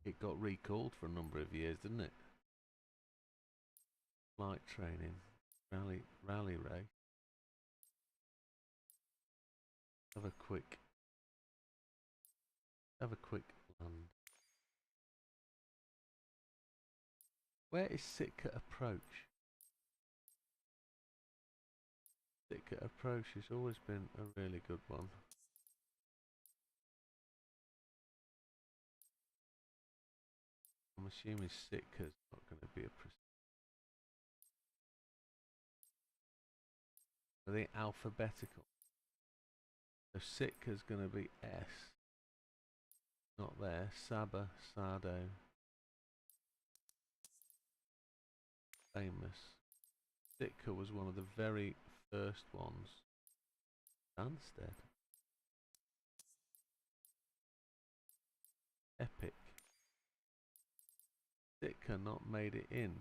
it got recalled for a number of years, didn't it? Flight training. rally race. Have a quick land. Where is Sitka Approach? Sitka Approach has always been a really good one. I'm assuming Sitka's not going to be a Are they alphabetical? So Sitka's going to be S. Not there. Saba, Sado. Famous. Sitka was one of the very first ones. Stansted. Epic. Sitka not made it in.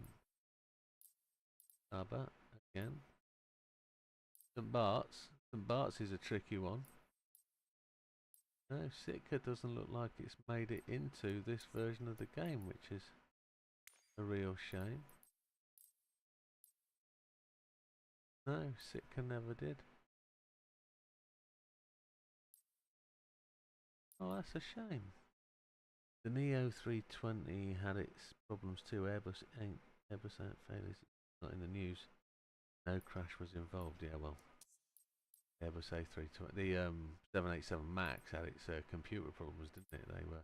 Saba again. St Bart's. St Bart's is a tricky one. No, Sitka doesn't look like it's made it into this version of the game, which is a real shame. No, Sitka never did. Oh, that's a shame. The Neo 320 had its problems too. Airbus ain't failures. Not in the news. No crash was involved. Yeah, well, Airbus A320. The 787 Max had its computer problems, didn't it? They were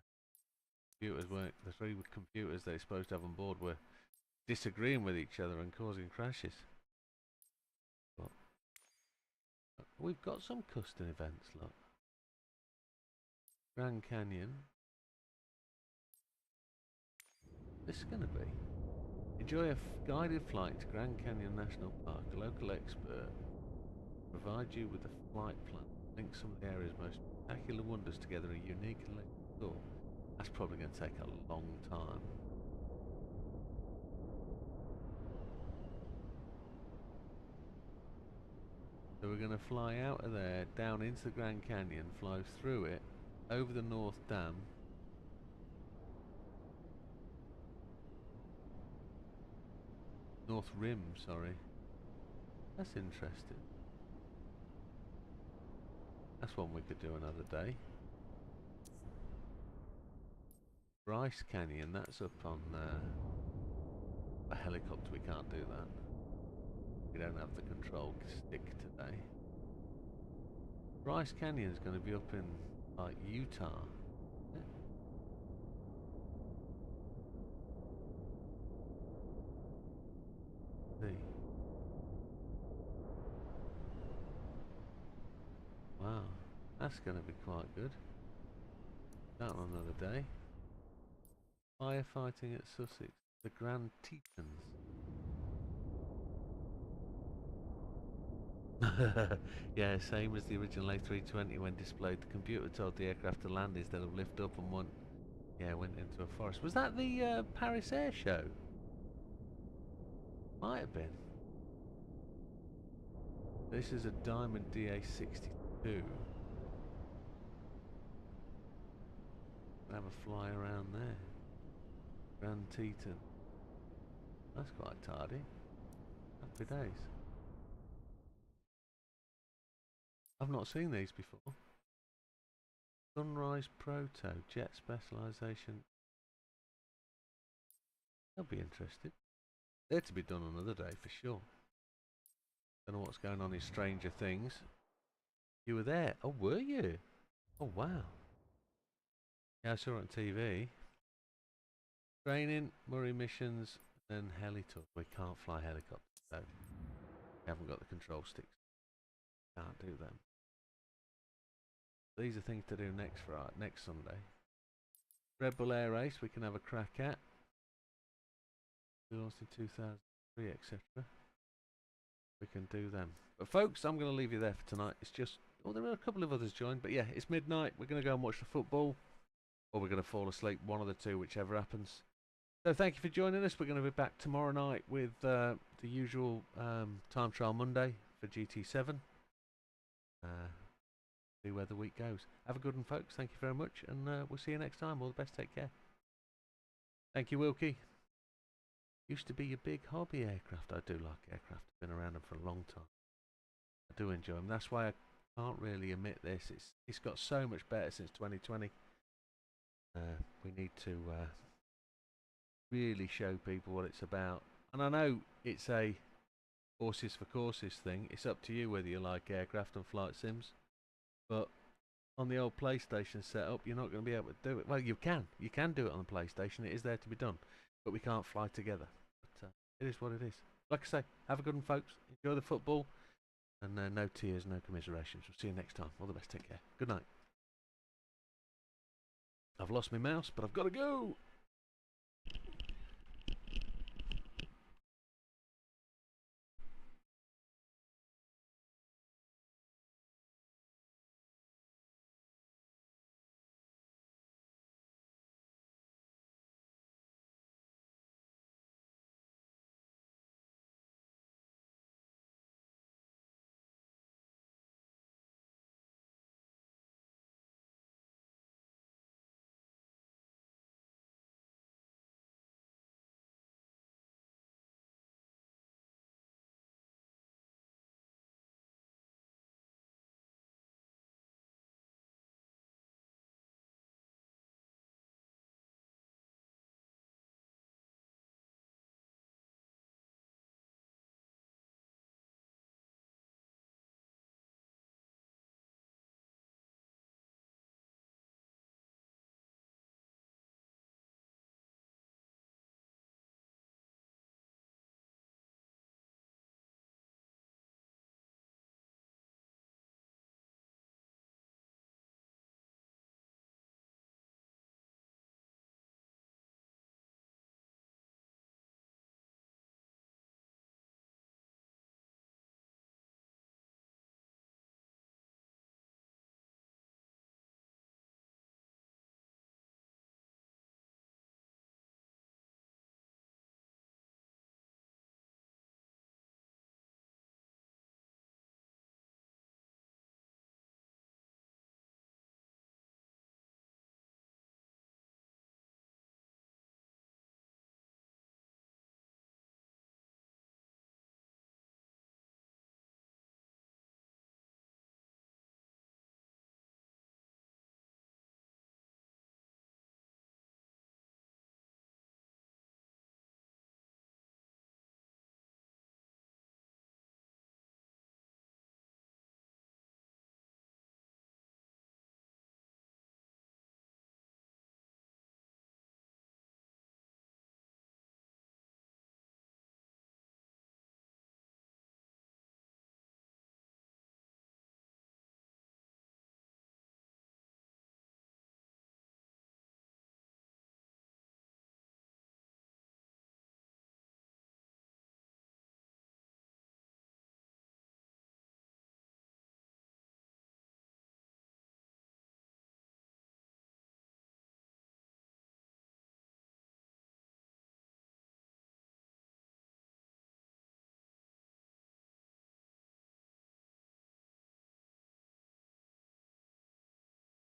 computers weren't the three computers they're supposed to have on board were disagreeing with each other and causing crashes. But we've got some custom events. Look, Grand Canyon. This is going to be. Enjoy a guided flight to Grand Canyon National Park. A local expert provide you with a flight plan. Link some of the area's most spectacular wonders together in a unique and electric tour. That's probably going to take a long time. So we're going to fly out of there, down into the Grand Canyon, fly through it, over the North Dam. North Rim, sorry. That's interesting. That's one we could do another day. Bryce Canyon, that's up on a helicopter. We can't do that. We don't have the control stick today. Bryce Canyon's going to be up in like Utah. See. Wow, that's going to be quite good. That on another day. Firefighting at Sussex. The Grand Tetons. Yeah, same as the original A320 when displayed. The computer told the aircraft to land instead of lift up and went into a forest. Was that the Paris Air Show? Might have been. This is a Diamond DA62. Have a fly around there. Grand Teton. That's quite tardy. Happy days. I've not seen these before. Sunrise Proto, jet specialisation. That'll be interesting. They're to be done another day for sure. Don't know what's going on in Stranger Things. You were there? Oh, were you? Oh, wow. Yeah, I saw it on TV. Training, Murray missions, and heli tour. We can't fly helicopters, so we haven't got the control sticks. Can't do them. These are things to do next Sunday. Red Bull Air Race we can have a crack at. We launched in 2003, etc. We can do them. But folks, I'm going to leave you there for tonight. It's just, oh, there are a couple of others joined, but yeah, it's midnight. We're going to go and watch the football, or we're going to fall asleep, one of the two, whichever happens. So thank you for joining us. We're going to be back tomorrow night with the usual Time Trial Monday for GT7. See where the week goes. Have a good one, folks. Thank you very much, and we'll see you next time. All the best. Take care. Thank you, Wilkie. Used to be your big hobby aircraft. I do like aircraft. I've been around them for a long time. I do enjoy them. That's why I can't really admit this. It's got so much better since 2020. We need to really show people what it's about. And I know it's a horses for courses thing. It's up to you whether you like aircraft and flight sims. But on the old PlayStation setup, you're not going to be able to do it. Well, you can. You can do it on the PlayStation. It is there to be done. But we can't fly together. But it is what it is. Like I say, have a good one, folks. Enjoy the football. And no tears, no commiserations. We'll see you next time. All the best. Take care. Good night. I've lost my mouse, but I've got to go.